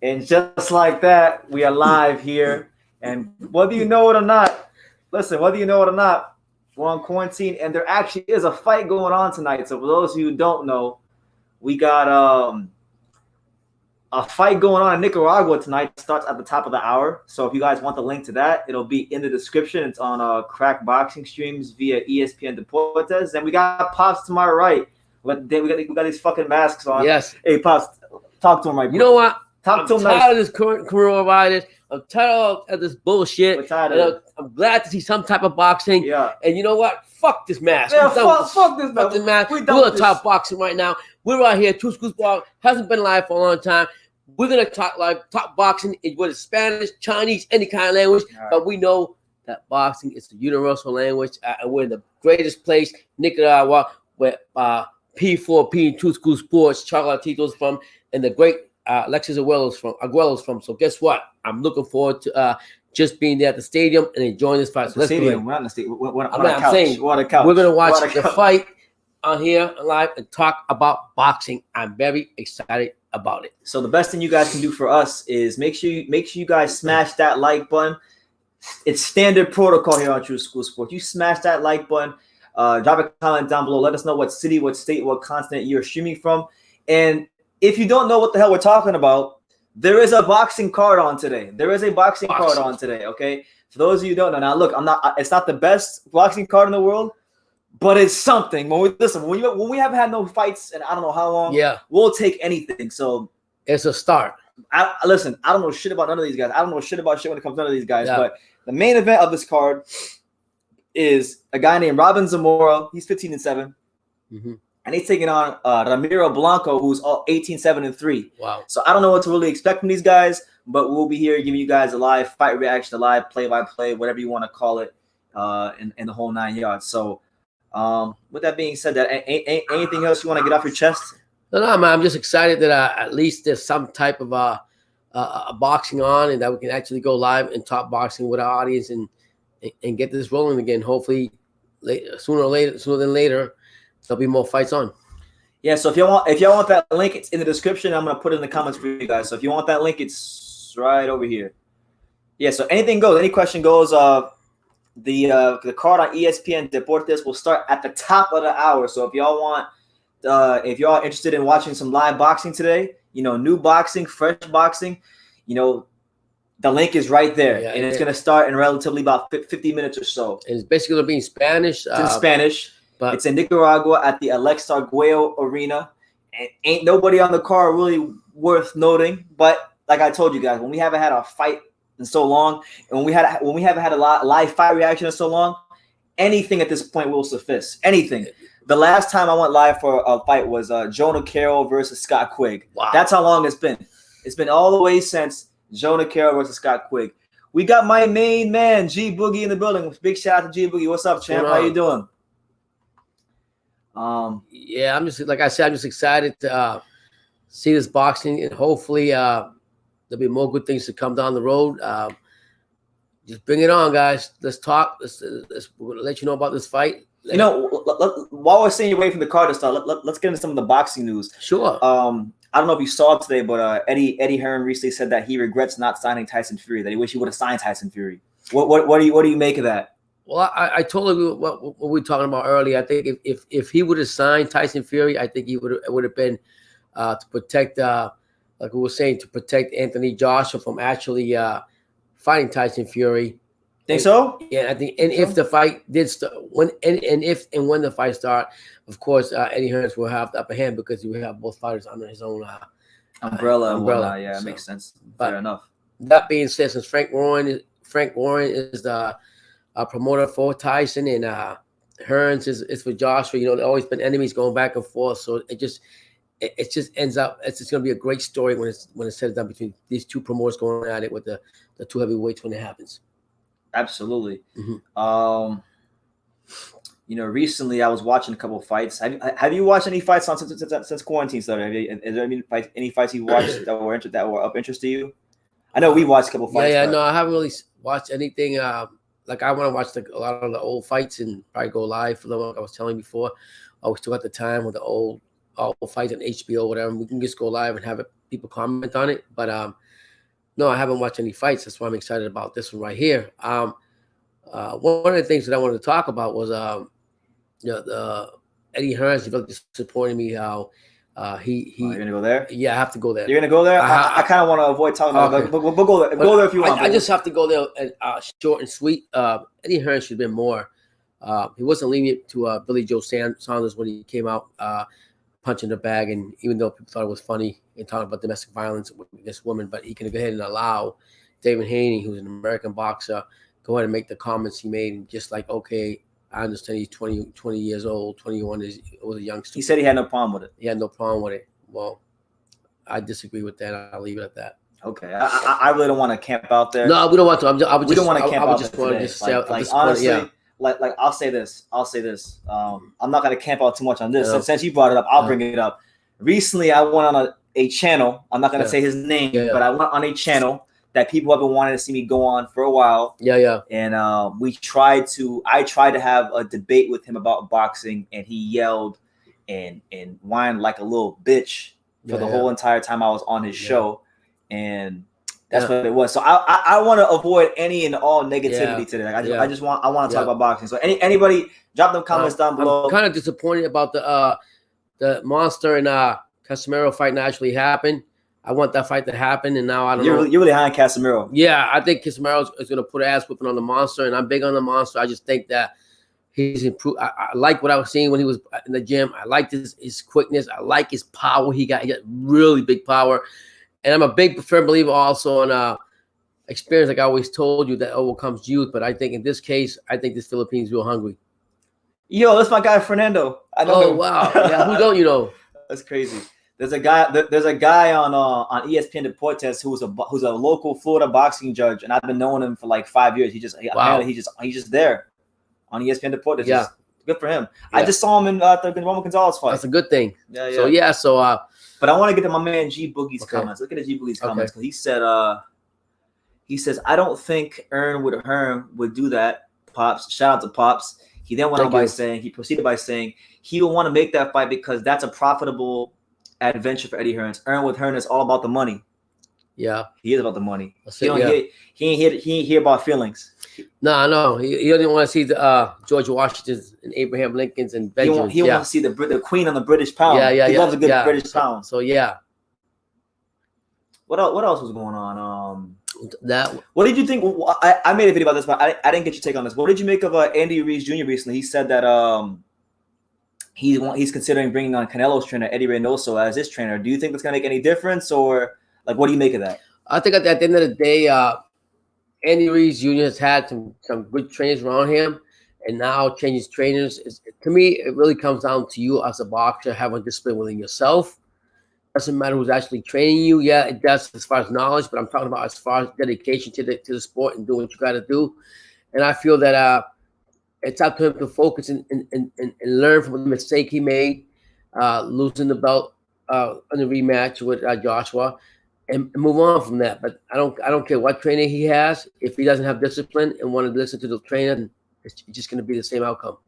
And just like that, we are live here. And whether you know it or not, we're on quarantine, and there actually is a fight going on tonight. So for those of you who don't know, we got a fight going on in Nicaragua tonight. It starts at the top of the hour. So if you guys want the link to that, it'll be in the description. It's on Crack Boxing Streams via ESPN Deportes. And we got Pops to my right. We got these fucking masks on. Yes. Hey, Pops, talk to him right. You know what? I'm tired of this coronavirus. I'm tired of this bullshit. We're tired of it. I'm glad to see some type of boxing. Yeah. And you know what? Fuck this mask. Yeah, fuck this mask. We're talk boxing right now. We're right here. Two Schools Box hasn't been live for a long time. We're gonna talk boxing, whether it's Spanish, Chinese, any kind of language. Right. But we know that boxing is the universal language, and we're in the greatest place, Nicaragua, where P4P and Two School Sports, Chocolatito's from, and the great Alexis Aguelo's from. So guess what? I'm looking forward to just being there at the stadium and enjoying this fight. So let's stadium. We're on the stadium. We're on I'm saying we're gonna watch the fight on here live and talk about boxing. I'm very excited about it. So the best thing you guys can do for us is make sure you guys smash that like button. It's standard protocol here on True School Sports. You smash that like button. Drop a comment down below. Let us know what city, what state, what continent you're streaming from. And if you don't know what the hell we're talking about, there is a boxing card on today. Okay. For those of you who don't know, now look, it's not the best boxing card in the world, but it's something. When we haven't had no fights in I don't know how long, we'll take anything. So it's a start. Listen, I don't know shit about none of these guys. I don't know shit about shit when it comes to none of these guys. But the main event of this card is a guy named Robin Zamora. He's 15-7. Mm-hmm. And he's taking on Romero Blanco, who's 18-7-3. Wow. So I don't know what to really expect from these guys, but we'll be here giving you guys a live fight reaction, a live play-by-play, whatever you want to call it, in the whole 9 yards. So with that being said, anything else you want to get off your chest? No, man. I'm just excited that at least there's some type of boxing on, and that we can actually go live and talk boxing with our audience and get this rolling again. Hopefully, sooner than later. There'll be more fights on. Yeah, so if y'all want that link, it's in the description. I'm gonna put it in the comments for you guys. So if you want that link, it's right over here. Yeah, so anything goes, any question goes. The card on ESPN Deportes will start at the top of the hour. So if y'all are interested in watching some live boxing today, new boxing, fresh boxing, the link is right there, and it's gonna start in relatively about 50 minutes or so. And it's basically gonna be in Spanish. It's in Spanish. But it's in Nicaragua at the Alexis Aguelo Arena. And ain't nobody on the card really worth noting. But like I told you guys, when we haven't had a fight in so long, and when we haven't had a live fight reaction in so long, anything at this point will suffice. Anything. The last time I went live for a fight was Jonah Carroll versus Scott Quigg. Wow. That's how long it's been. It's been all the way since Jonah Carroll versus Scott Quigg. We got my main man, G Boogie, in the building. Big shout out to G Boogie. What's up, champ? How you doing? I'm just excited to see this boxing, and hopefully there'll be more good things to come down the road. Just bring it on, guys. Let's talk. We'll let you know about this fight. While we're staying away from the card to start, let's get into some of the boxing news. Sure. I don't know if you saw it today, but Eddie Hearn recently said that he regrets not signing Tyson Fury. That he wish he would have signed Tyson Fury. What do you make of that? Well, I told you what we were talking about earlier. I think if he would have signed Tyson Fury, I think it would have been to protect, like we were saying, to protect Anthony Joshua from actually fighting Tyson Fury. Think so? Yeah, I think. And if the fight did start, when the fight start, of course, Eddie Hearns will have the upper hand because he will have both fighters under his own umbrella. Yeah, so, makes sense. Fair enough. That being said, since Frank Warren is the promoter for Tyson, and Hearns is for Joshua. They've always been enemies going back and forth. So it just ends up. It's just going to be a great story when it's said and done between these two promoters going at it with the two heavyweights when it happens. Absolutely. Mm-hmm. Recently I was watching a couple of fights. Have you watched any fights since quarantine started? Is there any fights you watched that were of interest to you? I know we watched a couple of fights. No, I haven't really watched anything. Like I want to watch a lot of the old fights and probably go live for them. Like I was telling you before, we still got the time with all fights on HBO or whatever. We can just go live and have people comment on it. But No, I haven't watched any fights. That's why I'm excited about this one right here. One of the things that I wanted to talk about was the Eddie Hearns. He really disappointed me. How You're gonna go there? Yeah, I have to go there. You're gonna go there? I kind of want to avoid talking about it, but we'll go there. Go there if you want. I just have to go there and short and sweet. Eddie Hearns should have been more. He wasn't lenient to Billy Joe Saunders when he came out punching the bag, and even though people thought it was funny and talking about domestic violence with this woman, but he can go ahead and allow David Haney, who's an American boxer, go ahead and make the comments he made, and just like, okay, I understand he's 20 years old, 21 was a youngster. He said he had no problem with it. He had no problem with it. Well, I disagree with that. I'll leave it at that. Okay, I really don't want to camp out there. No, we don't want to. We don't want to camp out there today. Honestly, yeah. Like I'll say this. I'm not gonna camp out too much on this. So since you brought it up, I'll bring it up. Recently, I went on a channel. I'm not gonna say his name, but I went on a channel that people have been wanting to see me go on for a while. Yeah. And I tried to have a debate with him about boxing, and he yelled and whined like a little bitch for the whole entire time I was on his show, and that's what it was. So I want to avoid any and all negativity today. Like I want to talk about boxing. So anybody drop them comments down below. I'm kind of disappointed about the Monster and Casemiro fight that actually happened. I want that fight to happen, and now I don't know. You're really high on Casemiro. Yeah, I think Casemiro is going to put an ass whipping on the Monster, and I'm big on the Monster. I just think that he's improved. I like what I was seeing when he was in the gym. I liked his quickness. I like his power. He got really big power. And I'm a big firm believer also in experience, like I always told you, that overcomes youth. But I think in this case, I think this Philippines real hungry. Yo, that's my guy Fernando. I know him. Wow. Yeah, who don't you know? That's crazy. There's a guy on ESPN Deportes who's a local Florida boxing judge, and I've been knowing him for like 5 years. He's just there on ESPN Deportes. Yeah. Good for him. Yeah. I just saw him in the Roman Gonzalez fight. That's a good thing. Yeah. So but I want to get to my man G Boogie's comments. Look at the G Boogie's comments, because he says, I don't think Hearn would do that. Pops, shout out to Pops. He then proceeded by saying he will want to make that fight because that's a profitable adventure for Eddie Hearns. Hearn is all about the money. Yeah, he is about the money. He ain't hear about feelings. No, he doesn't want to see the George Washingtons and Abraham Lincolns and Benjamins. He wants to see the Queen on the British pound. He loves a good British pound. So yeah. What else was going on? That. What did you think? I made a video about this, but I didn't get your take on this. What did you make of Andy Ruiz Jr. recently? He said that he's considering bringing on Canelo's trainer Eddie Reynoso as his trainer. Do you think that's gonna make any difference, or like what do you make of that? I think at the end of the day, Andy Ruiz Jr. has had some good trainers around him, and now changes trainers. To me, it really comes down to you as a boxer having discipline within yourself. Doesn't matter who's actually training you. Yeah, it does as far as knowledge, but I'm talking about as far as dedication to the sport and doing what you got to do. And I feel that it's up to him to focus and learn from the mistake he made, losing the belt in the rematch with Joshua, and move on from that. But I don't care what trainer he has. If he doesn't have discipline and want to listen to the trainer, it's just going to be the same outcome.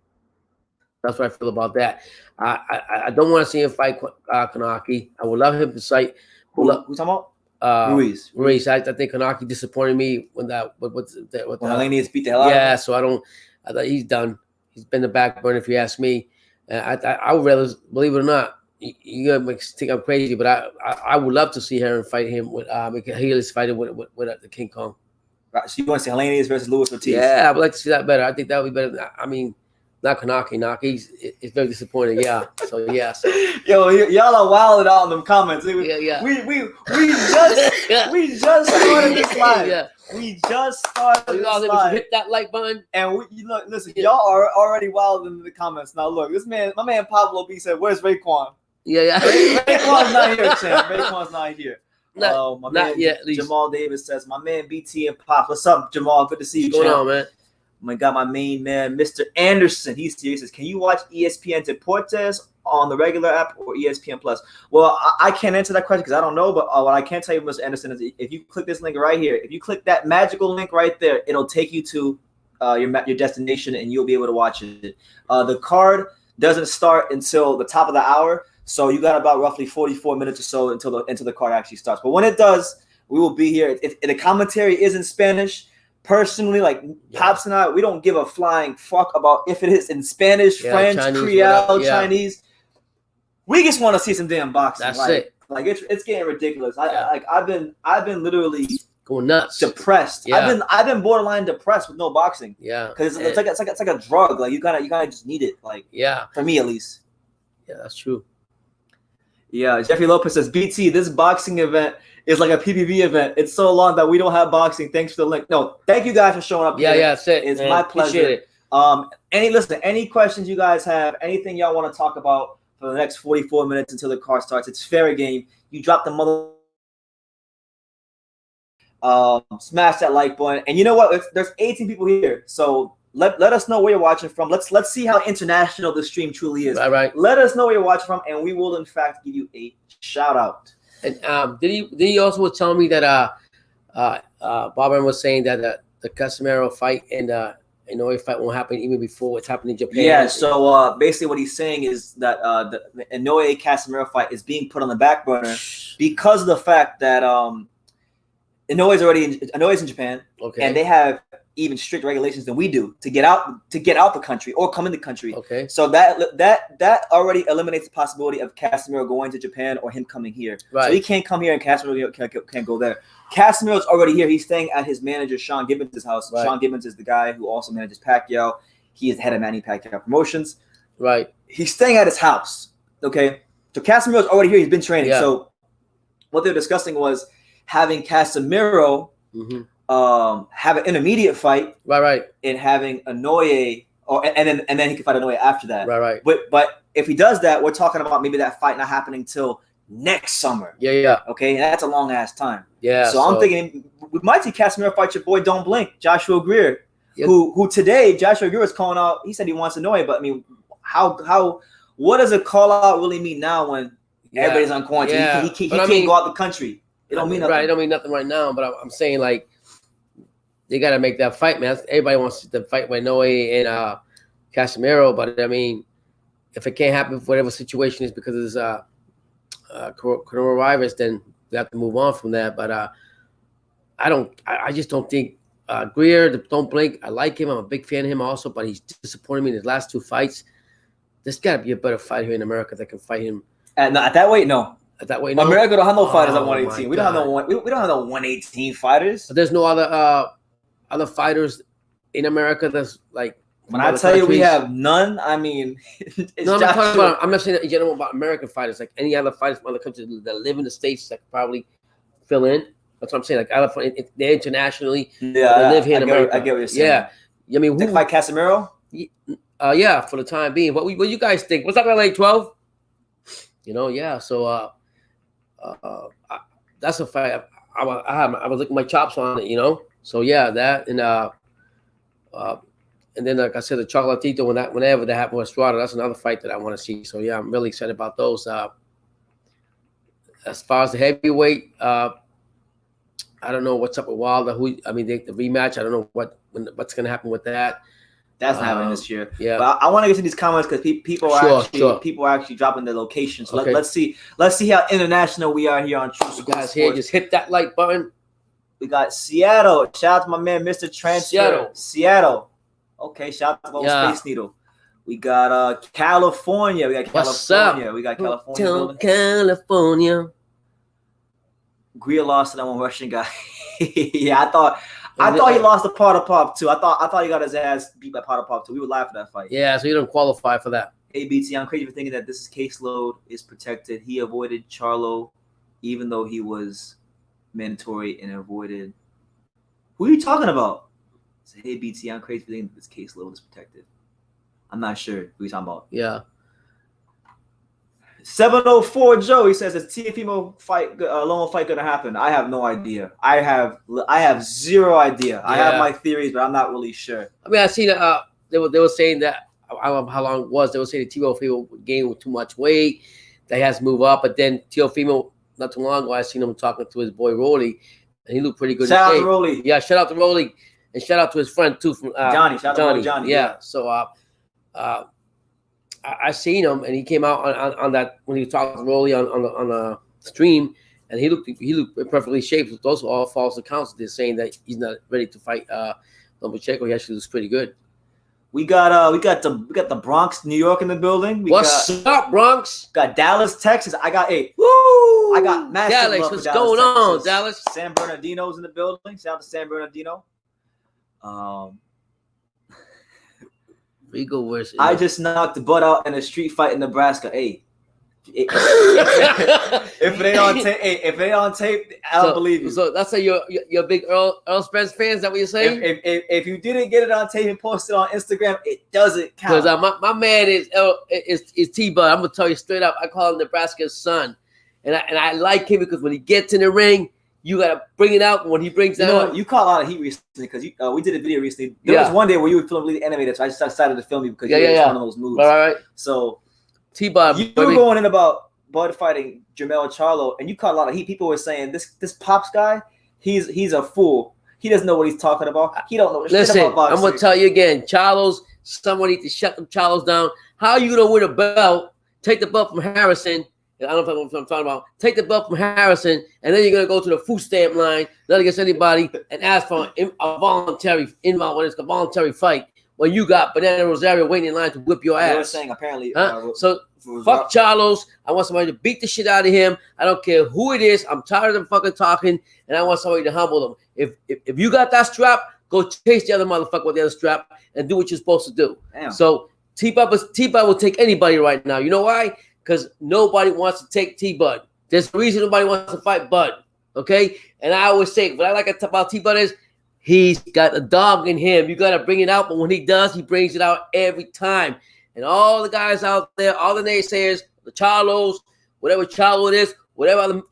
That's what I feel about that. I don't want to see him fight Kanaki. I would love him to fight. Who's talking about? Ruiz. I think Kanaki disappointed me when Helenius beat the hell out of him. Yeah, so I thought he's done. He's been the back burner, if you ask me. I would rather, believe it or not, you're gonna think I'm crazy, but I would love to see Hearn fight him with Healy's fighting with the King Kong. Right, so you want to see Helenius versus Luis Ortiz? Yeah, I would like to see that better. I think that would be better. I mean, not Kanaki. It's very disappointing. Yeah. So yeah. Yo, y'all are wilding out in them comments. Yeah. We just started this live. Yeah. We just started this live. Hit that like button. And listen, y'all are already wild in the comments. Now look, my man Pablo B said, "Where's Raekwon?" Yeah. Raekwon's not here, champ. Raekwon's not here. Not yet, at least. Jamal Davis says, "My man BT and Pop. What's up, Jamal? Good to see you, What's going on, man? I got my main man, Mr. Anderson. He's here. He says, can you watch ESPN Deportes on the regular app or ESPN Plus? Well, I can't answer that question because I don't know. But what I can tell you, Mr. Anderson, is if you click this link right here, if you click that magical link right there, it'll take you to your destination and you'll be able to watch it. The card doesn't start until the top of the hour. So you got about roughly 44 minutes or so until the card actually starts. But when it does, We will be here. The commentary is in Spanish. Personally, like Pops and I, we don't give a flying fuck about if it is in Spanish, French, Chinese, Creole, Chinese. We just want to see some damn boxing. That's it. Like it's getting ridiculous. I've been literally going nuts, depressed. Yeah. I've been borderline depressed with no boxing. Yeah, because it's like a drug. Like you gotta just need it. Like for me at least. Yeah, that's true. Yeah, Jeffrey Lopez says, BT, this boxing event is like a PPV event. It's so long that we don't have boxing. Thanks for the link. No, thank you guys for showing up. Yeah, that's it. It's my pleasure. Any questions you guys have, anything y'all want to talk about for the next 44 minutes until the card starts, it's fair game. You drop the mother. Smash that like button. And you know what? There's 18 people here. So let us know where you're watching from. Let's see how international this stream truly is. Right. Let us know where you're watching from, and we will in fact give you a shout out. And did he also tell me that Bob was saying that the Casemiro fight and Inoue fight won't happen even before it's happening in Japan? Yeah. So basically, what he's saying is that the Inoue Casemiro fight is being put on the back burner because of the fact that Inoue's in Japan, and they have even strict regulations than we do to get out the country or come in the country. Okay. So that already eliminates the possibility of Casemiro going to Japan or him coming here. Right. So he can't come here and Casemiro can't go there. Casemiro's already here. He's staying at his manager Sean Gibbons' house. Right. Sean Gibbons is the guy who also manages Pacquiao. He is the head of Manny Pacquiao Promotions. Right. He's staying at his house. Okay. So Casemiro's already here. He's been training. Yeah. So what they're discussing was having Casemiro have an intermediate fight, right, and having Inoue, and then he can fight Inoue after that, right. But if he does that, we're talking about maybe that fight not happening till next summer. Yeah. Okay, and that's a long ass time. Yeah. So I'm thinking we might see Casemiro fight your boy Don't Blink, Joshua Greer, who today Joshua Greer is calling out. He said he wants Inoue, but I mean, what does a call out really mean now when everybody's on quarantine? Yeah. He can't go out the country. It don't mean nothing. Right, it don't mean nothing right now. But I'm saying like they got to make that fight, man. Everybody wants to fight with Inoue and Casemiro, but I mean, if it can't happen, whatever situation is because of this coronavirus, then we have to move on from that. But I just don't think Greer, Don't Blink. I like him. I'm a big fan of him also, but he's disappointed me in his last two fights. There's got to be a better fighter here in America that can fight him. At that weight, no. At that weight, no. America don't have no fighters at 118. We don't have no 118 fighters. But there's no other fighters in America that's like. When I tell you we have none, I mean, I'm not saying that in general about American fighters, like any other fighters from other countries that live in the States that could probably fill in. That's what I'm saying. Like they're internationally, they live here in America. I get what you're saying. Yeah, I mean, who fight Casemiro? Yeah, for the time being. What you guys think? What's up, LA 12? Yeah. So that's a fight. I was licking my chops on it, So yeah, that and then like I said, the Chocolatito whenever that happened with Estrada, that's another fight that I want to see. So yeah, I'm really excited about those. As far as the heavyweight, I don't know what's up with Wilder. The rematch. I don't know what's going to happen with that. That's not happening this year. Yeah, but I want to get to these comments because people are actually dropping their location. So let's see how international we are here on True School guys. Here, just hit that like button. We got Seattle. Shout out to my man, Mr. Transfer. Seattle. Okay, shout out to Space Needle. We got California. What's up? We got California. Hotel California. Greer lost to that one Russian guy. Yeah, I thought he lost to Potter Pop too. I thought he got his ass beat by Potter Pop too. We were live for that fight. Yeah, so you don't qualify for that. Hey BT, I'm crazy for thinking that this caseload is protected. He avoided Charlo, even though he was mandatory and avoided. Who are you talking about? So, hey BT, I'm crazy for thinking that this caseload is protected. I'm not sure who you're talking about. Yeah. 704 Joe, he says, is Teofimo fight Lomo fight gonna happen? I have no idea. I have zero idea. Yeah. I have my theories, but I'm not really sure. I mean, I seen they were saying that I don't know how long it was. They were saying that Teofimo gained too much weight, that he has to move up. But then Teofimo, not too long ago, I seen him talking to his boy Rolly, and he looked pretty good. Shout out to Rolly. Yeah, shout out to Rolly, and shout out to his friend too from Johnny. Shout out to Johnny. Yeah. So I seen him, and he came out on that when he was talking to Rolly on the stream, and he looked perfectly shaped. Those are all false accounts. They're saying that he's not ready to fight Lomachenko. He actually looks pretty good. We got the Bronx, New York in the building. What's up, Bronx? Got Dallas, Texas. I got massive Dallas. love for What's Dallas, going Texas. on, Dallas? San Bernardino's in the building. Shout out to San Bernardino. Rigo versus. I just knocked the butt out in a street fight in Nebraska. Hey, if it ain't on tape, I don't believe you. So that's you're big Earl Spence fan. Is that what you're saying? If you didn't get it on tape and post it on Instagram, it doesn't count. Because my man is T-Bud. I'm gonna tell you straight up. I call him Nebraska's son, and I like him because when he gets in the ring, you gotta bring it out. When he brings it out, you caught a lot of heat recently because we did a video recently. There was one day where you were feeling really animated, so I just decided to film you because you were one of those moves. Right. So T-Bud, you were going in about Bud fighting Jermell Charlo, and you caught a lot of heat. People were saying this Pops guy, he's a fool. He doesn't know what he's talking about. He don't know shit about boxing. I'm gonna tell you again, Charlos. Someone needs to shut them Charlos down. How are you gonna win a belt? Take the belt from Harrison. I don't know what I'm talking about. Take the belt from Harrison, and then you're gonna go to the food stamp line, not against anybody, and ask for a voluntary fight when you got Banana Rosario waiting in line to whip your ass. They were saying apparently. So fuck Charlos. I want somebody to beat the shit out of him. I don't care who it is. I'm tired of them fucking talking, and I want somebody to humble them. If you got that strap, go chase the other motherfucker with the other strap and do what you're supposed to do. Damn. So T-Bud will take anybody right now. You know why? Because nobody wants to take T-Bud. There's a reason nobody wants to fight Bud. Okay? And I always say, what I like about T-Bud is he's got a dog in him. You got to bring it out. But when he does, he brings it out every time. And all the guys out there, all the naysayers, the Charlos, whatever Charlo it is, whatever other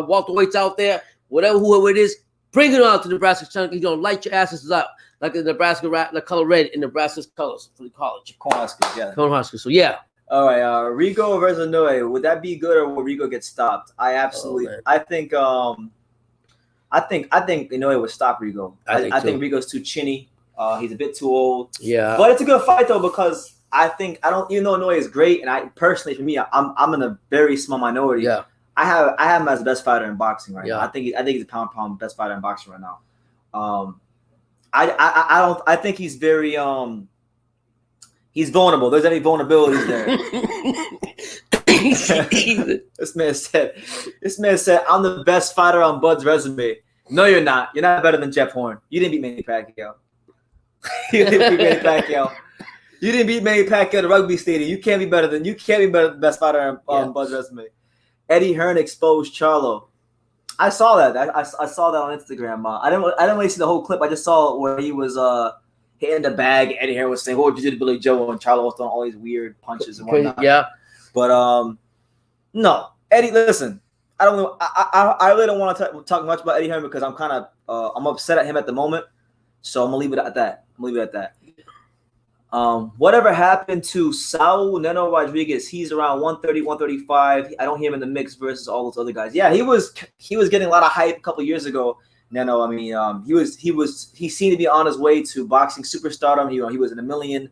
welterweights out there, whoever it is, bring it on to Nebraska. You're going to light your asses up like the Nebraska, the color red in Nebraska's colors for the college. Cornhuskers, yeah. Cornhuskers. So, yeah. All right, Rigo versus Inoue. Would that be good, or will Rigo get stopped? I think Inoue would stop Rigo. I think Rigo's too chinny. He's a bit too old. Yeah, but it's a good fight though because even though Inoue is great, and I personally, for me, I'm in a very small minority. Yeah, I have him as the best fighter in boxing right now. I think he's a pound for pound best fighter in boxing right now. I think he's very he's vulnerable. There's any vulnerabilities there. This man said, I'm the best fighter on Bud's resume. No, you're not. You're not better than Jeff Horn. You didn't beat Manny Pacquiao. You didn't beat Manny Pacquiao at the rugby stadium. You can't be better than the best fighter on Bud's resume. Eddie Hearn exposed Charlo. I saw that. I saw that on Instagram. I didn't really see the whole clip. I just saw where he was hitting the bag. Eddie Hearn was saying, "What would you do to Billy Joe?" And Charlo was throwing all these weird punches and whatnot. Yeah, but no, Eddie. Listen, I really don't want to talk much about Eddie Hearn because I'm upset at him at the moment. So I'm gonna leave it at that. Whatever happened to Saul Neno Rodriguez? He's around 130, 135. I don't hear him in the mix versus all those other guys. Yeah, he was getting a lot of hype a couple years ago. Neno, I mean, he seemed to be on his way to boxing superstardom. He was in a million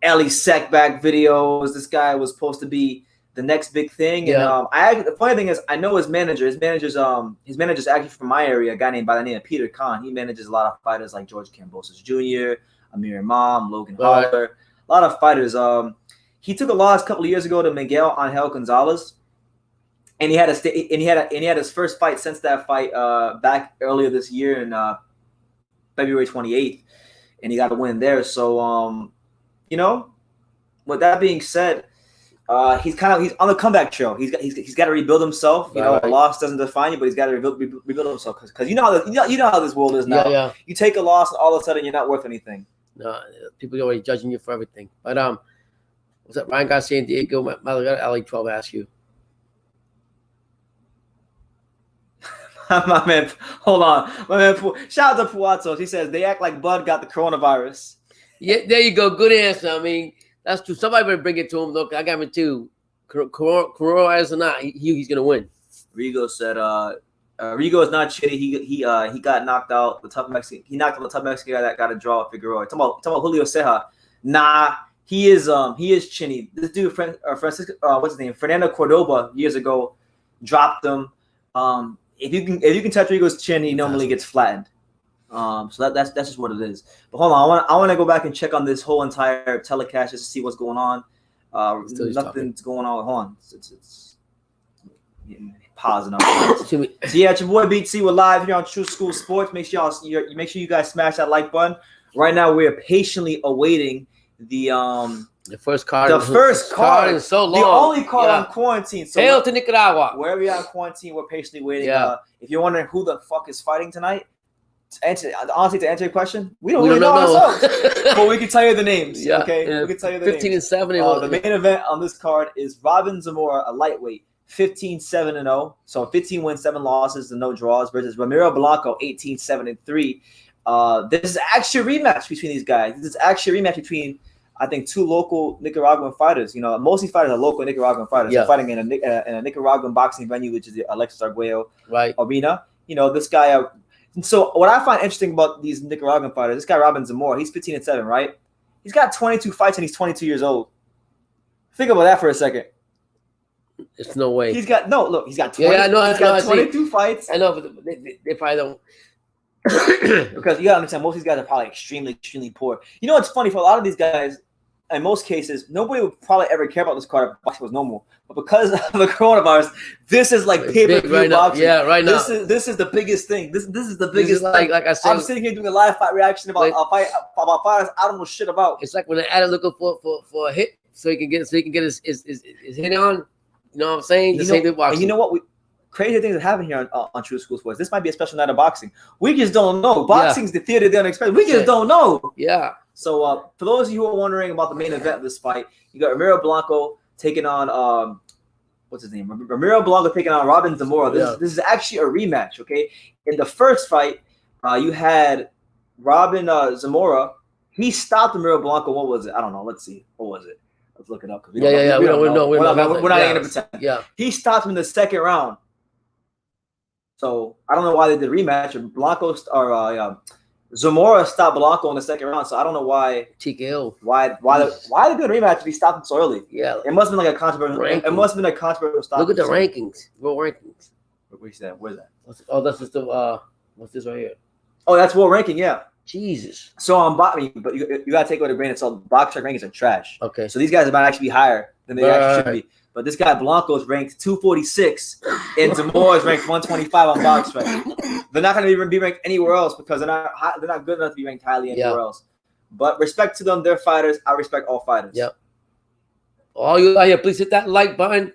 Ellie Sackback videos. This guy was supposed to be the next big thing. Yeah. And the funny thing is, I know his manager. His manager's actually from my area. A guy named by the name of Peter Kahn. He manages a lot of fighters like George Kambosos Jr., Amir Imam, Logan Holler, a lot of fighters. He took a loss a couple of years ago to Miguel Angel Gonzalez, and he had his first fight since that fight back earlier this year in February 28th, and he got a win there. So with that being said, he's on the comeback trail. He's got to rebuild himself. A loss doesn't define you, but he's got to rebuild himself because you know how this world is now. Yeah. You take a loss, and all of a sudden you're not worth anything. No, people are already judging you for everything. But what's that? Ryan Garcia and Diego Alley 12 ask you. My man, hold on. My man, shout out to Puatos. He says they act like Bud got the coronavirus. Yeah, there you go. Good answer. I mean, that's true. Somebody better bring it to him, though. I got him too. Coronavirus or not, he's gonna win. Rigo said, Rigo is not shitty. He got knocked out. The tough Mexican. He knocked out the tough Mexican guy that got a draw at Figueroa. Talking about Julio Ceja. Nah, he is chinny. This dude, Francisco, what's his name? Fernando Cordoba years ago dropped him. If you can touch Rigo's chin, he normally gets flattened. So that's just what it is. But hold on, I want to go back and check on this whole entire telecast just to see what's going on. Nothing's going on. Hold on, it's pausing up. So yeah, it's your boy Beat C. We're live here on True School Sports. Make sure you guys smash that like button. Right now, we are patiently awaiting the first card. The first card in so long. The only card on quarantine. So hail to Nicaragua. Wherever you're on quarantine, we're patiently waiting. Yeah. If you're wondering who the fuck is fighting tonight, honestly, to answer your question, we don't really know ourselves. But we can tell you the names. Yeah. Okay. Yeah. We can tell you the 15 names. 15 and 7. The main event on this card is Robin Zamora, a lightweight, 15-7-0. So 15 wins, 7 losses, and no draws, versus Romero Blanco, 18-7-3. This is actually a rematch between these guys. This is actually a rematch between, I think, 2 local Nicaraguan fighters. You know, most of these fighters are local Nicaraguan fighters. They're fighting in a Nicaraguan boxing venue, which is the Alexis Arguello Arena. You know, this guy. So what I find interesting about these Nicaraguan fighters, this guy Robin Zamora, he's 15-7, right? He's got 22 fights and he's 22 years old. Think about that for a second. There's no way. He's got 20. He's got 22 fights. I know, but they probably don't. Because you gotta understand, most of these guys are probably extremely, extremely poor. You know what's funny? For a lot of these guys, in most cases, nobody would probably ever care about this card if boxing was normal. But because of the coronavirus, this is like pay-per-view boxing. Yeah, right now. This is the biggest thing. This is the biggest thing. Like I said, I'm sitting here doing a live fight reaction about fighters I don't know shit about. It's like when the addict looking for a hit so he can get his hit on. You know what I'm saying? The same thing boxing. And you know what? Crazy things that happen here on True School Sports. This might be a special night of boxing. We just don't know. Boxing's the theater they don't expect. We just don't know. Yeah. So for those of you who are wondering about the main event of this fight, you got Romero Blanco taking on what's his name? Romero Blanco taking on Robin Zamora. This is actually a rematch. Okay. In the first fight, you had Robin Zamora. He stopped Romero Blanco. What was it? I don't know. Let's see. What was it? Let's look it up. We don't know. We're not going to pretend. Yeah. He stopped him in the second round. So I don't know why they did a rematch. Zamora stopped Blanco in the second round. So I don't know why. TKO. Why they did a rematch if he stopped him so early? Yeah. It must have been like a controversial. It must have been a controversial stop. Look at the rankings. World rankings. Where's that? Where's that? That's just the what's this right here? Oh, that's world ranking. Yeah. Jesus. So but you gotta take away the grain of salt. Box track rankings are trash. Okay. So these guys might actually be higher than they actually should be. But this guy Blanco is ranked 246, and Zamora is ranked 125 on box track. They're not going to be ranked anywhere else because they're not good enough to be ranked highly anywhere else. But respect to them, they're fighters. I respect all fighters. Yep. All you out here, please hit that like button.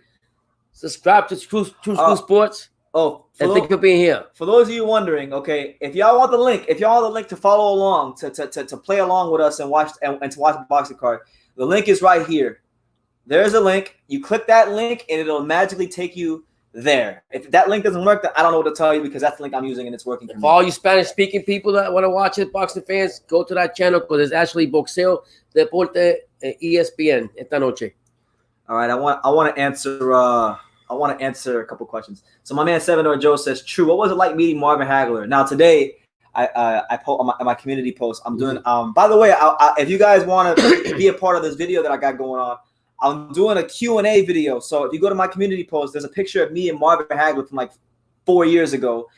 Subscribe to True School Sports. And thank you for being here. For those of you wondering, okay, if y'all want the link, to follow along, to play along with us and watch and to watch the boxing card, the link is right here. There's a link. You click that link, and it'll magically take you there. If that link doesn't work, then I don't know what to tell you because that's the link I'm using, and it's working for me. For all you Spanish-speaking people that want to watch it, boxing fans, go to that channel because there's actually Boxeo Deportes and ESPN esta noche. All right, I want to answer a couple questions. So my man 7 Joe says, "True. What was it like meeting Marvin Hagler?" Now today, I post on my community post. I'm doing. By the way, if you guys want to be a part of this video that I got going on, I'm doing a Q&A video. So if you go to my community post, there's a picture of me and Marvin Hagler from like 4 years ago,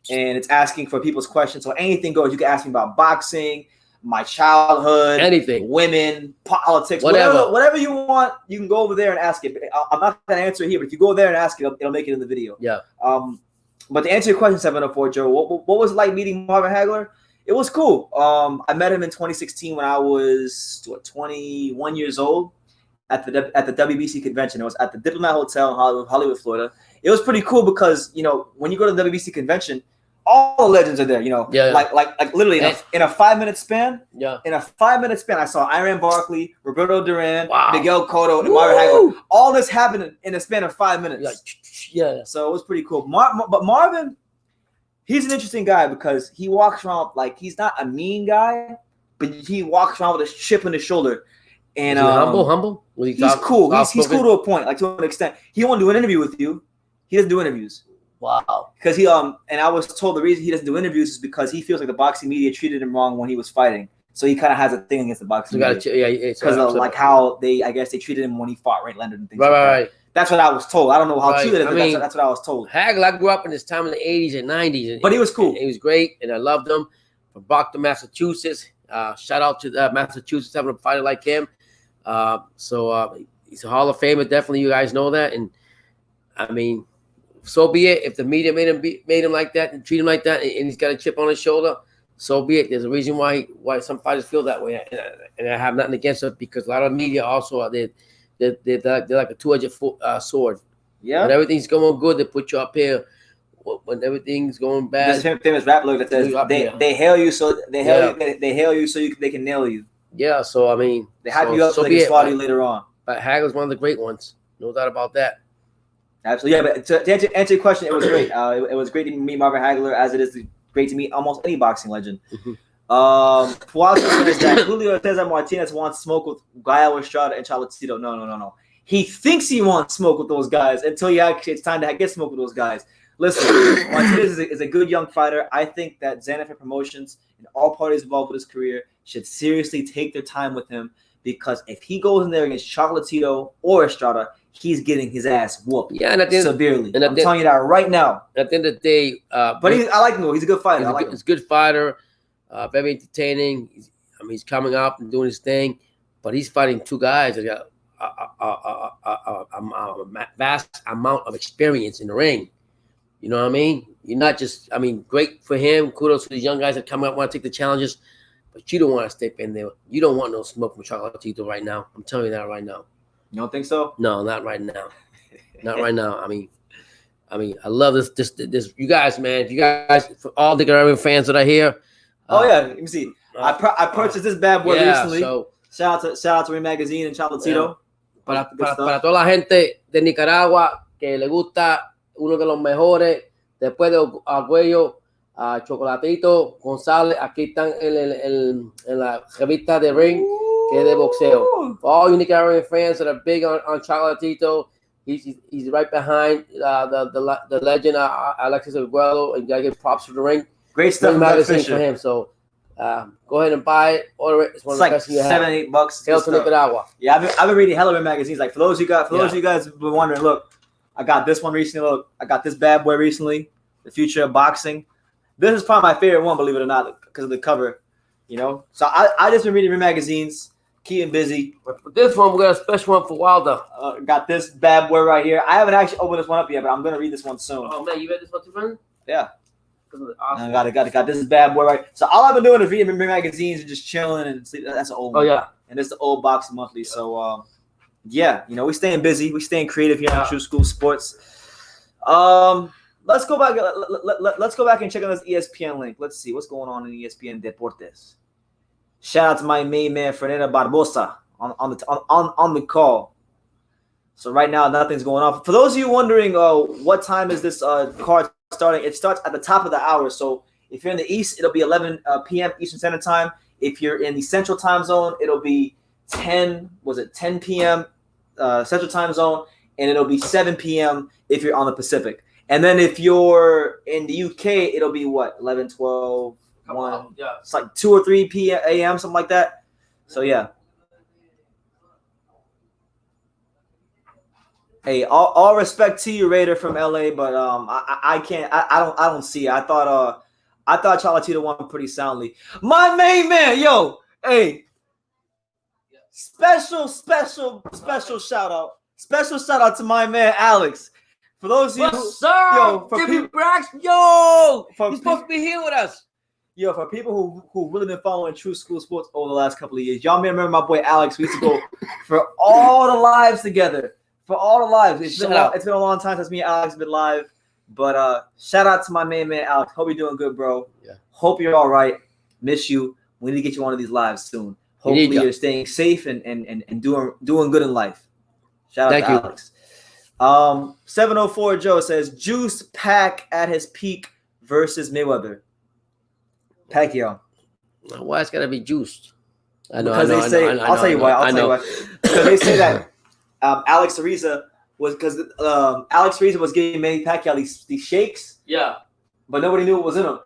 and it's asking for people's questions. So anything goes. You can ask me about boxing, my childhood, anything, women, politics, whatever you want. You can go over there and ask it. I'm not going to answer it here, but if you go there and ask it, it'll make it in the video. Yeah. But to answer your question, 704 Joe, what was it like meeting Marvin Hagler? It was cool. I met him in 2016 when I was 21 years old. At the WBC convention. It was at the Diplomat Hotel in Hollywood, Florida. It was pretty cool because, you know, when you go to the WBC convention, all the legends are there, you know. Like literally in a 5-minute span. Yeah. In a 5-minute span, I saw Iron Barkley, Roberto Duran, Miguel Cotto, and Marvin Hagler. All this happened in a span of 5 minutes. Yeah. So it was pretty cool. But Marvin, he's an interesting guy because he walks around like he's not a mean guy, but he walks around with a chip on his shoulder. And humble. He's cool. He's cool to a point, like to an extent. He won't do an interview with you. He doesn't do interviews. Because and I was told the reason he doesn't do interviews is because he feels like the boxing media treated him wrong when he was fighting. So he kind of has a thing against the boxing media. Because of like how I guess they treated him when he fought Ray Leonard and things like that. That's what I was told. I don't know how Right. true that is. I But mean, that's what I was told. Hagler, I grew up in this time in the 80s and 90s. But he was cool. He was great, and I loved him. From Brockton, Massachusetts. Shout out to Massachusetts having a fighter like him. So he's a Hall of Famer. Definitely, you guys know that. And I mean, so be it. If the media made him like that and treat him like that, and he's got a chip on his shoulder, so be it. There's a reason why some fighters feel that way, and I have nothing against it because a lot of media also they're like a two-edged sword. Yeah. When everything's going good, they put you up here. When everything's going bad, there's a famous rap lyric that says they hail you so they hail you so they can nail you. Yeah, so I mean, they hype you up so they can swat you later on. But Hagler's one of the great ones, no doubt about that. Absolutely, yeah. But to answer your question, it was great. It was great to meet Marvin Hagler, as it is great to meet almost any boxing legend. Puazo says that Julio Cesar Martinez wants smoke with Gallo, Estrada, and Chocolatito. No. He thinks he wants smoke with those guys until it's time to get smoke with those guys. Listen, Martinez is a good young fighter. I think that Xanafer Promotions and all parties involved with his career should seriously take their time with him, because if he goes in there against Chocolatito or Estrada, he's getting his ass whooped severely. And I'm telling you that right now. At the end of the day, but I like him. He's a good fighter. He's a good fighter, very entertaining. He's coming up and doing his thing, but he's fighting two guys that got a vast amount of experience in the ring. You know what I mean? You're not just, great for him. Kudos to the young guys that come up, want to take the challenges, but you don't want to step in there. You don't want no smoke from Chocolatito right now. I'm telling you that right now. You don't think so? No, not right now. Not right now. I mean, I love this. You guys, man. If you guys, for all the Nicaraguan fans that are here. Let me see. I purchased this bad boy recently. So, shout out to Ring Magazine and Chocolatito. Para toda la gente de Nicaragua que le gusta uno de los mejores, después de Arguello, Chocolatito, González, aquí están en la revista de Ring, que es de boxeo. For all you Nicaraguan fans that are big on Chocolatito, he's right behind the legend Alexis Arguello, and gotta give props to the Ring. Great stuff. Magazine for him. So go ahead and buy it. Order it. It's one of the best you have. $7-8. Hail to Nicaragua. Yeah, I've been reading hella magazines. Like for those of you guys who've been wondering, look, I got this one recently. Look, I got this bad boy recently. The Future of Boxing. This is probably my favorite one, believe it or not, because of the cover. You know, so I just been reading magazines, keeping busy. But for this one, we got a special one for Wilder. Got this bad boy right here. I haven't actually opened this one up yet, but I'm gonna read this one soon. Oh man, you read this one too, man? Yeah. Awesome. I got this bad boy right. So all I've been doing is reading magazines and just chilling and sleep. That's an old one. Oh yeah. And it's the old Boxing Monthly. So yeah, you know, we staying busy, we staying creative here on True School Sports. Let's go back. Let's go back and check on this ESPN link. Let's see what's going on in ESPN Deportes. Shout out to my main man Fernando Barbosa on the call. So right now nothing's going on. For those of you wondering, what time is this card starting? It starts at the top of the hour. So if you're in the East, it'll be 11 p.m. Eastern Standard Time. If you're in the Central Time Zone, it'll be 10 p.m. Central Time Zone, and it'll be 7 p.m. if you're on the Pacific. And then if you're in the UK, it'll be what, 11, 12, 1. Yeah. It's like 2 or 3 a.m., something like that. So yeah. Hey, all respect to you, Raider from LA, but I can't. I don't see it. I thought Chocolatito won pretty soundly. My main man, yo, hey, special shout out. Special shout out to my man Alex. For those of you, what's up, Jimmy Braxton? Yo, you're supposed to be here with us. Yo, for people who really been following True School Sports over the last couple of years, y'all may remember my boy Alex. We used to go for all the lives together. For all the lives. It's been a long time since me and Alex have been live. But shout out to my main man Alex. Hope you're doing good, bro. Yeah. Hope you're all right. Miss you. We need to get you one of these lives soon. Hopefully you're staying safe and doing good in life. Shout out to Alex. 704 Joe says Juice Pac at his peak versus Mayweather. Pacquiao. Why it's gotta be juiced? I know. I'll tell you why. Because they say that Alex Ariza was giving Manny Pacquiao these shakes. Yeah. But nobody knew what was in them.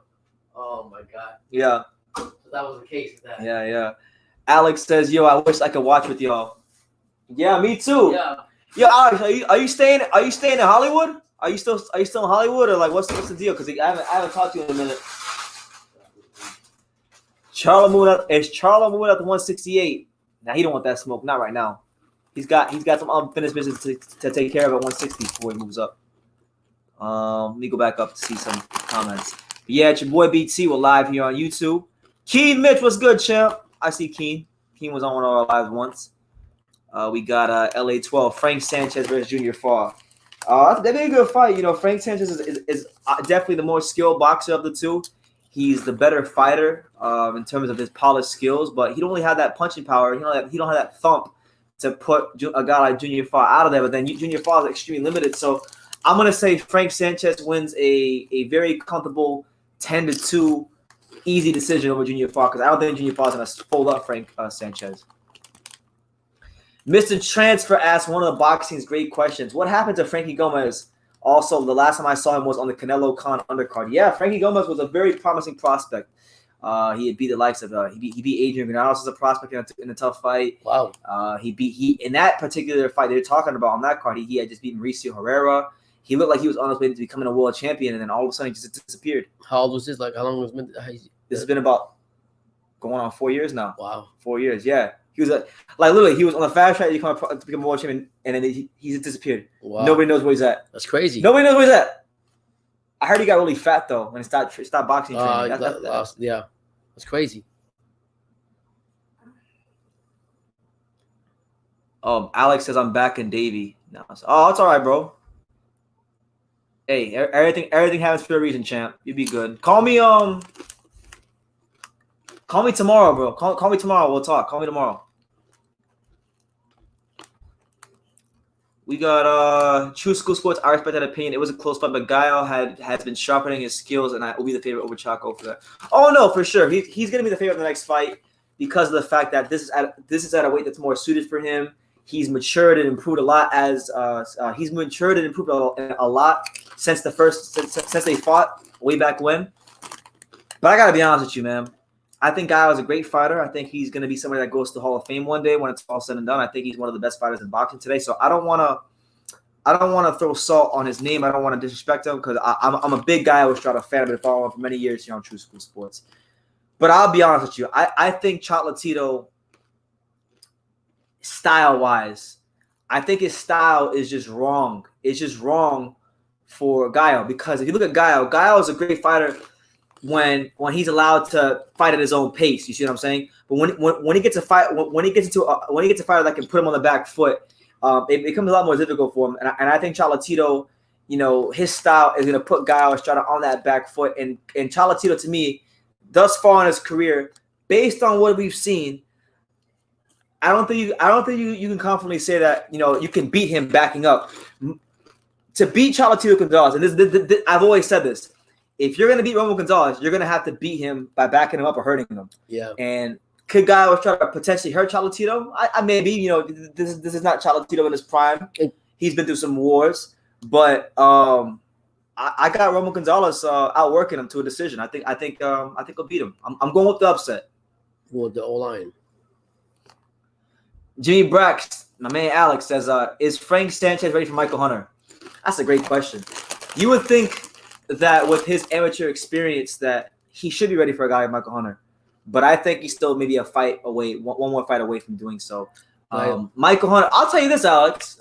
Oh my God. Yeah. So that was the case of that. Yeah. Alex says, yo, I wish I could watch with y'all. Yeah, me too. Yeah. Yo, Alex, are you staying in Hollywood? Are you still in Hollywood, or like what's the deal? Because I haven't talked to you in a minute. Charlo moving up to 168. Now he don't want that smoke. Not right now. He's got some unfinished business to take care of at 160 before he moves up. Let me go back up to see some comments. But yeah, it's your boy BT. We're live here on YouTube. Keen Mitch, what's good, champ? I see Keen. Keen was on one of our lives once. We got LA 12, Frank Sanchez versus Junior Farr. That'd be a good fight. You know, Frank Sanchez is definitely the more skilled boxer of the two. He's the better fighter in terms of his polished skills, but he don't really have that punching power. He don't have that thump to put a guy like Junior Farr out of there. But then Junior Farr is extremely limited. So I'm gonna say Frank Sanchez wins a very comfortable 10-2 easy decision over Junior Farr, because I don't think Junior Farr is gonna fold up Frank Sanchez. Mr. Transfer asked one of the boxing's great questions. What happened to Frankie Gomez? Also, the last time I saw him was on the Canelo Khan undercard. Yeah, Frankie Gomez was a very promising prospect. He had beat the likes of he beat Adrian Granados as a prospect in a tough fight. Wow. He in that particular fight they're talking about on that card, he had just beaten Mauricio Herrera. He looked like he was on his way to becoming a world champion, and then all of a sudden he just disappeared. How old was this? Like, how long was it? This has been about going on 4 years now. Wow. 4 years, yeah. He was literally he was on the fast track to become a world champion, and then he just disappeared. Wow. Nobody knows where he's at. That's crazy. Nobody knows where he's at. I heard he got really fat though when he stopped boxing training. Yeah, that's crazy. Alex says I'm back in Davie. No, oh, it's all right, bro. Hey, everything happens for a reason, champ. You'll be good. Call me tomorrow, bro. Call me tomorrow. We'll talk. Call me tomorrow. We got True School Sports. I respect that opinion. It was a close fight, but Gaio has been sharpening his skills, and I will be the favorite over Chaco for that. Oh no, for sure. He's gonna be the favorite in the next fight because of the fact that this is at a weight that's more suited for him. He's matured and improved a lot a lot since since they fought way back when. But I gotta be honest with you, man. I think Gaio is a great fighter. I think he's going to be somebody that goes to the Hall of Fame one day when it's all said and done. I think he's one of the best fighters in boxing today. So I don't want to throw salt on his name. I don't want to disrespect him because I'm a big guy. I was trying to fan. I've been following him for many years here on True School Sports. But I'll be honest with you. I think Chocolatito, style-wise, I think his style is just wrong. It's just wrong for Gaio because if you look at Gaio is a great fighter when he's allowed to fight at his own pace. You see what I'm saying? But when he gets a fight, when he gets a fighter that can put him on the back foot, it becomes a lot more difficult for him. And I think Chocolatito, you know, his style is going to put Gaio Estrada on that back foot. And Chocolatito, to me, thus far in his career, based on what we've seen, I don't think you can confidently say that, you know, you can beat him backing up. To beat Chocolatito Gonzalez, and this I've always said this. If you're going to beat Romo Gonzalez, you're going to have to beat him by backing him up or hurting him. Yeah. And could Gaio try to potentially hurt Chocolatito? I maybe, you know, this is not Chocolatito in his prime. He's been through some wars, but I got Romo Gonzalez outworking him to a decision. I think he'll beat him. I'm going with the upset. With the O-line. Jimmy Brax, my man Alex says, is Frank Sanchez ready for Michael Hunter? That's a great question. You would think that with his amateur experience that he should be ready for a guy like Michael Hunter. But I think he's still maybe one more fight away from doing so. Michael Hunter, I'll tell you this, Alex.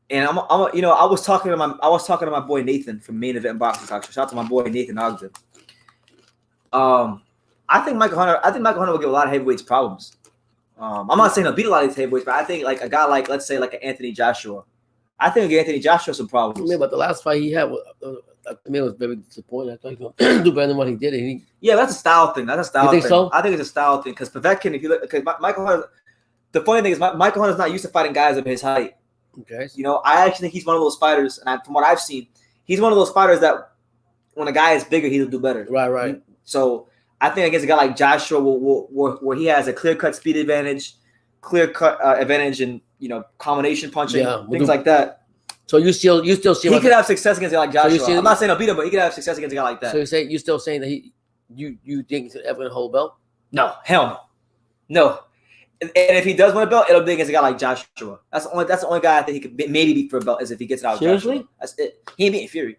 And I was talking to my boy Nathan from Main Event Boxing Talk. Shout out to my boy Nathan Ogden. I think Michael Hunter will give a lot of heavyweights problems. I'm not saying he'll beat a lot of these heavyweights, but I think like a guy like, let's say like an Anthony Joshua. I think he'll give Anthony Joshua some problems. Yeah, but the last fight he had was very disappointing. I thought he was going to do better than what he did. Yeah, that's a style thing. You think so? I think it's a style thing because Povetkin, if you look, because Michael Hunter, the funny thing is Michael Hunter's not used to fighting guys of his height. Okay. You know, I actually think he's one of those fighters, and from what I've seen, he's one of those fighters that when a guy is bigger, he'll do better. Right. So I think against a guy like Joshua, where he has a clear-cut speed advantage, clear-cut advantage in, you know, combination punching, things like that. So you still see he could have success against a guy like Joshua. I'm not saying he'll beat him, but he could have success against a guy like that. So you still saying that you think he's ever gonna hold belt? No, hell no. And if he does win a belt, it'll be against a guy like Joshua. That's the only guy I think he could maybe beat for a belt is if he gets it out. Seriously? Joshua. That's it. He ain't beating Fury.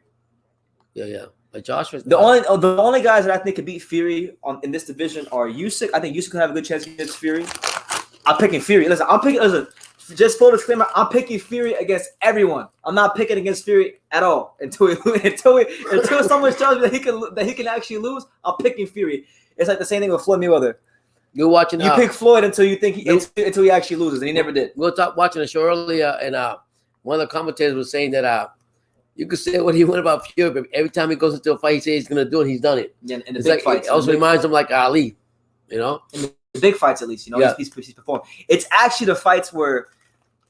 Yeah. But Joshua's the only guys that I think could beat Fury in this division are Usyk. I think Usyk could have a good chance against Fury. I'm picking Fury. Listen. Just full disclaimer, I'm picking Fury against everyone. I'm not picking against Fury at all until someone shows me that he can actually lose. I'm picking Fury. It's like the same thing with Floyd Mayweather. You're watching. You pick Floyd until you think until he actually loses, and he never did. We were watching a show earlier, and one of the commentators was saying that you could say what he want about Fury, but every time he goes into a fight, he says he's going to do it. He's done it. Yeah, and it's like fights, it also reminds him like Ali, you know. In the big fights, at least, you know, he's performed. It's actually the fights where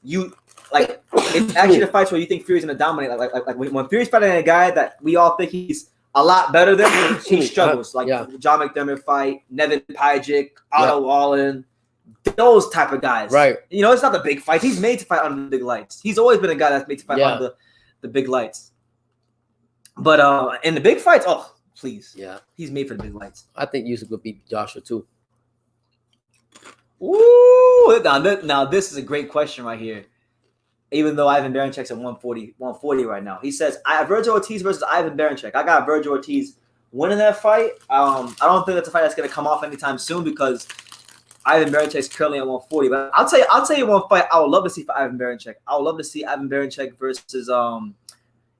you like. It's actually the fights where you think Fury's going to dominate. Like when Fury's fighting a guy that we all think he's a lot better than, he struggles. Like John McDermott fight, Nevin Pajic, Otto Wallin, those type of guys. Right. You know, it's not the big fights. He's made to fight under the big lights. He's always been a guy that's made to fight under the big lights. But in the big fights, oh, please. Yeah. He's made for the big lights. I think Usyk would beat Joshua too. Ooh. Now this is a great question right here. Even though Ivan Barancek's at 140 right now. He says, I have Virgil Ortiz versus Ivan Barancek. I got Virgil Ortiz winning that fight. I don't think that's a fight that's going to come off anytime soon because Ivan Barancek's currently at 140. But I'll tell you one fight I would love to see for Ivan Barancek. I would love to see Ivan Barancek versus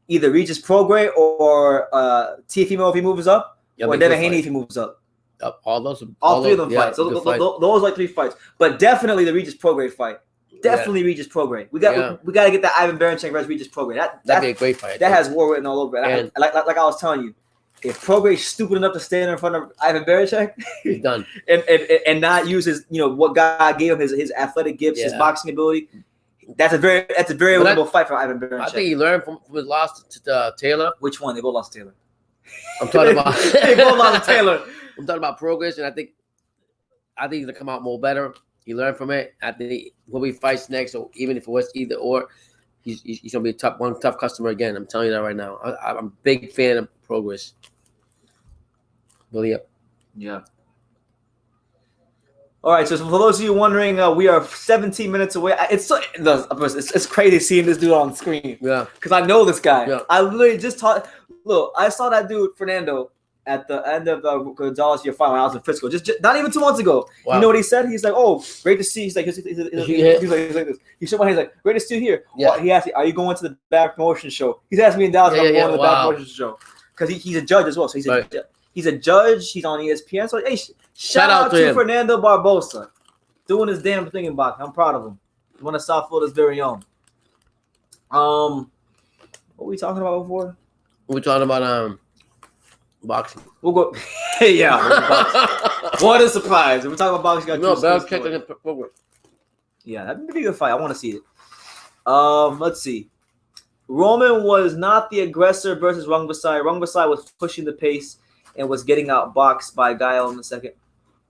either Regis Prograis or Teofimo if he moves up, or Devin Haney if he moves up. All three of them fights. Those are like 3 fights. But definitely the Regis Prograis fight. Definitely Regis Prograis. We got to get that Ivan Barancek versus Regis Prograis. That'd be a great fight. That has war written all over it. And like I was telling you, if Prograis is stupid enough to stand in front of Ivan Barancek, he's done. and not use his, what God gave him, his athletic gifts, his boxing ability, that's a very winnable fight for Ivan Barancek. I think he learned from his loss to Taylor. Which one? They both lost to Taylor. I'm talking about they both lost to Taylor. I'm talking about Prograis, and I think he's gonna come out more better. He learned from it. I think when he fights next, or even if it was either or, he's gonna be a tough customer again. I'm telling you that right now. I'm a big fan of Prograis. Really, yeah. All right. So for those of you wondering, we are 17 minutes away. It's crazy seeing this dude on screen. Yeah. Because I know this guy. Yeah. I literally just taught. Look, I saw that dude Fernando at the end of Gonzalez year fight when I was in Frisco, just not even 2 months ago. Wow. You know what he said? He's like, "Oh, great to see." He's like this. He shook my hand. He's like, "Great to see you here." Yeah. Well, he asked me, "Are you going to the Bad Promotion show?" He's asked me in Dallas if I'm going to the Bad Promotion show because he's a judge as well. So he's a judge. He's on ESPN. So hey, shout out to Fernando Barbosa doing his damn thing in boxing. I'm proud of him. One of South Florida's very own. What were we talking about before? We're talking about boxing. We'll go. What a surprise! We're talking about boxing. Yeah, that'd be a good fight. I want to see it. Let's see. Roman was not the aggressor versus Rungvisai. Rungvisai was pushing the pace and was getting outboxed by Guile in the second.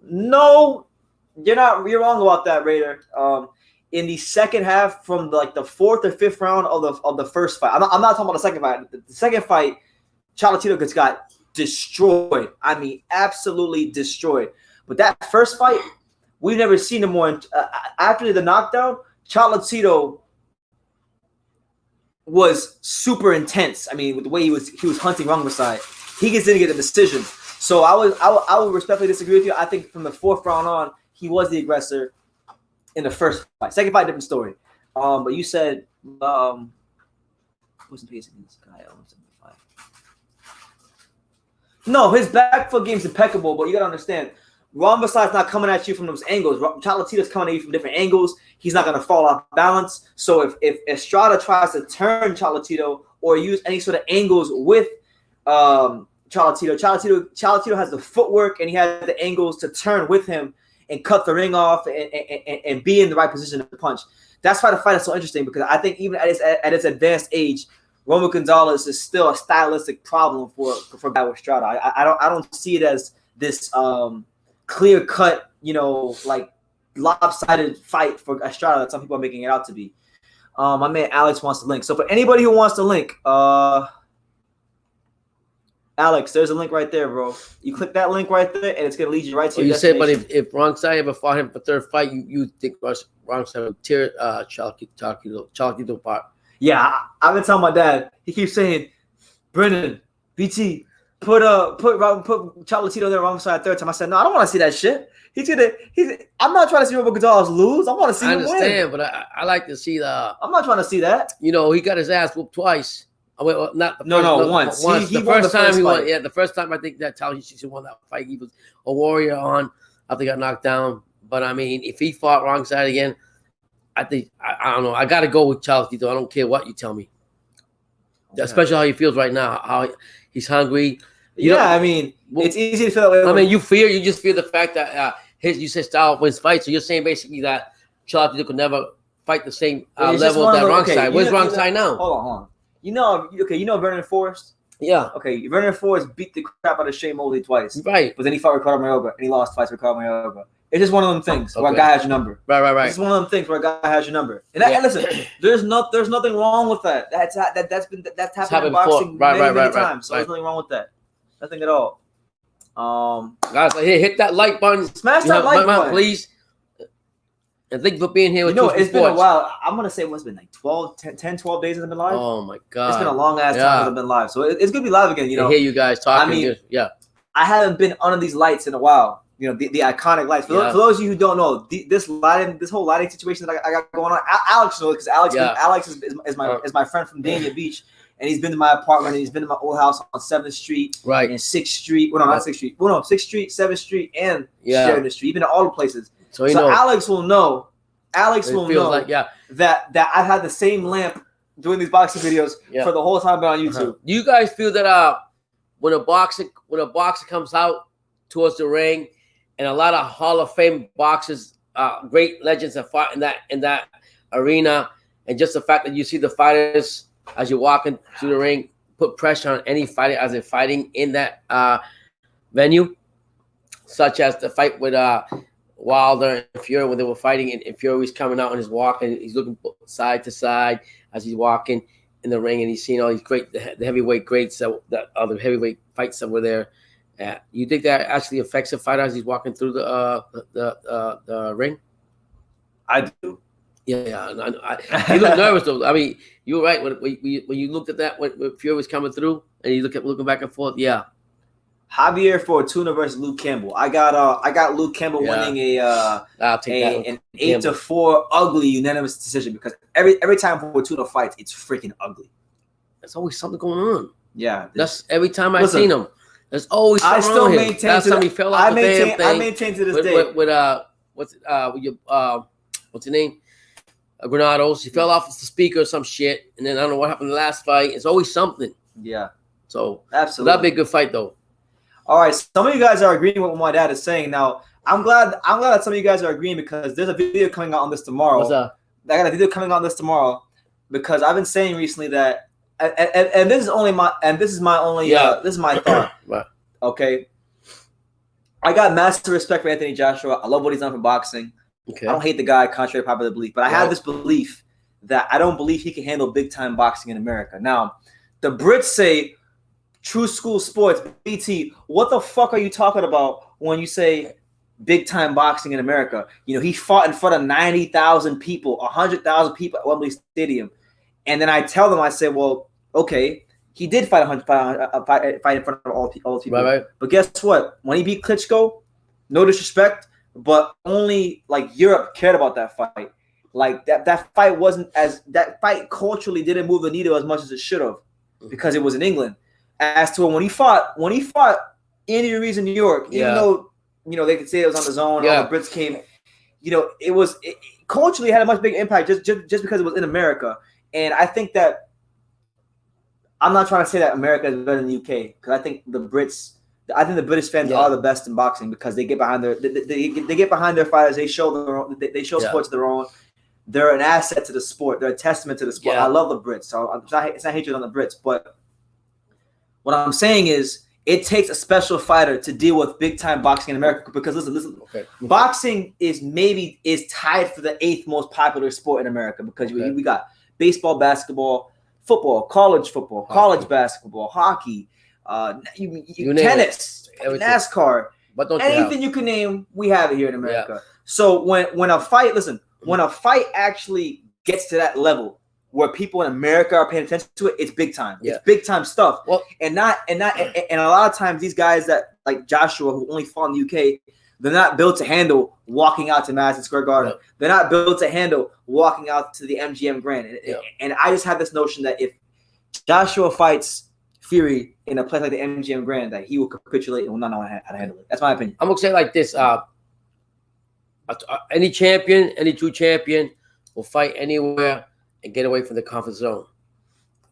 No, you're wrong about that, Raider. In the second half, from the fourth or fifth round of the first fight, I'm not talking about the second fight. The second fight, Cholatito got destroyed. I mean, absolutely destroyed. But that first fight, we've never seen him more. After the knockdown, Cholatito was super intense. I mean, with the way he was hunting Rungvisai, he didn't get the decision. So I would respectfully disagree with you. I think from the fourth round on, he was the aggressor in the first fight. Second fight, different story. But you said wasn't pacing this guy. 175. No, his back foot game's impeccable, but you gotta understand, Rungvisai's not coming at you from those angles. Cholatito's coming at you from different angles. He's not gonna fall off balance. So if Estrada tries to turn Cholatito or use any sort of angles with Cholatito has the footwork and he has the angles to turn with him and cut the ring off and be in the right position to punch. That's why the fight is so interesting, because I think even at its advanced age, Roman Gonzalez is still a stylistic problem for Guile Estrada. I don't see it as this clear cut, lopsided fight for Estrada that some people are making it out to be. My man Alex wants to link. So for anybody who wants to link, Alex, there's a link right there, bro. You click that link right there, and it's gonna lead you right to your You said, but destination. if Rongside ever fought him for third fight, you think Rongside would tear Chalky apart? Yeah, I've been telling my dad. He keeps saying, Brendan, BT, put Chocolatito there alongside third time. I said, no, I don't want to see that shit. I'm not trying to see Roberto Gonzalez lose. I want to see him win. I understand, but I like to see the. I'm not trying to see that. You know, he got his ass whooped twice. Well, not the first, once. The first time he won. Yeah, the first time I think that Tallahassee won that fight. He was a warrior on. I think got knocked down. But I mean, if he fought wrong side again, I think I don't know. I got to go with Chocolatito. I don't care what you tell me. Okay. Especially how he feels right now. How he's hungry. I mean, it's easy to feel that way. I mean, you just fear the fact that you said style wins fights. So you're saying basically that Chocolatito could never fight the same level that wrong side. Where's wrong side now? Hold on. You know Vernon Forrest? Yeah. Okay, Vernon Forrest beat the crap out of Shane Mosley twice. Right. But then he fought Ricardo Mayoga, and he lost twice to Ricardo Mayoga. It's just one of them things where a guy has your number. Right. It's one of them things where a guy has your number. And listen, there's nothing wrong with that. That's happened in boxing many times. So there's nothing wrong with that. Nothing at all. Guys, hit that like button. Smash that like button, please. And thank you for being here with it's been a while. I'm going to say what's been like 12 days since I've been live. Oh, my God. It's been a long ass time since I've been live. So it's going to be live again, I hear you guys talking. I haven't been under these lights in a while. You know, the iconic lights. For those of you who don't know, this whole lighting situation that I got going on, Alex knows because Alex is my friend from Dania Beach. And he's been to my apartment, and he's been to my old house on 7th Street, right, and 6th Street. Well, no, not 6th Street. Well, no, 6th Street, 7th Street, and Sheridan Street. He's been to all the places. So Alex will know. That I've had the same lamp doing these boxing videos for the whole time I've been on YouTube. Do you guys feel that when a boxer comes out towards the ring, and a lot of Hall of Fame boxers, great legends have fought in that arena, and just the fact that you see the fighters as you're walking through the ring put pressure on any fighter as they're fighting in that venue, such as the fight with Wilder and Fury when they were fighting, and Fury's coming out on his walk, and he's looking side to side as he's walking in the ring, and he's seeing all these the heavyweight greats the heavyweight fights that were there. You think that actually affects a fighter as he's walking through the ring? I do. Yeah. You look nervous though. I mean, you were right when you looked at that when Fury was coming through, and you looking back and forth. Yeah. Javier Fortuna versus Luke Campbell. I got Luke Campbell winning an 8-4 ugly unanimous decision because every time Fortuna fights, it's freaking ugly. There's always something going on. Yeah. That's every time I've seen him. There's always something wrong with him. Last time he fell off the damn thing. I maintain to this day. What's your name? Granados. He fell off the speaker or some shit, and then I don't know what happened in the last fight. It's always something. Yeah. So absolutely, that'd be a good fight though. All right, some of you guys are agreeing with what my dad is saying. Now, I'm glad that some of you guys are agreeing because there's a video coming out on this tomorrow. What's up? I got a video coming out on this tomorrow because I've been saying recently that, and this is my thought. Right. Okay. I got massive respect for Anthony Joshua. I love what he's done for boxing. Okay. I don't hate the guy, contrary to popular belief, but I have this belief that I don't believe he can handle big time boxing in America. Now, the Brits say True School Sports, BT, what the fuck are you talking about when you say big time boxing in America? You know, he fought in front of 90,000 people, 100,000 people at Wembley Stadium. And then I tell them, I say, well, okay, he did fight in front of all people. Right. But guess what? When he beat Klitschko, no disrespect, but only like Europe cared about that fight. Like that fight culturally didn't move the needle as much as it should have because it was in England. As to when he fought Andy Ruiz in New York, even though they could say it was on the zone, all the Brits came. It culturally had a much bigger impact just because it was in America. And I think that I'm not trying to say that America is better than the UK because I think the British fans are the best in boxing because they get behind their fighters. They show support to their own. They're an asset to the sport. They're a testament to the sport. I love the Brits, so it's not hatred on the Brits. But what I'm saying is, it takes a special fighter to deal with big time boxing in America. Because listen, boxing is tied for the 8th most popular sport in America because we got baseball, basketball, football, college basketball, hockey, tennis, everything. NASCAR, but don't anything you can name, we have it here in America. So when a fight, when a fight actually gets to that level where people in America are paying attention to it, it's big time. It's big time stuff. Well, and a lot of times these guys that like Joshua who only fought in the UK, they're not built to handle walking out to Madison Square Garden. They're not built to handle walking out to the MGM Grand. And I just have this notion that if Joshua fights Fury in a place like the MGM Grand, that he will capitulate and will not know how to handle it. That's my opinion. I'm gonna say it like this: any champion, any true champion, will fight anywhere and get away from the comfort zone.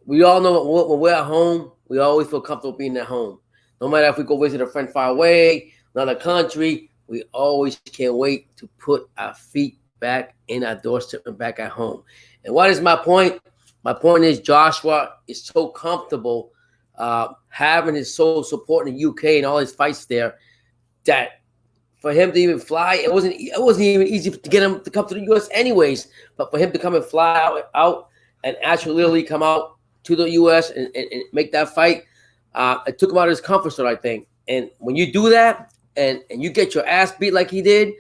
We all know when we're at home, we always feel comfortable being at home. No matter if we go visit a friend far away, another country, we always can't wait to put our feet back in our doorstep and back at home. And what is my point? My point is Joshua is so comfortable having his sole support in the UK and all his fights there that for him to even fly, it wasn't even easy to get him to come to the US anyways. But for him to come and fly out and actually literally come out to the US and make that fight, it took him out of his comfort zone, I think. And when you do that and you get your ass beat like he did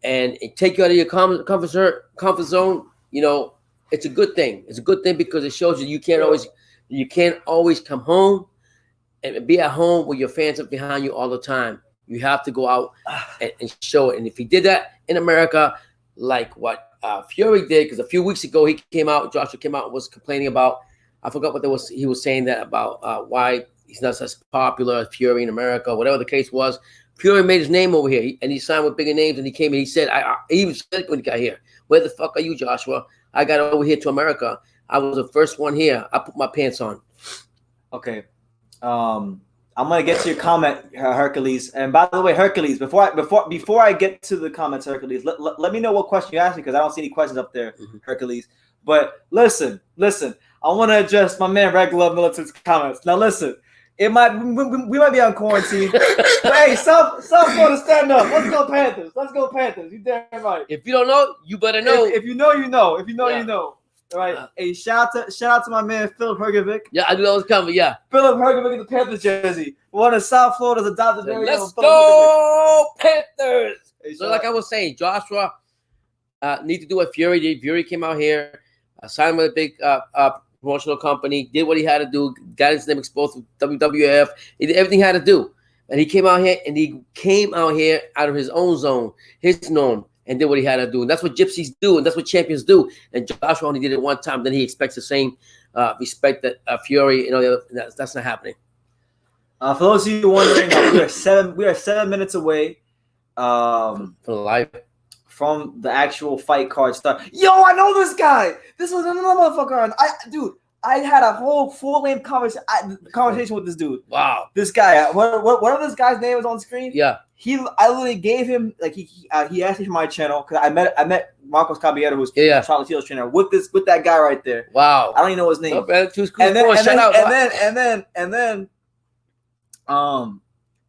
and it take you out of your comfort zone, you know, it's a good thing. It's a good thing because it shows you you can't always come home and be at home with your fans up behind you all the time. You have to go out and show it. And if he did that in America, like what Fury did, because a few weeks ago Joshua came out and was complaining about, I forgot what he was saying that about why he's not as popular as Fury in America, whatever the case was. Fury made his name over here, and he signed with bigger names, and he came and he said, he even said when he got here, where the fuck are you, Joshua? I got over here to America. I was the first one here. I put my pants on. Okay. I'm gonna get to your comment, Hercules. And by the way, Hercules, before I get to the comments, Hercules, let me know what question you asked me because I don't see any questions up there, Hercules. But listen, I want to address my man Red Glove Militant's comments. Now listen, we might be on quarantine. But hey, some to stand up. Let's go Panthers. You damn right. If you don't know, you better know. If you know, you know. If you know, you know. All right. Hey, shout out to my man Philip Hergovic. Yeah, I knew that was coming. Yeah. Philip Hergovic in the Panthers jersey. One of South Florida's adopted. Let's go Panthers. Hey, so like I was saying, Joshua need to do what Fury did. Fury came out here, signed with a big promotional company, did what he had to do, got his name exposed to WWF. He did everything he had to do. And he came out here out of his own zone, his norm, and did what he had to do. And that's what gypsies do, and that's what champions do. And Joshua only did it one time. Then he expects the same respect that Fury and all the other. That's not happening. For those of you wondering, we are 7 minutes away from from the actual fight card start. Yo, I know this guy. This was another motherfucker. I had a whole full-length conversation with this dude. Wow. This guy. Whatever this guy's name is on screen. Yeah. I literally gave him he asked me for my channel because I met Marcos Caballero, who's Charlie Tito's trainer, with that guy right there. Wow. I don't even know his name. And then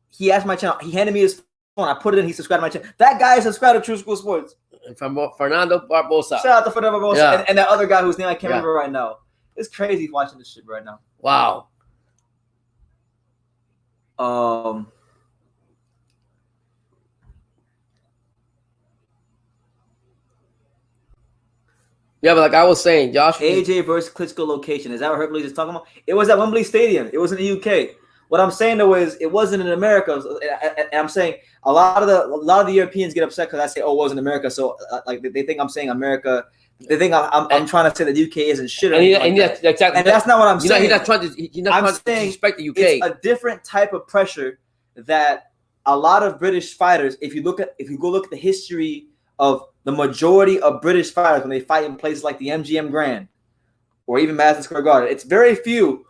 he asked my channel. He handed me his phone. I put it in. He subscribed to my channel. That guy is subscribed to True School Sports. From Fernando Barbosa. Shout out to Fernando Barbosa and that other guy whose name I can't remember right now. It's crazy watching this shit right now. Wow. Yeah, but like I was saying, Josh. AJ versus Klitschko location. Is that what Hercules is talking about? It was at Wembley Stadium. It was in the UK. What I'm saying though is it wasn't in America. And I'm saying a lot of the Europeans get upset because I say, oh, it was in America. So like they think I'm saying America. They think I'm trying to say that the UK isn't shit. Exactly. And that's not what I'm saying. He's not trying to disrespect the UK. It's a different type of pressure that a lot of British fighters. If you go look at the history of the majority of British fighters when they fight in places like the MGM Grand or even Madison Square Garden, it's very few,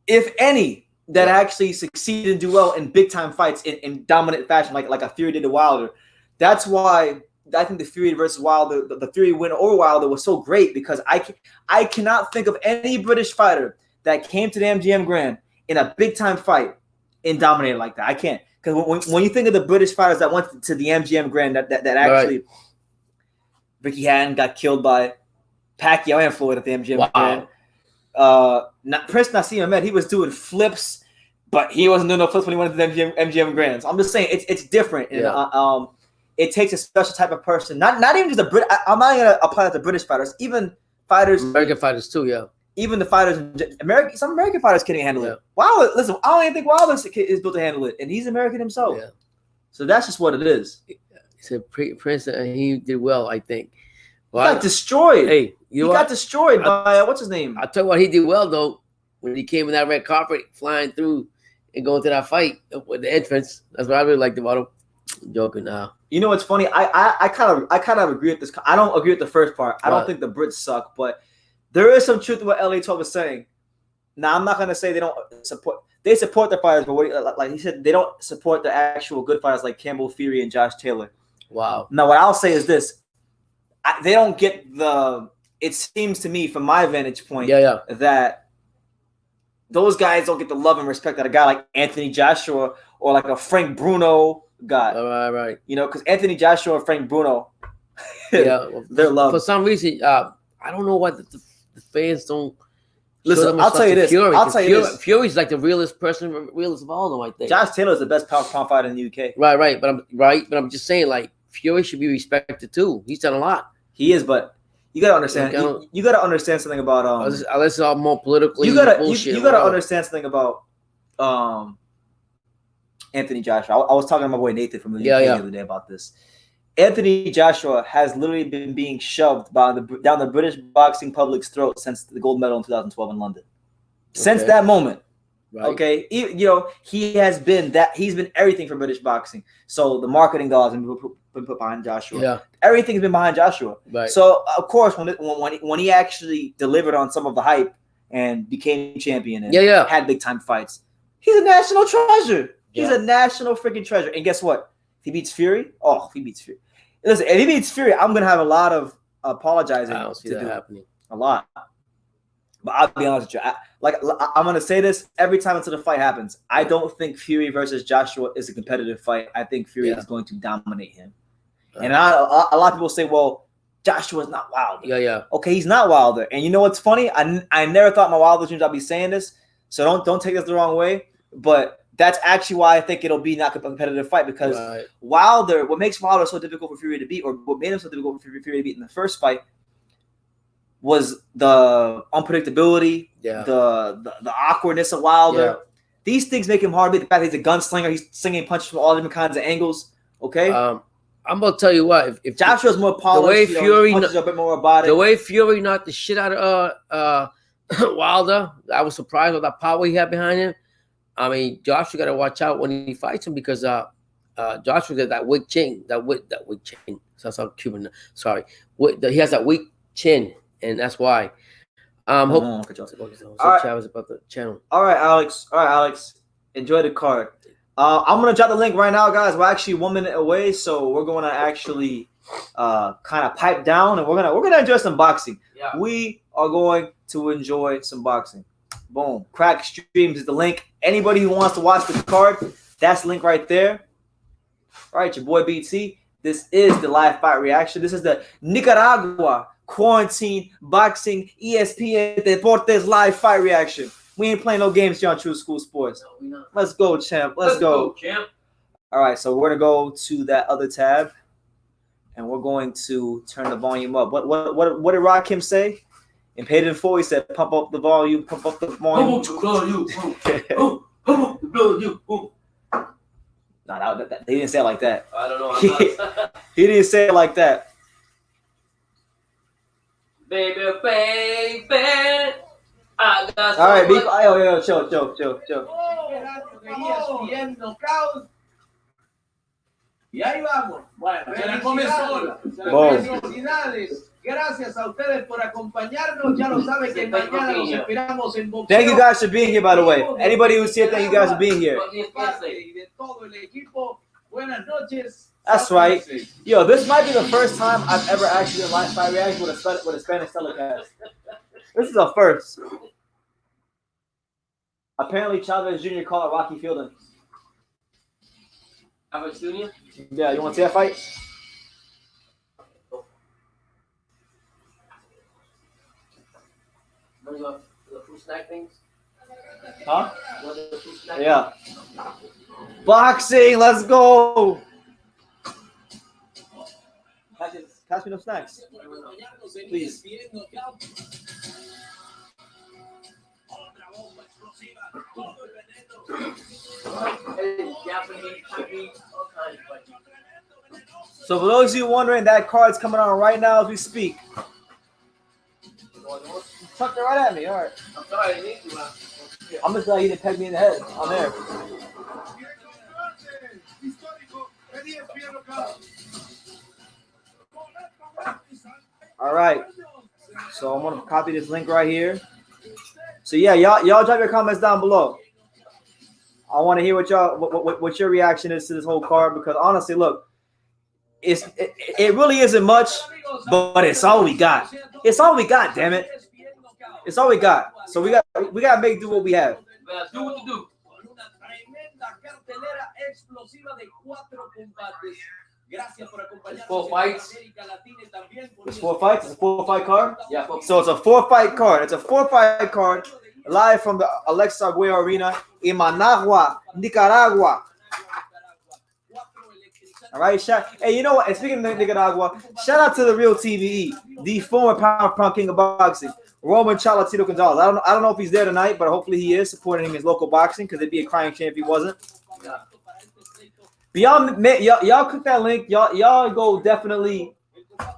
if any, that actually succeed and do well in big time fights in dominant fashion, like a Fury did to Wilder. That's why I think the Fury versus Wilder, the Fury win over Wilder was so great because I cannot think of any British fighter that came to the MGM Grand in a big time fight and dominated like that. I can't. Because when you think of the British fighters that went to the MGM Grand that actually Ricky Hatton got killed by Pacquiao and Floyd at the MGM Grand. Prince Nassim Ahmed, he was doing flips but he wasn't doing no flips when he went to the MGM Grands. I'm just saying it's different. And, it takes a special type of person. Not even just a Brit. I'm not gonna apply that to British fighters. Even fighters, American fighters too. Yeah. Even the fighters, some American fighters can't handle it. Wilder, listen, I don't even think Wilder is built to handle it, and he's American himself. Yeah. So that's just what it is. It's a Prince, and he did well, I think. Well, he got destroyed. Hey, he got destroyed by what's his name? I'll tell you what, he did well though when he came in that red carpet, flying through and going to that fight with the entrance. That's what I really liked about him. I'm joking now. You know what's funny? I kind of agree with this. I don't agree with the first part. I don't think the Brits suck, but there is some truth to what LA Talk was saying. Now I'm not gonna say they don't support. They support the fighters, but like he said, they don't support the actual good fighters like Campbell Fury and Josh Taylor. Wow. Now what I'll say is this: they don't get the. It seems to me, from my vantage point, that those guys don't get the love and respect that a guy like Anthony Joshua or like a Frank Bruno got. Right. You know, because Anthony Joshua and Frank Bruno, they're loved. For some reason, I don't know why the fans don't. Listen, I'll tell you this. Fury's like the realest of all of them, I think. Josh Taylor is the best pound fighter in the UK. Right. But I'm just saying, like, Fury should be respected too. He's done a lot. He is, but you gotta understand. You gotta understand something about Unless it's all more politically. You gotta understand something about Anthony Joshua. I was talking to my boy Nathan from the UK the other day about this. Anthony Joshua has literally been being shoved down the British boxing public's throat since the gold medal in 2012 in London. Since that moment, okay, he has been he's been everything for British boxing. So the marketing dollars have been put behind Joshua. Yeah, everything's been behind Joshua. Right. So of course, when he actually delivered on some of the hype and became champion and had big time fights, he's a national treasure. He's a national freaking treasure. And guess what? If he beats Fury, listen, if he beats Fury, I'm gonna have a lot of apologizing. I don't see that happening. A lot. But I'll be honest with you. I'm gonna say this every time until the fight happens. I don't think Fury versus Joshua is a competitive fight. I think Fury is going to dominate him. And a lot of people say, well, Joshua's not Wilder. Yeah. Okay, he's not Wilder. And you know what's funny? I never thought my Wilder dreams I'd be saying this. So don't take this the wrong way. But that's actually why I think it'll be not a competitive fight, because Wilder, what makes Wilder so difficult for Fury to beat, or what made him so difficult for Fury to beat in the first fight, was the unpredictability, the awkwardness of Wilder. Yeah. These things make him hard to beat. The fact that he's a gunslinger, he's slinging punches from all different kinds of angles. Okay, I'm gonna tell you what. If Joshua's more polished, punches are a bit more robotic. The way Fury knocked the shit out of Wilder, I was surprised with that power he had behind him. I mean, Joshua got to watch out when he fights him, because Joshua got that weak chin. That weak chin. So Cuban. Sorry, he has that weak chin, and that's why. Hope. Travis about the channel. All right, Alex. Enjoy the card. I'm gonna drop the link right now, guys. We're actually 1 minute away, so we're gonna actually kind of pipe down, and we're gonna enjoy some boxing. Yeah. We are going to enjoy some boxing. Boom. Crack Streams is the link. Anybody who wants to watch the card, that's the link right there. All right, your boy BT. This is the live fight reaction. This is the Nicaragua quarantine boxing ESPN Deportes live fight reaction. We ain't playing no games here on True School Sports. No, we not. Let's go, champ. Let's go, champ. All right, so we're gonna go to that other tab, and we're going to turn the volume up. What did Rakim say? In Paid in Full, he said, "Pump up the volume, pump up the volume." No, they didn't say it like that. I don't know. He didn't say it like that. Baby, I got so all right, yo, chill. Y ahí vamos. Bueno, ya comenzó. Felicidades. Gracias a ustedes por acompañarnos. Ya lo saben que mañana los esperamos en boxeo. Thank you guys for being here, by the way. Anybody who's here, thank you guys for being here. De todo el equipo. Buenas noches. That's right. Yo, this might be the first time I've ever actually done live fight reaction with a Spanish telecast. This is a first. Apparently, Chavez Jr. called Rocky Fielding. Chavez Jr.? Yeah, you want to see that fight? The fruit snack things? Huh? Yeah. Boxing, let's go. Pass me no snacks, please. So for those of you wondering, that card's coming on right now as we speak. Chucked it right at me. All right. I'm sorry, I need to. I'm just glad he didn't peg me in the head. I'm there. All right. So I'm gonna copy this link right here. So yeah, y'all drop your comments down below. I want to hear what your reaction is to this whole card, because honestly, look, it really isn't much, but it's all we got. It's all we got. Damn it. It's all we got. So we gotta make do what we have. Do what you do. It's 4 fights. It's 4 fights. It's a 4-fight card. Yeah. So it's a 4-fight card. It's a 4-fight card live from the Alexa Arguello Arena in Managua, Nicaragua. All right, hey, you know what? And speaking of Nicaragua, shout out to the real TVE, the former pound king of boxing, Roman Cholatito Gonzalez. I don't know if he's there tonight, but hopefully he is supporting his local boxing, because it'd be a crying shame if he wasn't. Yeah. But y'all click that link. Y'all go definitely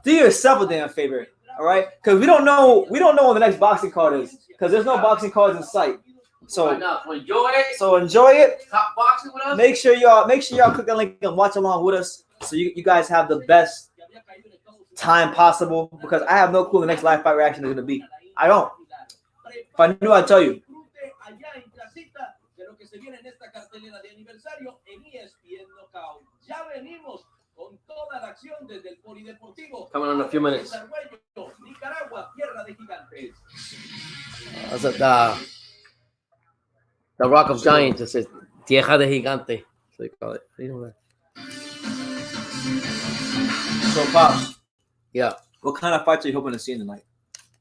do yourself a damn favor. All right, because we don't know when the next boxing card is, because there's no boxing cards in sight. So enjoy it. So enjoy it. Top boxing with us. Make sure y'all click that link and watch along with us, so you guys have the best time possible, because I have no clue the next live fight reaction is gonna be. I don't. If I knew, I'd tell you. Coming in a few minutes. That's the Rock of Giants. It says Tierra de Gigante. So they call it. You know that. So, Pops. Yeah. What kind of fights are you hoping to see tonight?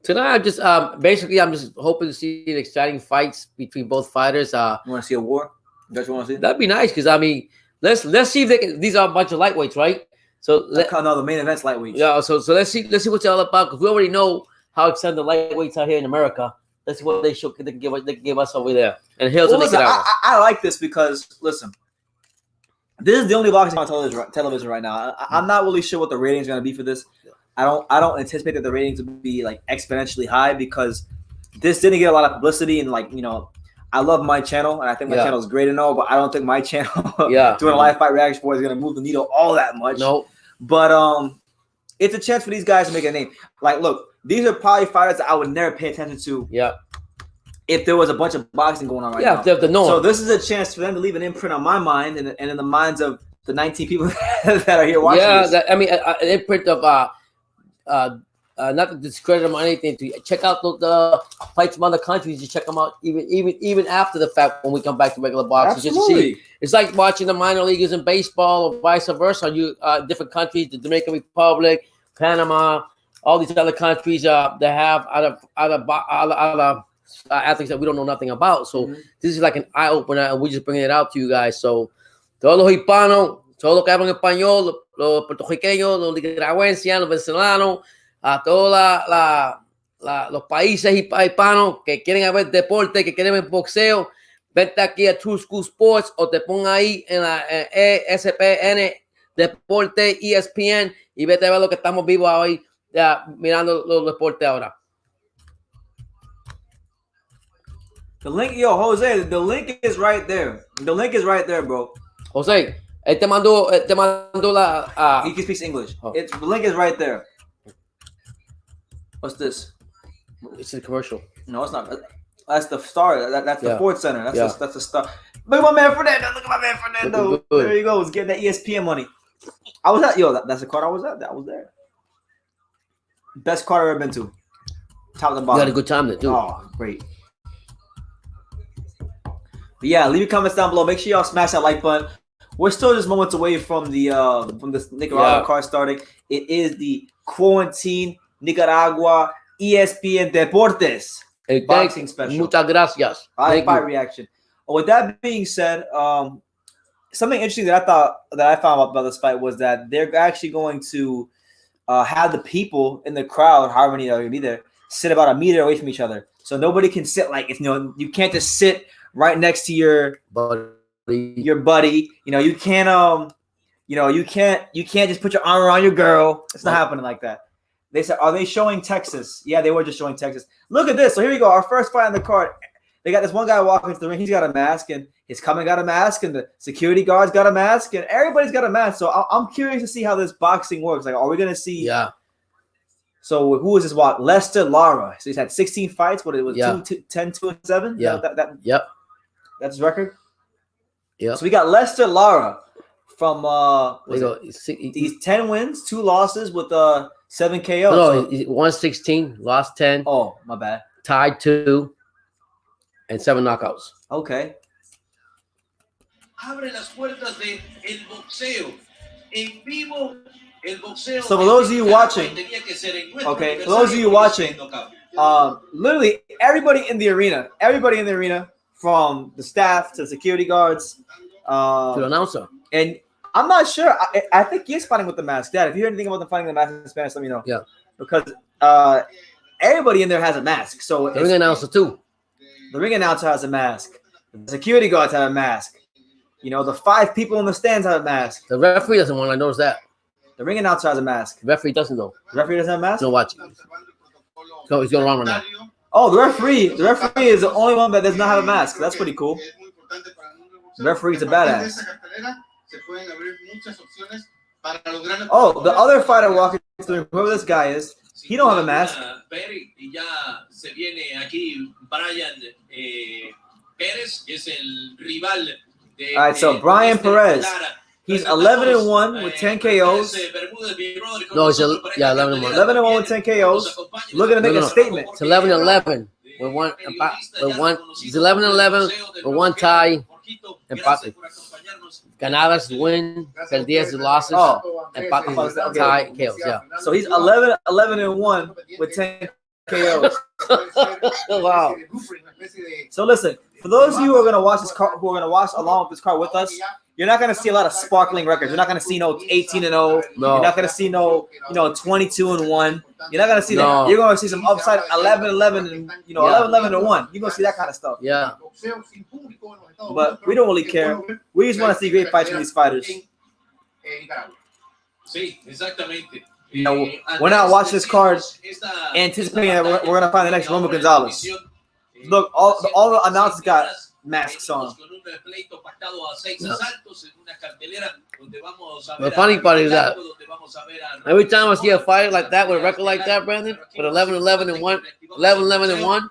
Tonight, I'm just I'm just hoping to see exciting fights between both fighters. You want to see a war? That's what you want to see? That'd be nice, because I mean, let's see if they can. These are a bunch of lightweights, right? So no, the main event's lightweights. Yeah. So let's see what they're all about, because we already know how excited the lightweights are here in America. Let's see what they can give us over there. And Hills well, listen, I like this because, listen, this is the only boxing on television right now. I'm not really sure what the ratings are going to be for this. I don't anticipate that the ratings will be like exponentially high, because this didn't get a lot of publicity, and like, you know, I love my channel and I think my channel is great and all, but I don't think my channel doing a live fight reaction for is going to move the needle all that much. No, but it's a chance for these guys to make a name. Like, look, these are probably fighters that I would never pay attention to. Yeah. If there was a bunch of boxing going on right now. Yeah, the norm. So this is a chance for them to leave an imprint on my mind and in the minds of the 19 people that are here watching. Yeah, this. I mean, an imprint of not to discredit them or anything. To check out the fights from other countries. You check them out even after the fact when we come back to regular boxing. Absolutely. Just to see. It's like watching the minor leaguers in baseball or vice versa. You different countries, the Dominican Republic, Panama, all these other countries that have out of athletes that we don't know nothing about. So this is like an eye opener, and we're just bringing it out to you guys. So todos los hispanos, todos los que hablan español, los puertorriqueños, los nicaragüenses, los venezolanos, a todos los países hispanos que quieren ver deporte, que quieren ver boxeo, vete aquí a True School Sports o te ponga ahí en la ESPN Deportes, ESPN, y vete a ver lo que estamos vivos hoy, mirando los deportes ahora. The link, Jose, the link is right there. The link is right there, bro. Jose, él te mandó la... He speaks English. The link is right there. What's this? It's a commercial. No, it's not. That's the star. That's the Sports Center. That's the star. Look at my man Fernando. Look at my man Fernando. There you go. He's getting that ESPN money. I was at, that's the card I was at. That was there. Best card I've ever been to. Top to bottom. You had a good time there, too. Oh, great. But yeah, leave your comments down below. Make sure y'all smash that like button. We're still just moments away from this Nicaragua card starting. It is the Quarantine Nicaragua ESPN Deportes. boxing special. Muchas gracias. Fight reaction. With that being said, something interesting that I found about this fight was that they're actually going to have the people in the crowd, however many are going to be there, sit about a meter away from each other, so nobody can sit like you can't just sit right next to your buddy. You can't you can't just put your arm around your girl. It's not happening like that. They said, are they showing Texas? Yeah, they were just showing Texas. Look at this. So here we go. Our first fight on the card. They got this one guy walking into the ring. He's got a mask, and his coming got a mask, and the security guards got a mask, and everybody's got a mask. So I'm curious to see how this boxing works. Like, are we going to see? Yeah. So who is this? What? Lester Lara. So he's had 16 fights. What it was? 10, 2, and 7. Yeah. Yep. That's his record. Yeah. So we got Lester Lara from he's 10 wins, 2 losses with 7 KOs. No, he's 116, lost 10. Oh, my bad. Tied 2, and 7 knockouts. Okay. Abre las puertas de el boxeo en vivo. El boxeo. So for those of you watching, okay, for those of you watching, literally everybody in the arena, from the staff to the security guards, to the announcer. And I'm not sure. I think he is fighting with the mask. Dad, if you hear anything about them fighting the mask in Spanish, let me know. Yeah. Because everybody in there has a mask. So the ring announcer too. The ring announcer has a mask. The security guards have a mask. The 5 people in the stands have a mask. The referee doesn't want. I noticed that. The ring announcer has a mask. The referee doesn't know. The referee doesn't have a mask? No, watch. So he's going around right now. Oh, the referee is the only one that does not have a mask. That's pretty cool. The referee's a badass. Oh, the other fighter walking through, whoever this guy is, he don't have a mask. All right, so Brian Perez, he's 11-1 with 10 KOs. No, he's 11-1. 11-1 with 10 KOs. Looking to make a statement. It's 11-11 with one. He's 11-11 with 1 tie. Empate. Ganadas win, perdidas losses, empate, tie, KOs. Yeah. So he's 11-1 with 10 KOs. Wow. So listen, for those of you who are gonna watch this card, who are gonna watch along with this card with us, you're not gonna see a lot of sparkling records. You're not gonna see no 18-0. No. You're not gonna see no 22-1. You're not gonna see that. You're gonna see some upside 11-11 and 11-1. You're gonna see that kind of stuff. Yeah. But we don't really care. We just want to see great fights from these fighters. We're not watching this card anticipating that we're gonna find the next Romero Gonzalez. Look, all the announcers got masks on. The funny part is that every time I see a fighter like that with a record like that, Brandon, with 11-11 and 1, 11-11 and 1,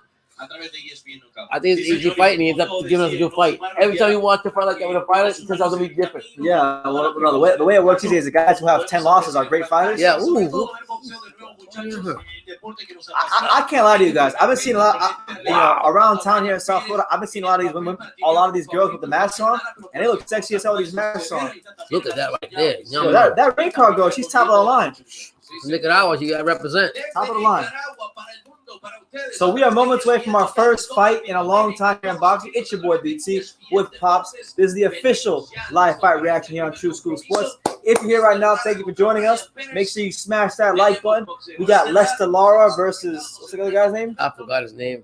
I think it's easy fight, and he ends up giving us a good fight. Every time you watch a fight like that with a fighter, it turns out to be different. Yeah, well, the way it works these days, the guys who have 10 losses are great fighters. Yeah. Ooh. I can't lie to you guys. I've been seeing a lot, around town here in South Florida. I've been seeing a lot of these women, a lot of these girls with the masks on, and they look sexy as hell with these masks on. Look at that right there. So that ring card girl, she's top of the line. Nicaragua, you got to represent. Top of the line. So we are moments away from our first fight in a long time here in boxing. It's your boy BT with Pops. This is the official live fight reaction here on True School Sports. If you're here right now, thank you for joining us. Make sure you smash that like button. We got Lester Lara versus, what's the other guy's name? I forgot his name.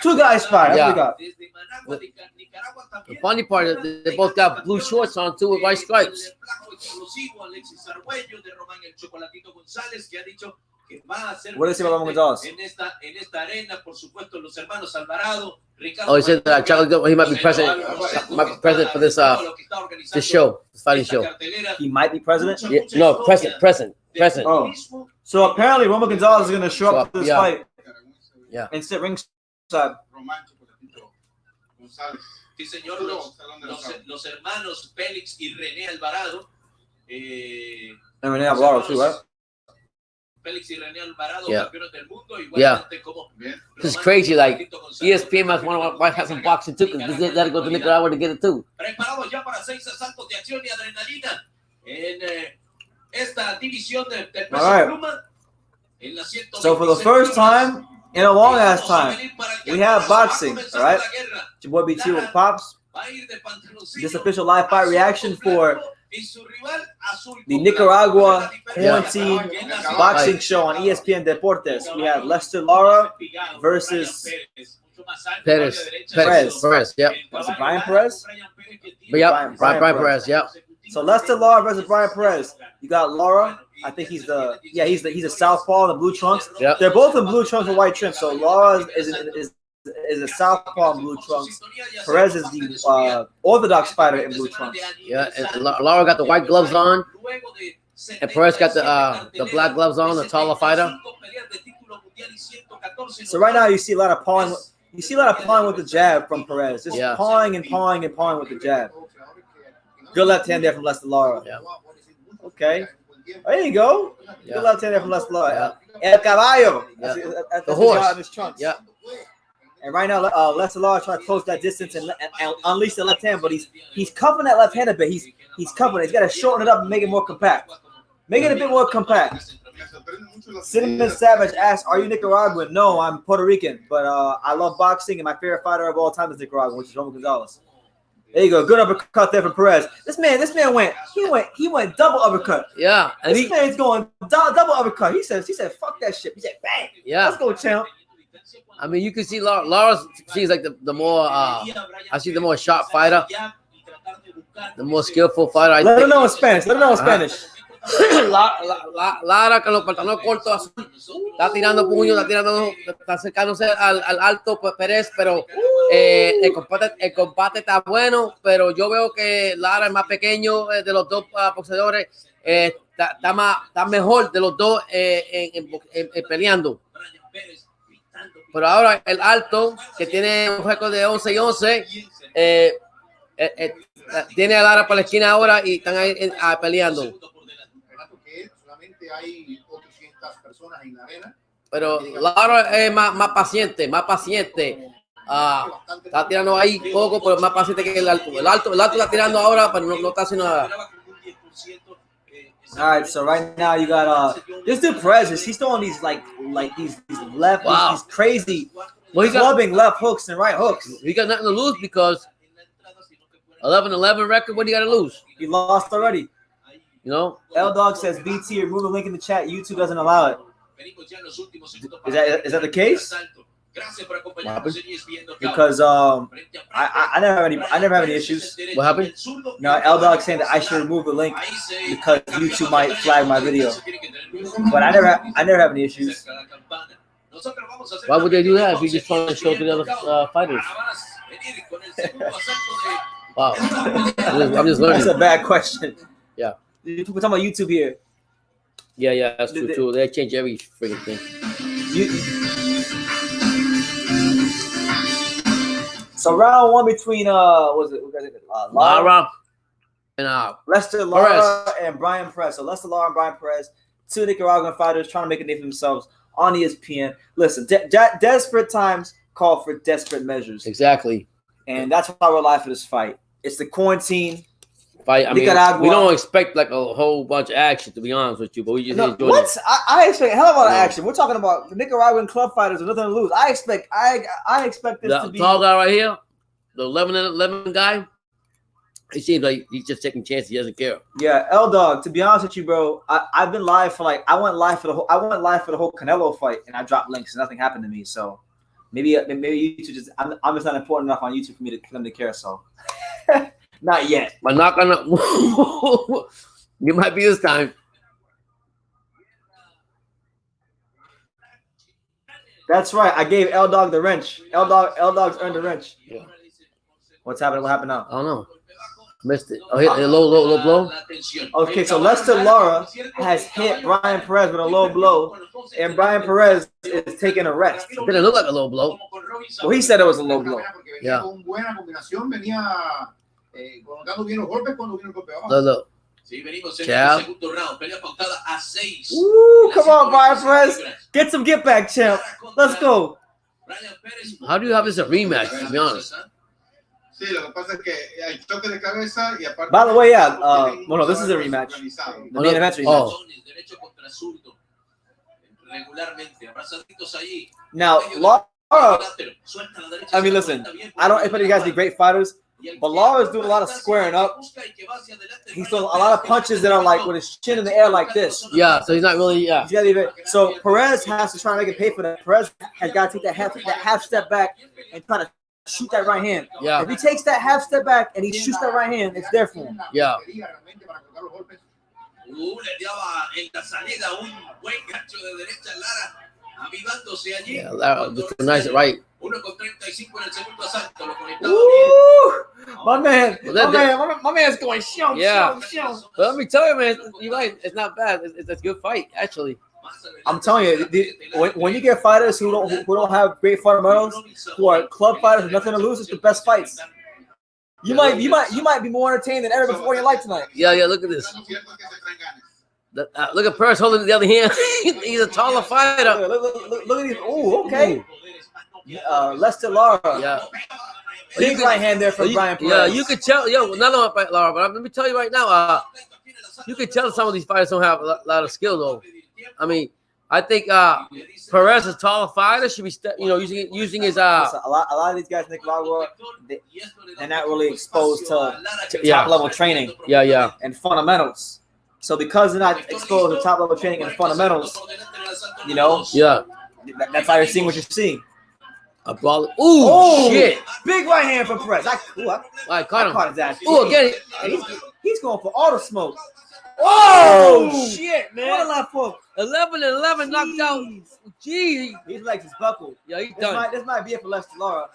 2 guys fight. Yeah. The funny part is they both got blue shorts on too with white stripes. What does he say about Romero Gonzalez? Oh, he said that he might be president. For this show, this fighting show. He might be president? Yeah, no, president. Oh, so apparently Romero Gonzalez is going to show up to this fight. Yeah. And sit ringside. Sí, señor, los hermanos Félix y René Alvarado. And René Alvarado too, right? Félix y René Alvarado, campeones del mundo. This is crazy. Like ESPN must want to have some boxing too, because they got to go to Nicaragua to get it too. Preparados ya para 6 asaltos de acción y adrenalina en esta división de peso pluma. So for the first time in a long ass time. We have boxing, all right? It's your boy BT with Pops. This official live fight reaction for the Nicaragua quarantine boxing show on ESPN Deportes. We have Lester Lara versus Perez. Yep. Was it Brian Perez? Yep. Brian Perez. Yep. So Lester Lara versus Brian Perez. You got Lara. I think he's a southpaw in the blue trunks. Yep. They're both in blue trunks with white trim. So Lara is a southpaw in blue trunks. Perez is the orthodox fighter in blue trunks. Yeah, and Lara got the white gloves on, and Perez got the black gloves on, the taller fighter. So right now you see a lot of pawing. You see a lot of pawing with the jab from Perez. Just pawing and pawing and pawing with the jab. Good left hand there from Lester Lara. Yeah. Okay. There you go. Yeah. Good left hand there from Lester Lara. El Caballo. Yeah. That's The horse. in his trunks. Yeah. And right now, Lester Lara trying to close that distance and unleash the left hand, but he's covering that left hand a bit. He's covering it. He's got to shorten it up and make it more compact. Make it a bit more compact. Cinnamon Savage asks, "Are you Nicaraguan?" No, I'm Puerto Rican, but I love boxing, and my favorite fighter of all time is Nicaraguan, which is Roman Gonzalez. There you go, good uppercut there from Perez. This man went double uppercut. Yeah, and this man's going double uppercut. He said, "Fuck that shit." He said, "Bang." Yeah. Let's go, champ. I mean, you can see Lara seems like the more I see the more sharp fighter, the more skillful fighter. Let him know in Spanish. Let him know in Spanish. Lara con los pantalones cortos está tirando puños, está acercándose al alto Pérez, pero el combate está bueno, pero yo veo que Lara es más pequeño de los dos boxeadores, está mejor de los dos en peleando. Pero ahora el alto, que tiene un récord de 11-11, tiene a Lara por la esquina ahora y están ahí peleando. Hay 800 personas en la arena. Pero Lara es más paciente. Está tirando ahí poco, pero más paciente que el alto. El alto está tirando ahora, pero no está haciendo nada. All right, so right now you got this dude Perez. He's throwing these like these left, these crazy clubbing left hooks and right hooks. He got nothing to lose because 11-11 record. What do you got to lose? He lost already. You know, L Dog says BT, remove the link in the chat. YouTube doesn't allow it. Is that the case? Because I never have any issues. What happened? No, L Dog saying that I should remove the link because YouTube might flag my video. But I never have any issues. Why would they do that if you just trying to show to the other fighters? Wow, I'm just learning. That's a bad question. Yeah. We're talking about YouTube here. Yeah, that's true too. They change every freaking thing. So round one between Lara and Lester Lara and Brian Perez. So Lester Lara and Brian Perez, two Nicaraguan fighters trying to make a name for themselves on ESPN. Listen, desperate times call for desperate measures. Exactly. And that's why we're live for this fight. It's the quarantine. Fight. I mean, Nicaragua. we don't expect like a whole bunch of action, to be honest with you, but we just enjoy it. I expect a hell of a lot of action. We're talking about the Nicaraguan club fighters with nothing to lose. I expect this to be. The tall guy right here, the 11-11 guy, it seems like he's just taking chances. He doesn't care. Yeah, L Dog. To be honest with you, bro, I've been live for I went live for the whole Canelo fight, and I dropped links, and nothing happened to me. So maybe YouTube just I'm just not important enough on YouTube for them to care. So. Not yet. But not gonna. You might be this time. That's right. I gave L Dog the wrench. L Dog's earned the wrench. Yeah. What's happening? What happened now? I don't know. Missed it. Oh, hit a low blow. Okay, so Lester Lara has hit Brian Perez with a low blow, and Brian Perez is taking a rest. It didn't look like a low blow. Well, he said it was a low blow. Yeah. Look. Jab. Ooh, come on, Brian Perez. Get some get back, champ. Let's go. How do you have this a rematch, to be honest? By the way, yeah. Well, no, this is a rematch. The main event rematch. Now, Lara, I mean, listen, I don't expect you guys to be great fighters, but Lara's doing a lot of squaring up. He's doing a lot of punches that are like with his chin in the air like this. Yeah, so he's not really. Yeah. He's gotta even, so Perez has to try to make it pay for that. Perez has got to take that half step back and try to shoot that right hand. Yeah. If he takes that half step back and he shoots that right hand, it's there for him. Yeah. Yeah, Lara just nice right. Ooh, my man's going show. Yeah. But let me tell you, man, you're right. It's not bad. It's a good fight, actually. I'm telling you, when you get fighters who don't have great fundamentals, who are club fighters with nothing to lose, it's the best fights. You might be more entertained than ever before in your life tonight. Yeah. Look at this. Look at Perez holding the other hand. He's a taller fighter. Look at these. Oh, okay. Lester Lara. Yeah. Big right hand there from Brian Perez. Yeah, you could tell. Not about Lara, but let me tell you right now. You can tell some of these fighters don't have a lot of skill, though. I mean, I think Perez is a taller fighter. Should be, using his. Listen, a lot of these guys in Nicaragua, they're not really exposed to top level training. Yeah. And fundamentals. So because they're not exposed to top level training and fundamentals, Yeah. That's how you're seeing what you're seeing. Oh, shit! Big right hand from Perez. I caught him. caught his ass. Oh, again. He's going for all the smoke. Oh, shit, man! What a left hook. 11 knocked out. Gee, his legs is buckled. Yeah, he's done. This might be it for Lester Lara.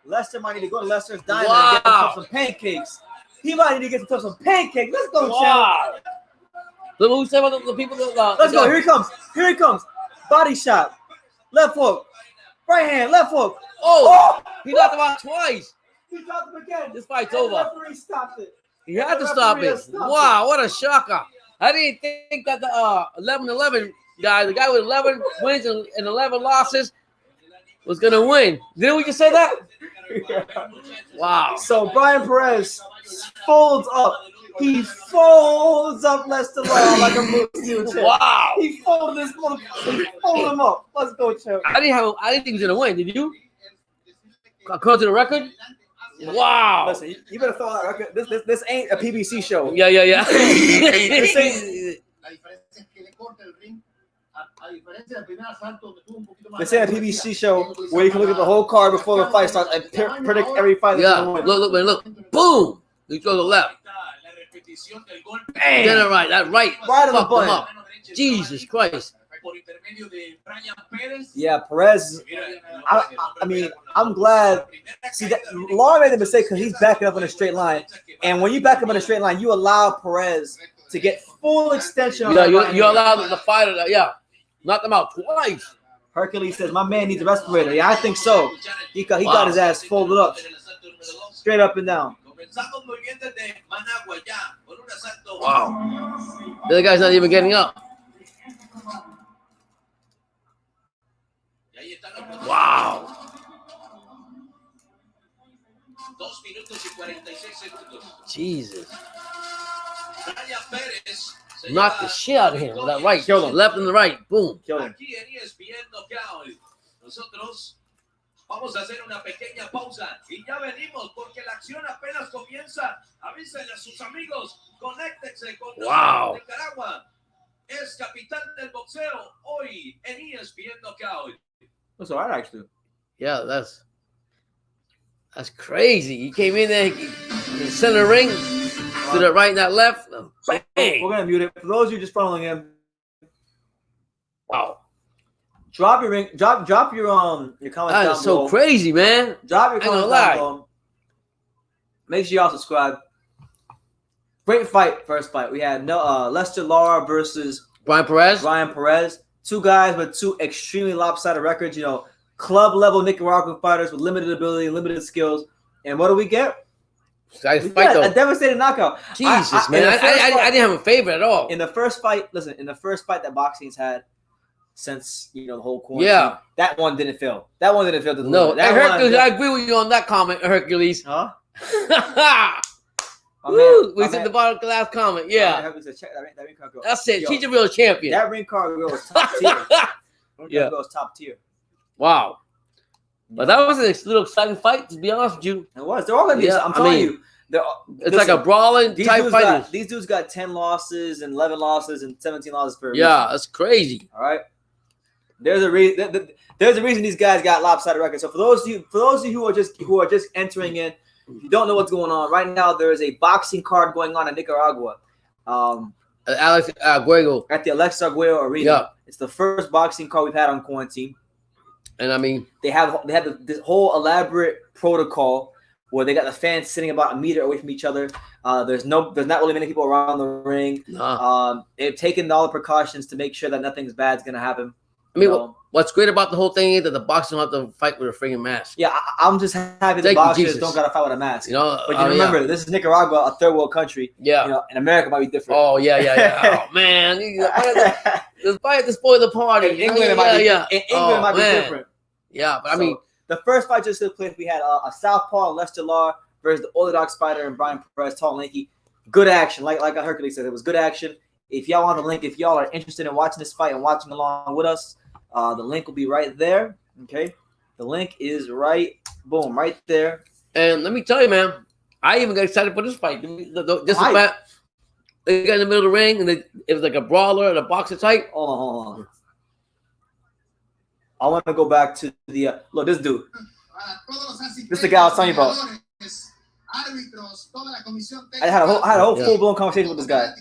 Lester might need to go to Lester's Diner Wow. and get some pancakes. He might need to get some pancakes. Let's go, wow. Look who said about the people that. Let's go. Here he comes. Here he comes. Body shot. Left hook. Right hand. Left hook. Oh! He knocked him out twice. He dropped him again. This fight's And over. The referee stopped it. He had to stop it. Wow, what a shocker. I didn't think that the 11-11 guy, the guy with 11 wins and 11 losses, was going to win. Didn't we just say that? Yeah. Wow. So Brian Perez folds up. He folds up Lester Lara like a moose. Wow. He folded this motherfucker. He folded him up. Let's go, Chuck. I didn't think he was going to win. Did you? According to the record? Wow. Listen, you better throw that record. This ain't a PBC show. Yeah. This ain't a PBC show where you can look at the whole card before the fight starts and predict every fight. Yeah. Look. Boom. He throws the left. Bang. Then right. That right. Right on the Fucked him button. up. Jesus Christ. Yeah, Perez. I mean, I'm glad. See, that Lara made the mistake because he's backing up in a straight line, and when you back up in a straight line, you allow Perez to get full extension. On You allow the fighter. Knock him out twice. Hercules says, "My man needs a respirator." Yeah, I think so. He got his ass folded up, straight up and down. Wow. The other guy's not even getting up. Wow. Jesus. Knocked the shit out of him with that right. Killed him. Left and the right. Boom. Kill him. Aquí en ESPN nosotros vamos a hacer una pequeña pausa y ya venimos porque la acción apenas comienza. Avísenle a sus amigos, conéctense con nosotros. Nicaragua es capital del boxeo hoy en ESPN Knockout. That's all right, actually. Yeah, that's crazy. He came in there, he center ring, to the right and that left. Bang. We're gonna mute it. For those of you just following him, Wow. drop your ring, drop your comments down That's so below. crazy, man. Drop your I ain't gonna comments lie. down below. Make sure y'all subscribe. Great fight, first fight. We had Lester Lara versus Brian Perez. Two guys with two extremely lopsided records. Club level Nicaraguan fighters with limited ability, limited skills. And what do we get? Nice We fight, got a though. devastating knockout. Jesus, man. I didn't have a favorite at all. In the first fight that boxing's had since the whole quarantine, Yeah. that one didn't feel. That one didn't feel the No, that Hercules, one, I agree with you on that comment, Hercules. huh? Woo! We said the bottom last comment. Yeah. That ring card girl. That's it. Yo, She's a real champion. That ring card girl is top tier. Yeah. Girl is top tier. Wow. But that was a little exciting fight, to be honest with you. It was. They're all gonna be. I'm telling you. It's like a brawling type fight. These dudes got 10 losses and 11 losses and 17 losses for a reason. Yeah, that's crazy. All right. There's a reason. There's a reason these guys got lopsided records. So for those of you who are just entering in, if you don't know what's going on right now, there is a boxing card going on in Nicaragua. Alex Aguero at the Alex Aguero Arena. Yeah. It's the first boxing card we've had on quarantine. And I mean, they have this whole elaborate protocol where they got the fans sitting about a meter away from each other. There's not really many people around the ring. They've taken all the precautions to make sure that nothing's bad's gonna happen. I mean, what's great about the whole thing is that the boxers don't have to fight with a freaking mask. Yeah, I'm just happy the boxers don't gotta fight with a mask. You know, but remember, this is Nicaragua, a third world country. Yeah, you know, and America might be different. Oh yeah. Oh man, the fight to spoil the party. In England, might be different. Yeah, but I mean, the first fight just took place. We had a southpaw, Lester Lahr, versus the orthodox fighter and Brian Perez, tall and lanky. Good action, like Hercules said, it was good action. If y'all want the link, if y'all are interested in watching this fight and watching along with us, the link will be right there. Okay, the link is right there. And let me tell you, man, I even got excited for this fight. Just the fact they got in the middle of the ring and it was like a brawler and a boxer type. Hold on. I want to go back to the look. This dude. This is the guy I was telling you about. I had a whole full-blown conversation with this guy.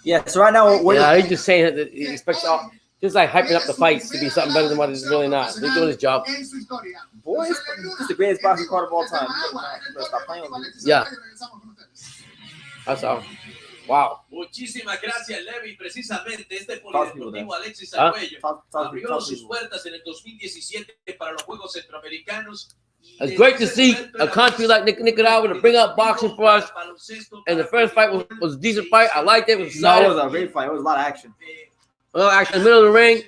Yeah, so right now he's just saying that he expects all. Just like hyping up the fights to be something better than what it's really not. They're doing his job. Boys, this is the greatest boxing card of all time. Stop playing with me. Yeah. That's all. Wow. Muchísimas gracias, Levi. Precisamente este polideportivo Alexis Arguello abrió sus puertas en el 2017 para los Juegos Centroamericanos. It's great to see a country like Nicaragua to bring up boxing for us. And the first fight was a decent fight. I liked it. It was a great fight. It was a lot of action. Well, actually, in the middle of the ring,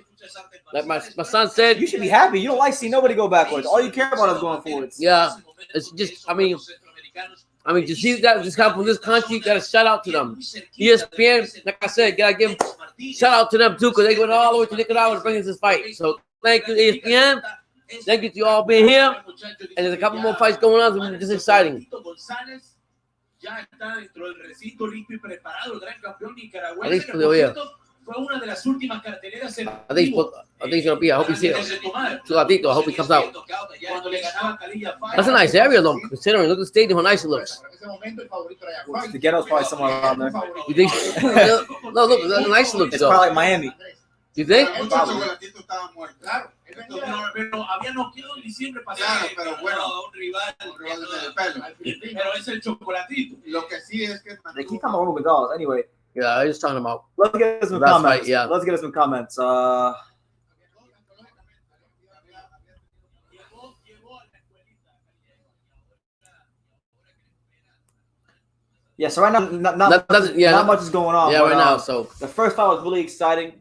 like my son said, you should be happy. You don't like seeing nobody go backwards. All you care about is going forwards. Yeah, it's just, I mean, to see that just come from this country, got to shout out to them. ESPN, like I said, got to give them shout out to them too, because they went all the way to Nicaragua to bring us this fight. So thank you, ESPN. Thank you to you all being here. And there's a couple more fights going on, so it's just exciting. At least for the year. Fue una de las últimas carteleras en I think he's gonna be. I hope he's here. I hope he comes out. That's a nice area, though. Considering, look at the stadium, how nice it looks. The ghetto's probably somewhere around there. You think? No, look, how nice it looks. It's probably like Miami. You think? Había noqueado en diciembre pasado, pero bueno, un rival pero es el chocolatito. Lo que sí es que they keep coming over with dolls. Anyway. Yeah, I was just talking about. Let's get some comments. Fight, yeah. Let's get some comments. Yeah, so right now, not much is going on. Yeah, but, right now. So the first fight was really exciting.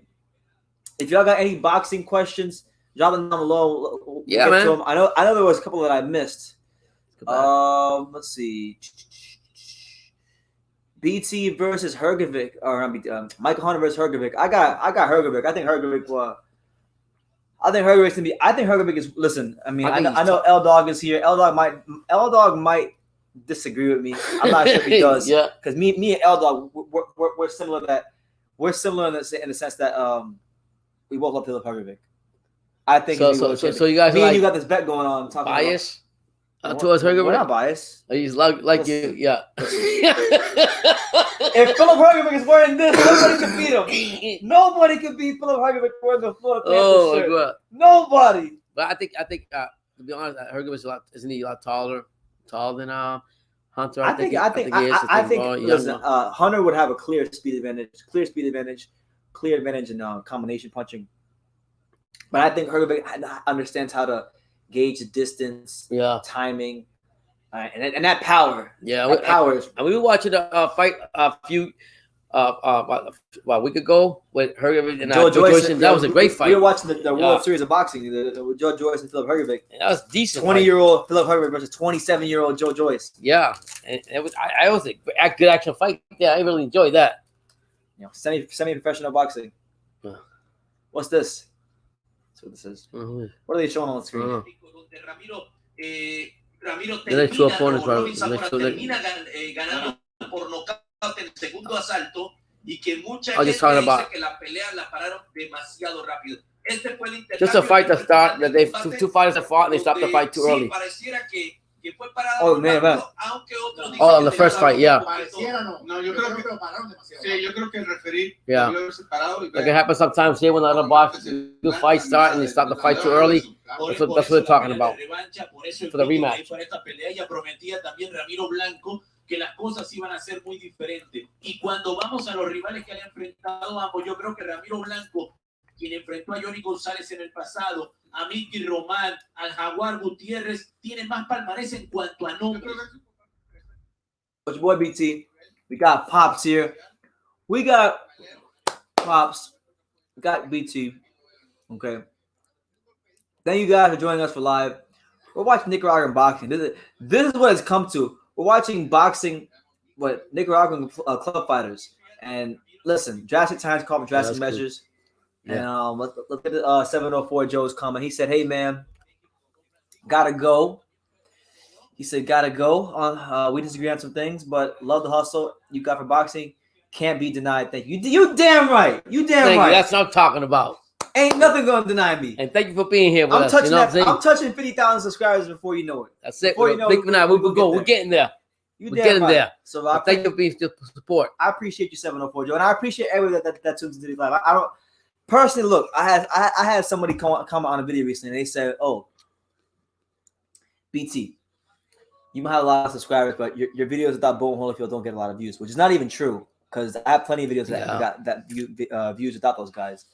If y'all got any boxing questions, drop them down below. Yeah, man. I know there was a couple that I missed. Let's see. BT versus Hrgovic, or Michael Hunter versus Hrgovic. I got Hrgovic. I think Hrgovic gonna be. I think Hrgovic is. Listen, I mean, I know L Dog is here. L Dog might disagree with me. I'm not sure if he does. Yeah. Because me and L Dog, we're similar. We're similar in the sense that we both love Philip Hrgovic. I think so. You guys and you got this bet going on. Bias. Towards Hrgovic? We're not biased. He's like you, yeah. If Philip Hrgovic is wearing this, nobody can beat him. Nobody can beat Philip Hrgovic wearing the Florida Panthers shirt. God. Nobody. But I think to be honest, Hrgovic isn't he a lot taller than Hunter? I think listen, Hunter would have a clear speed advantage in combination punching. But I think Hrgovic understands how to gauge the distance, timing, And that power. Yeah, That power is. and we were watching a fight a few about a week ago with Hergovich and Joe Joyce. That was a great fight. We were watching the World Series of Boxing with Joe Joyce and Philip Hergovich. That was decent. 20-year-old Philip Hergovich versus 27-year-old Joe Joyce. Yeah, and it was a good action fight. Yeah, I really enjoyed that. You know, semi-professional boxing. Yeah. What's this? That's what this is. Mm-hmm. What are they showing on the screen? Ramiro The next two opponents termina ganando por nocaut en el segundo asalto y que mucha gente dice que la pelea la pararon demasiado rápido. Este fue el just a fight that start that they two fighters that fought and they stopped the fight too early. Pareciera que fue parado oh man, aunque otros oh, on the first fight, yeah. No, yo creo que lo pararon demasiado. Sí, yo creo que el referee yeah. Like it happens sometimes here when the other boxers do fight start and they stop the fight too early. That's what they're talking about for the rematch. Para esta pelea ella prometía también Ramiro Blanco que las cosas iban a ser muy diferentes. Y cuando vamos a los rivales que han enfrentado ambos, yo creo que Ramiro Blanco, quien enfrentó a Johnny González en el pasado, a Mickey Román, al Jaguar Gutiérrez, tiene más palmarés en cuanto a nombres. Coach Boy BT, we got Pops here. We got Pops. We got BT. Okay. Thank you guys for joining us for live. We're watching Nicaraguan boxing. This is what it's come to. We're watching boxing, Nicaraguan club fighters. And listen, drastic times call for drastic measures. Cool. Yeah. And let's look at the 704 Joe's comment. He said, "Hey man, gotta go." He said, "Gotta go. We disagree on some things, but love the hustle you got for boxing. Can't be denied. Thank you. You damn right. You damn right. That's what I'm talking about. Ain't nothing gonna deny me. And thank you for being here with us. I'm touching 50,000 subscribers before you know it. That's it. We're getting there. We're getting there. So thank you for being support. I appreciate you, 704 Joe, and I appreciate everyone that tunes into these live. I don't personally look. I had somebody comment on a video recently, and they said, "Oh, BT, you might have a lot of subscribers, but your videos without Bowen Holyfield don't get a lot of views," which is not even true because I have plenty of videos that got views without those guys.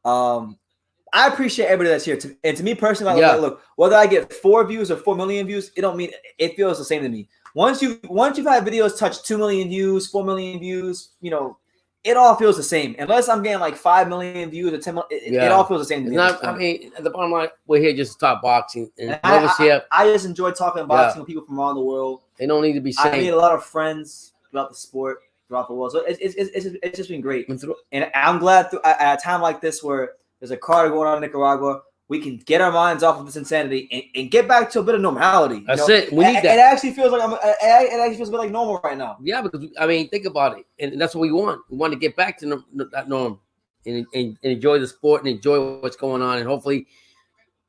I appreciate everybody that's here. To me personally, look, whether I get 4 views or 4 million views, it don't mean it feels the same to me. Once you've had videos touch 2 million views, 4 million views, you know, it all feels the same. Unless I'm getting like 5 million views or 10 million, it all feels the same to me. I mean, at the bottom line, we're here just to talk boxing. And I just enjoy talking boxing with people from around the world. They don't need to be saying. I made a lot of friends throughout the sport, throughout the world. So it's just been great. And I'm glad at a time like this where there's a card going on in Nicaragua, we can get our minds off of this insanity and get back to a bit of normality. That's it. We need that. It actually feels like it actually feels a bit like normal right now. Yeah, because I mean, think about it, and that's what we want. We want to get back to that norm and enjoy the sport and enjoy what's going on, and hopefully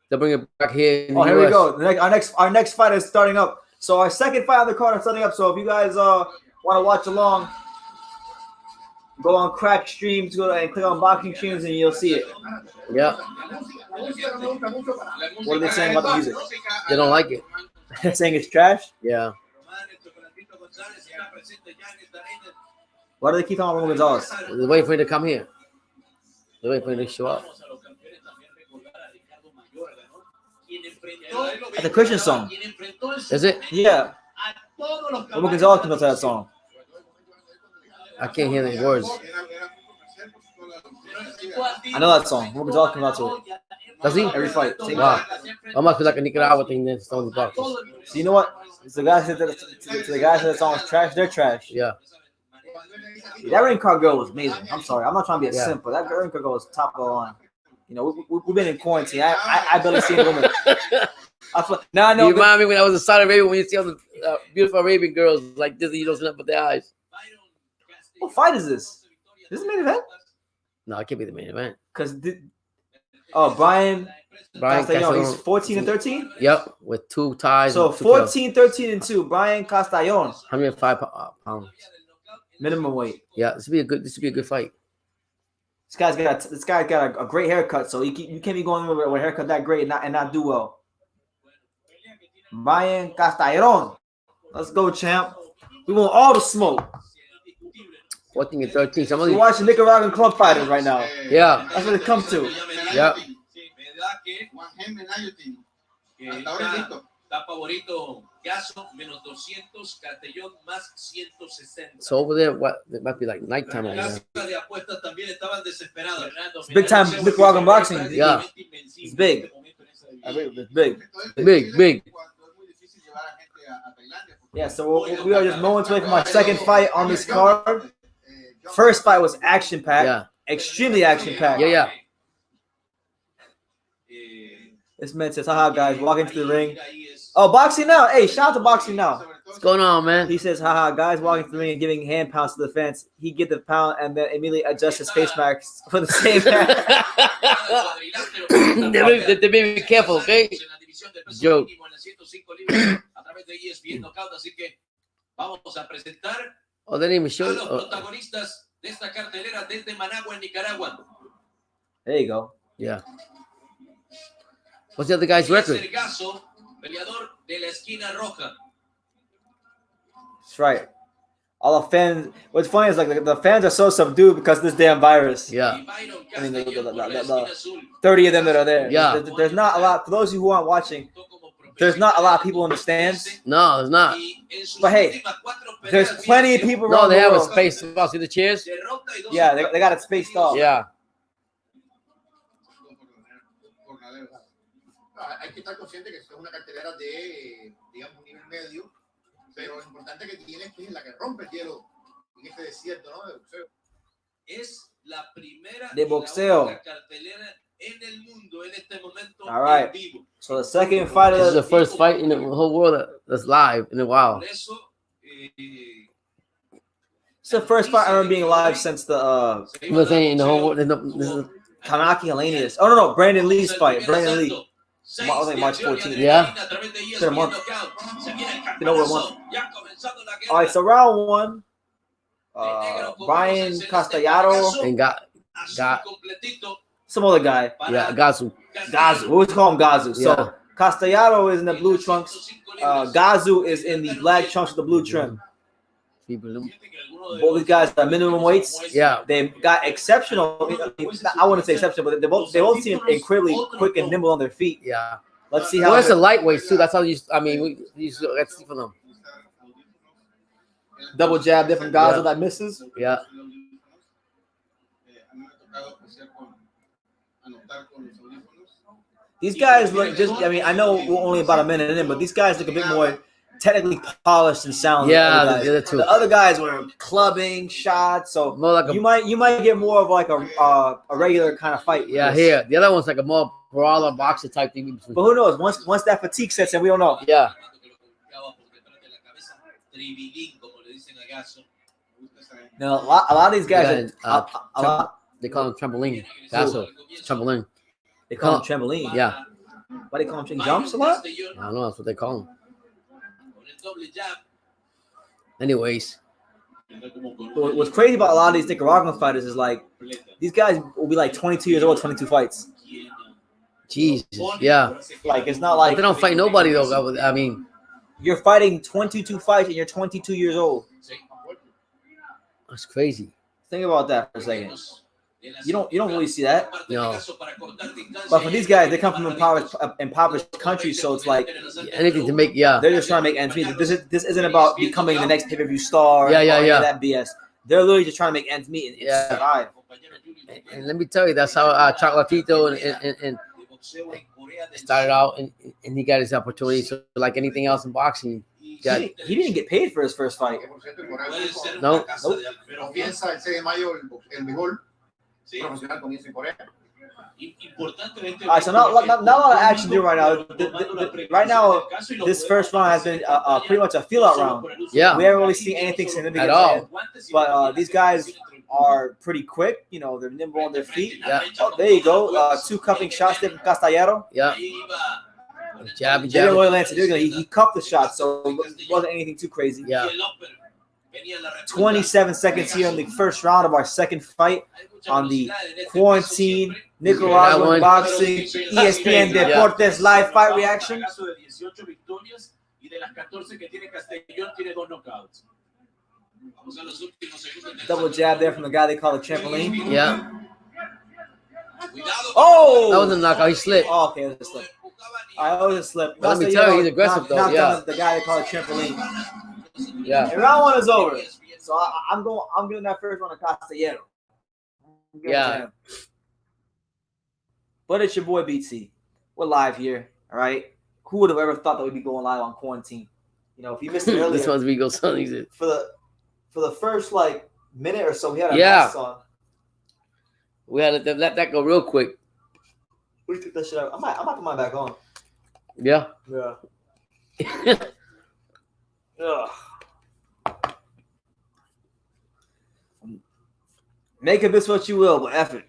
they'll bring it back here. Here we go. Our next fight is starting up. So our second fight on the card is starting up. So if you guys want to watch along, go on Crack Streams, go and click on Boxing Streams, and you'll see it. Yeah. What are they saying about the music? They don't like it. They're saying it's trash? Yeah. Why do they keep talking about Romero Gonzalez? They're waiting for him to come here. They're waiting for him to show up. That's a Christian song. Is it? Yeah. Romero Gonzalez comes out to that song. I can't hear the words. I know that song. Romero Gonzalez comes out to it. Does he? Every fight. Wow. I must be like a Nicaragua thing then. Some of the boxers. So you know what? So the guys said that song was trash. They're trash. Yeah. That rain car girl was amazing. I'm sorry. I'm not trying to be a simp, but that rain car girl was top of the line. You know, we've been in quarantine. I barely seen women. Now I know. You remind me when I was in Saudi Arabia when you see all the beautiful Arabian girls like this, you don't see nothing but their eyes. What fight is this? Is this the main event? No, it can't be the main event. Because Brian Castellon, he's 14-13? Yep, with 2 ties. So 14-13-2. Brian Castellon. 105 pounds. Minimum weight. Yeah, this would be a good fight. This guy's got a great haircut, so you can't be going with a haircut that great and not do well. Brian Castellon. Let's go, champ. We want all the smoke. 14-13. We're watching Nicaraguan club fighters right now. Yeah. That's what it comes to. Yeah. Está favorito Gaso, menos 200, Castellón, más 160. So over there, what? It might be like nighttime over Las there. casas de apuestas también estaban desesperadas. It's big time Nicaraguan boxing. Yeah. It's big. It's big. Big. Yeah, so we are just moments away from our second fight on this card. First fight was action packed. Yeah. Extremely action packed. Yeah. This man says, haha, guys, walk into the ring. Oh, Boxing Now. Hey, shout out to Boxing Now. What's going on, man? He says, haha, guys walking through the ring and giving hand pounds to the fence. He get the pound and then immediately adjusts his face masks for the same They may be careful, okay? Joke. Oh, they didn't even show it. Oh, There you go. yeah. What's the other guy's record? That's right. All the fans. What's funny is like the fans are so subdued because of this damn virus. Yeah. I mean, the 30 of them that are there. Yeah. There's not a lot. For those of you who aren't watching, there's not a lot of people in the stands. No, there's not. But hey, there's plenty of people No, around they the have a world. space. See the chairs? Yeah, they got it spaced off. Yeah. Hay que estar consciente que esto es una cartelera de, digamos, un nivel medio, pero lo importante que tiene es que es la que rompe el hielo en este desierto, ¿no? De boxeo. Es la primera De boxeo. cartelera en el mundo en este momento. All right. So the second fight This is the of first fight in the whole world that's live in a while. it's the first fight I remember being live since the I'm not saying in the whole world. This is, Kanaki Hellenius. Oh no, Brandon Lee's fight. Brandon Lee. I was like March 14th. Yeah. It's been a month. Been over a month. All right, so round one. Brian Castellano and got some other guy. yeah, Gazu. Gazu. We always call him Gazu. So Yeah. Castellano is in the blue trunks. Gazu is in the black trunks with the blue trim. Both these guys are minimum weights. Yeah. They've got exceptional. I wouldn't say exceptional, but they both seem incredibly quick and nimble on their feet. Yeah. Let's see how. Well, it's the lightweights too. That's how you. I mean, let's see for them. Double jab there from Gazu Yeah. that misses. Yeah. These guys look just. I mean, I know we're only about a minute in, but these guys look a bit more technically polished and sound. Yeah, than the other two. The other guys were clubbing shots, so More like a you might get more of like a regular kind of fight. yeah. Here, the other one's like a more brawler boxer type thing. But who knows? Once that fatigue sets in, we don't know. Yeah. Now a lot of these guys, Yeah, a lot. They call him trampoline. That's a trampoline. They call him trampoline. Yeah. Why they call him? He jumps a lot. I don't know. That's what they call him. Anyways. What's crazy about a lot of these Nicaraguan fighters is like these guys will be like 22 years old, 22 fights. Jesus. Yeah. Like it's not But like they don't fight nobody though. I mean, you're fighting 22 fights and you're 22 years old. that's crazy. Think about that for a second. You don't really see that. No. But for these guys, they come from impoverished countries, so it's like Anything to make. Yeah. they're just trying to make ends meet. This isn't about becoming the next pay-per-view star. Yeah, yeah, or any of yeah. that BS. They're literally just trying to make ends meet and Yeah. survive. And let me tell you, that's how Chocolatito and started out, and he got his opportunity. So like anything else in boxing, He didn't get paid for his first fight. No. Pero piensa el 6 de mayo el mejor profesional comienza en Corea. All right, so not a lot of action here right now. Right now, this first round has been pretty much a feel-out round. Yeah. We haven't really seen anything significant At all. But these guys are pretty quick. You know, they're nimble on their feet. Yeah. Oh, there you go. Two cuffing shots there from Castellano. Yeah. Jab, They didn't jab. really land to do it. He cuffed the shot, so it wasn't anything too crazy. Yeah. 27 seconds here in the first round of our second fight on the Quarantine Nicaraguan Boxing ESPN Deportes live fight reaction. Double jab there from the guy they call the trampoline. Yeah. Oh! That wasn't a knockout. He slipped. Oh, okay, that's a slip. I always slip. Let me tell you, he's aggressive though. Knocked Yeah. down the guy they call a trampoline. Yeah. And round 1 is over. So I'm giving that first one to Castellero. Yeah. But it's your boy BT. We're live here. All right. Who would have ever thought that we'd be going live on quarantine? You know, if you missed it earlier. This one's Vigo Sonny. For the first minute or so, we had a Yeah. on. We had to let that go real quick. We took that shit out. I might put mine back on. Yeah. Yeah. Ugh. Make of this what you will, but F it.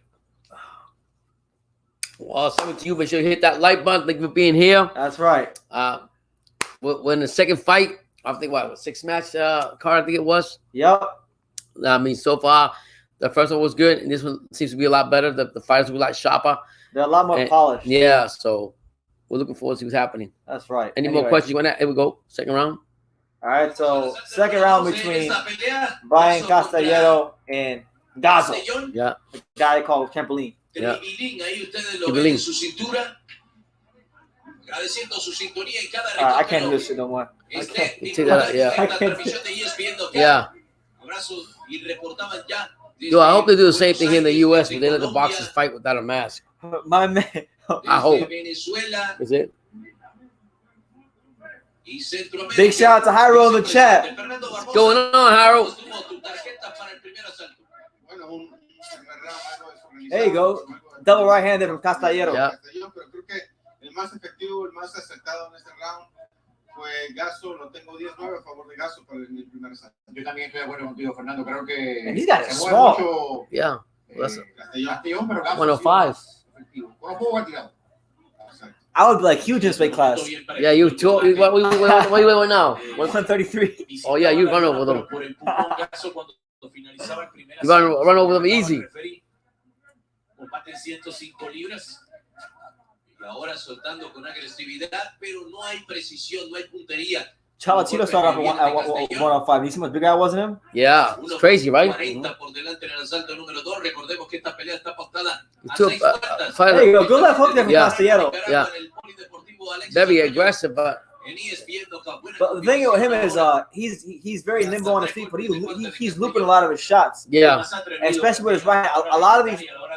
Well, something to you. Make sure you hit that like button. Thank you for being here. That's right. We're in the second fight. I think what 6-match card. I think it was. Yep. I mean, so far the first one was good, and this one seems to be a lot better. The fighters were a lot sharper. They're a lot more polished. Yeah. So we're looking forward to see what's happening. That's right. Any more questions you want to? Here we go. Second round. All right. So second round between Brian Castellero and Gazo. Yeah. The guy they call Trampoline. Yeah. I can't do this shit no more. I can't. Yeah. Yo, I hope they do the same thing here in the U.S. where they let the boxers fight without a mask. My man. I hope. Is it? Big shout out to Hyro in the chat. What's going on, Harold? There you go. Double right-handed from Castellero. Yeah. El más efectivo, el más acertado en este round fue Gazo. Lo tengo 10-9 a favor de Gazo para el primer asalto. Yo también estoy de acuerdo contigo, Fernando. Creo que And he's got it se mueve small. mucho Yeah. Castellón, pero Gazo 105. efectivo. Con los juegos ha tirado. I would be like huge in this weight class. Yeah, you two. What you weigh now? 133. Oh yeah, you run over them. You run over them easy. Ahora soltando con agresividad, pero no hay precisión, no hay puntería. Chalatito started off at 105. You see how much bigger I was than him? Yeah, it's crazy, right? 40 por delante en el asalto número 2. Recordemos que esta pelea está apostada a Two, 6 puertas. There you go. Good left hook there from Yeah. Castellero. Yeah. Very aggressive, but But the thing with him is he's very nimble on his feet, but he's looping a lot of his shots. yeah, Especially with his right hand. A lot of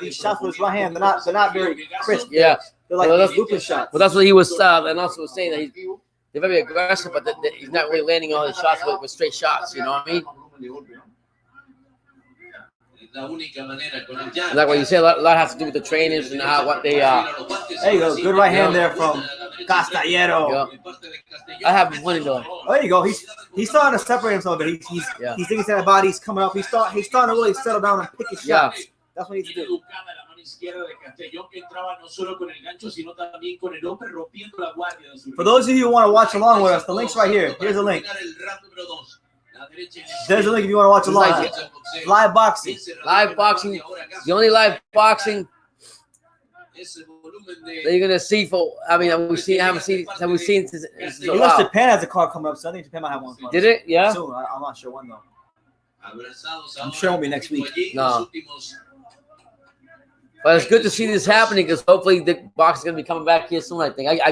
these shots with his right hand, they're not very crisp. yeah. They're like Well, these looping shots. Well, that's what he was, and also was saying that they're very aggressive, but he's not really landing all his shots with straight shots. You know what I mean? Like what you say, a lot has to do with the trainers and what they There you go. Good right hand there from Castellero. Yeah. I have him winning though. Oh, there you go. He's starting to separate himself, but he's thinking that body's coming up. He's starting to really settle down and pick his shots. That's what he needs to do. For those of you who want to watch along with us, the link's right here. Here's a link. There's a link if you want to watch along. Live boxing. Live boxing. The only live boxing that you're gonna see for. I mean, have we seen since I guess Japan has a card coming up, so I think Japan might have one. Did it? Yeah. Soon. I'm not sure when though. I'm sure it'll be next week. No. But it's good to see this happening because hopefully the box is gonna be coming back here soon. I think I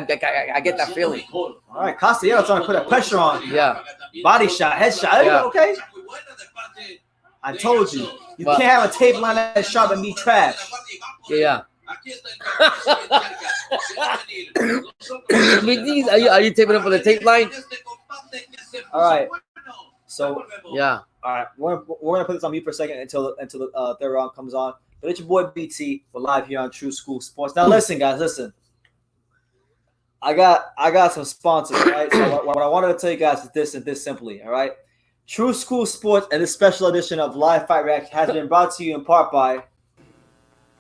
get that feeling. All right, Castellero trying to put that pressure on. Yeah. Body shot, head shot. Yeah. Okay. I told you, you can't have a tape line that sharp and be trash. Yeah. Are you taping up for the tape line? All right. So Yeah. all right, we're gonna put this on mute for a second until the third round comes on. But it's your boy BT. We're live here on True School Sports. Now listen, guys, listen. I got some sponsors, right? So what I wanted to tell you guys is this and this simply, all right? True School Sports and this special edition of Live Fight Reaction has been brought to you in part by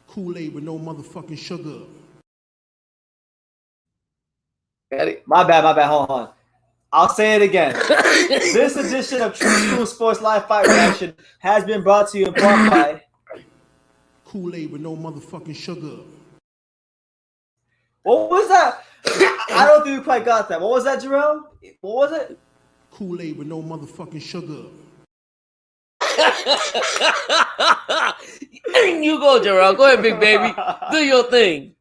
Kool-Aid with no motherfucking sugar. My bad. Hold on. I'll say it again. This edition of True School Sports Live Fight Reaction has been brought to you in part by Kool-Aid with no motherfucking sugar. What was that? I don't think we quite got that. What was that, Jerome? What was it? Kool-Aid with no motherfucking sugar. You go, Gerald. Go ahead, big baby. Do your thing.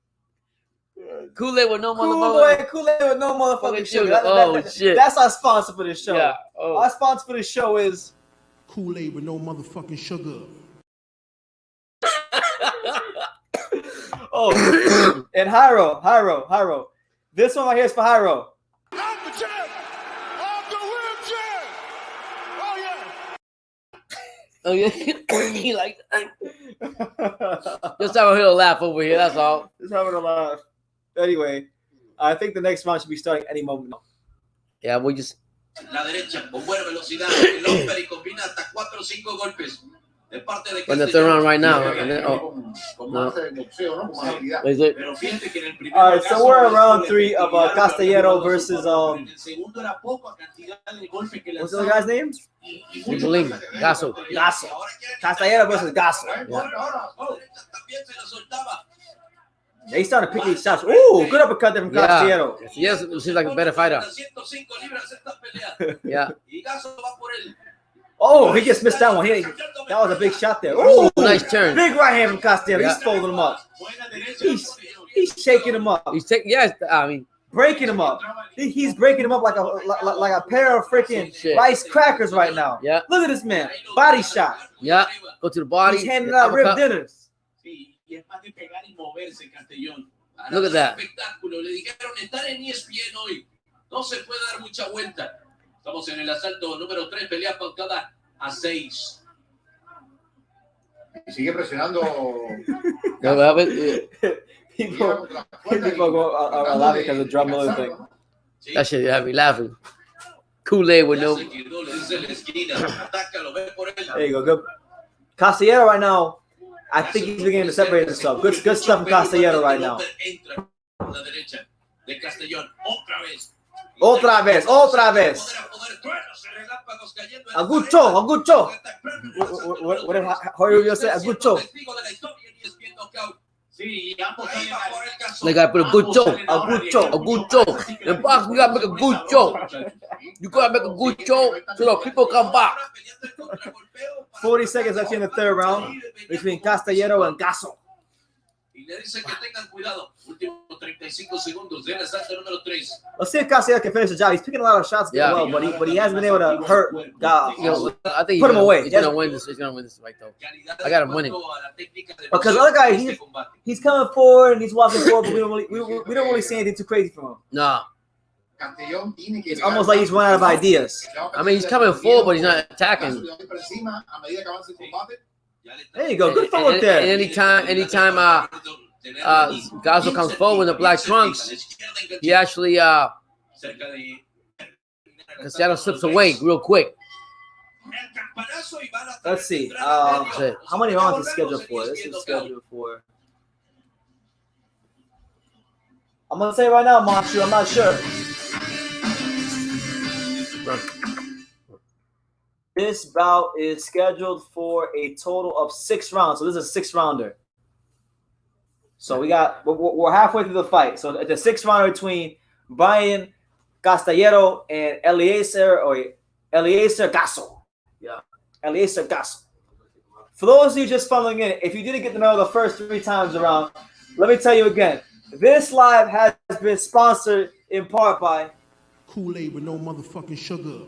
Kool-Aid with no motherfucking. Kool-Aid with no motherfucking sugar. Shit. That's our sponsor for this show. Yeah. Oh. Our sponsor for this show is Kool-Aid with no motherfucking sugar. and Hyro. This one right here is for Hyro. I'm the champ. I'm the real champ. Oh, yeah. Oh yeah. He like. Just having a little laugh over here. That's all. Just having a laugh. Anyway, I think the next round should be starting any moment now. Yeah, we just. La derecha con buena velocidad, el hombre y combina hasta 4 o 5 golpes de parte de In the third round right now. Con más boxeo, ¿no? Con más habilidad. Is it? Pero fíjate que en el primer All right, so caso, we're in round el 3 of Castellero versus en el segundo era poca cantidad de golpes que what's the other guy's name? Gasso. Castellero versus Gasso. También se lo soltaba. They starting to pick these shots. Ooh, good uppercut there from Castellero. Yes, it seems like a better fighter. 105 libras esta pelea. Yeah. Y Gasso va por él. Oh, he just missed that one. That was a big shot there. Ooh, Nice turn. big right hand from Castellero. Yeah. He's folding him up. Buena derecha. He's shaking him up, He's taking. Yes, I mean. breaking him up. He's breaking him up like a pair of freaking Shit. rice crackers right now. Yeah. Look at this man, body shot. Yeah. Go to the body. He's handing out rib dinners. Sí, y es más de pegar y moverse, Castellón. Look at that. Espectáculo. Le dijeron estar en ESPN hoy. No se puede dar mucha vuelta. Estamos en el asalto número 3, pelea pautada a 6. Y sigue presionando. People go laughing because of the drum roll thing. That shit had me laughing. Kool-Aid with no. Le dice en la esquina. Ataca, lo ve por él. There you go. Good. Castellero right now, I think he's beginning to separate himself. Good stuff from Castellero right now. Entra por la derecha de Castellón. Otra vez. Agucho. What did Jorge say? Agucho. They gotta put a good joke. A good joke. In boxing, you gotta make a good joke. You gotta make a good joke so the people come back. 40 seconds left in the third round between Castellero and Gasso. Y le dice que tengan cuidado. Últimos 35 segundos del asalto número 3. Let's see if Castellero can finish the job. He's picking a lot of shots Yeah. well, but he hasn't been able to hurt God. You know, I think Put him away. He's gonna win this. He's gonna win this fight though. I got him winning. Because the other guy, he's coming forward and he's walking forward, but we don't really see anything too crazy from him. Nah. Castellón tiene que It's almost like he's run out of ideas. I mean, he's coming forward, but he's not attacking. There you go. Good And footwork there. anytime, Gasso comes forward in the black trunks, he actually Castellano slips away real quick. Let's see. How many rounds is scheduled for? This is scheduled for. I'm gonna say right now, Monchu. I'm not sure. This bout is scheduled for a total of 6 rounds. So this is a 6-rounder. So we're halfway through the fight. So it's a 6-rounder between Brian Castellero and Eliezer Gasso. Yeah, Eliezer Gasso. For those of you just following in, if you didn't get to know the first 3 times around, let me tell you again. This live has been sponsored in part by Kool-Aid with no motherfucking sugar.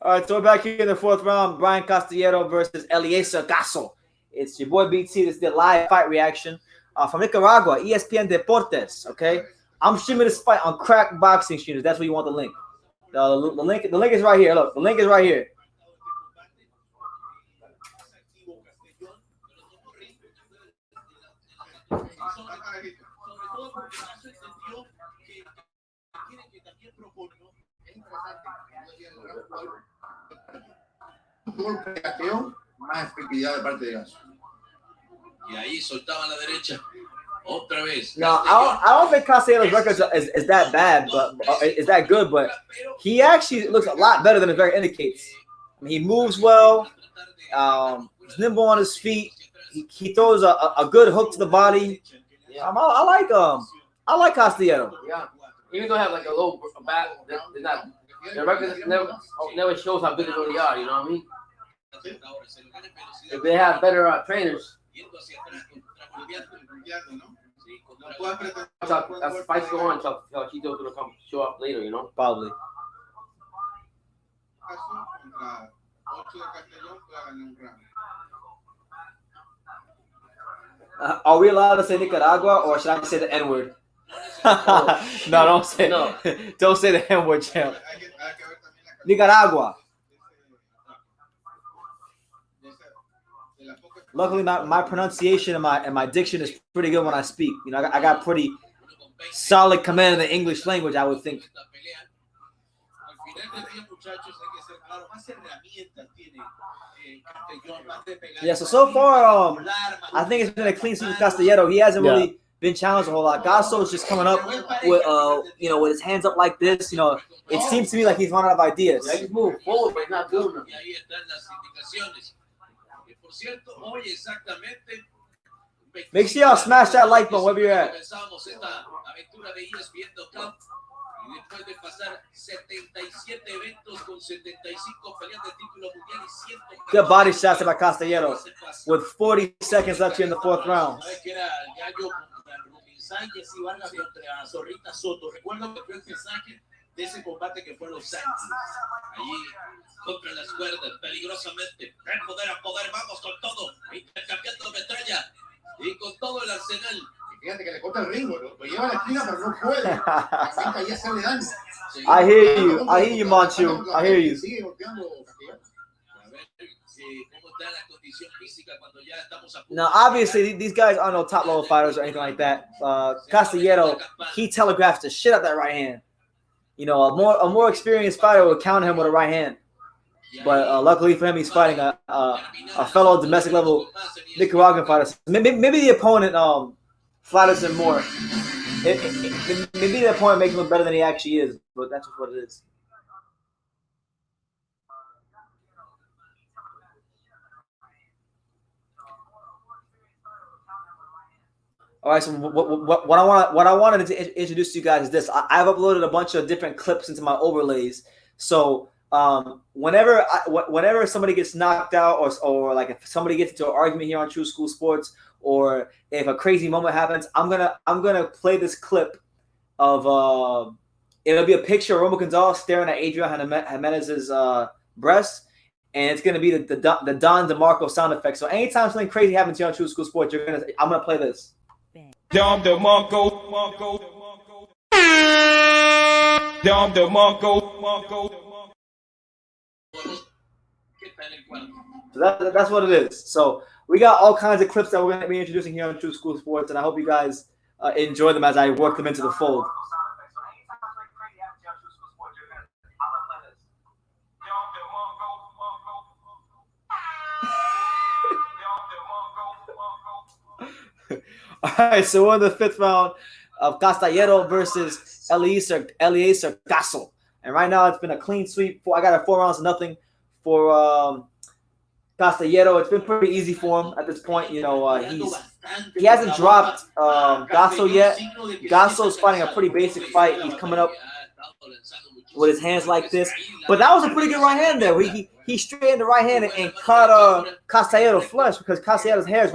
All right, so we're back here in the 4th round. Brian Castellero versus Eliezer Gasso. It's your boy BT. This is the live fight reaction from Nicaragua, ESPN Deportes. Okay, I'm streaming this fight on Crack Boxing Streamers. That's where you want the link. The link is right here. Look, the link is right here. Más efectividad de parte de Gasso. Y ahí soltaba la derecha. Otra vez. No, I don't think Castellero's record is that bad, but is that good? But he actually looks a lot better than his record indicates. He moves well. He's nimble on his feet. He throws a good hook to the body. Yeah. I like Castellero. Yeah. Even though they have like a low back, they're not. Their record never shows how good they really are. You know what I mean? If they have better trainers, that's the fight go on. Chalchito's gonna come show up later. You know? Probably. Are we allowed to say Nicaragua, or should I say the N-word? No, don't say the N-word, champ. Nicaragua. Luckily, my pronunciation and my diction is pretty good when I speak. You know, I got pretty solid command of the English language, I would think. Yeah, so far, I think it's been a clean sweep with Castellero. He hasn't really been challenged a whole lot. Gasso's just coming up with, with his hands up like this. You know, it seems to me like he's running out of ideas. Yeah, he's moving forward, but he's not doing them. Make sure y'all smash that like button wherever you're at. Y después de pasar 77 eventos con 75 peleas de título mundial y 100. Good body shots by Castellero with 40 seconds left here in the fourth round. Sánchez y Vargas contra Zorrita Soto. Recuerdo que fue el mensaje de ese combate que fue los Sánchez. Allí contra las cuerdas, peligrosamente. De poder a poder, vamos con todo. Intercambiando metralla y con todo el arsenal. Fíjate que le corta el ritmo, lo lleva a la esquina, pero no puede. Así que ahí hacerle daño. I hear you, Monchu. I hear you. Sigue golpeando Castellano. A ver cómo está la condición física cuando ya estamos a punto. Now, obviously, these guys aren't no top-level fighters or anything like that. Castellero, he telegraphs the shit out that right hand. You know, a more experienced fighter would counter him with a right hand. But luckily for him, he's fighting a fellow domestic-level Nicaraguan fighter. Maybe the opponent flatters him more. Maybe the opponent makes him look better than he actually is, but that's just what it is. All right, so what I wanted to introduce to you guys is this. I've uploaded a bunch of different clips into my overlays. So whenever somebody gets knocked out, or like if somebody gets into an argument here on True School Sports, or if a crazy moment happens, I'm gonna play this clip of it'll be a picture of Romo Gonzalez staring at Adrian Jimenez's breast, and it's gonna be the Don DeMarco sound effect. So anytime something crazy happens here on True School Sports, I'm gonna play this. Don DeMarco. Don DeMarco. So that's what it is. So we got all kinds of clips that we're going to be introducing here on True School Sports, and I hope you guys enjoy them as I work them into the fold. All right, so we're in the fifth round of Castellero versus Eliezer Gasso. And right now it's been a clean sweep. I got a 4 rounds to nothing for Castellero. It's been pretty easy for him at this point. You know, he hasn't dropped Gasso yet. Gasso's fighting a pretty basic fight. He's coming up with his hands like this. But that was a pretty good right hand there. He straightened the right hand and cut Castellero flush, because Castellero's head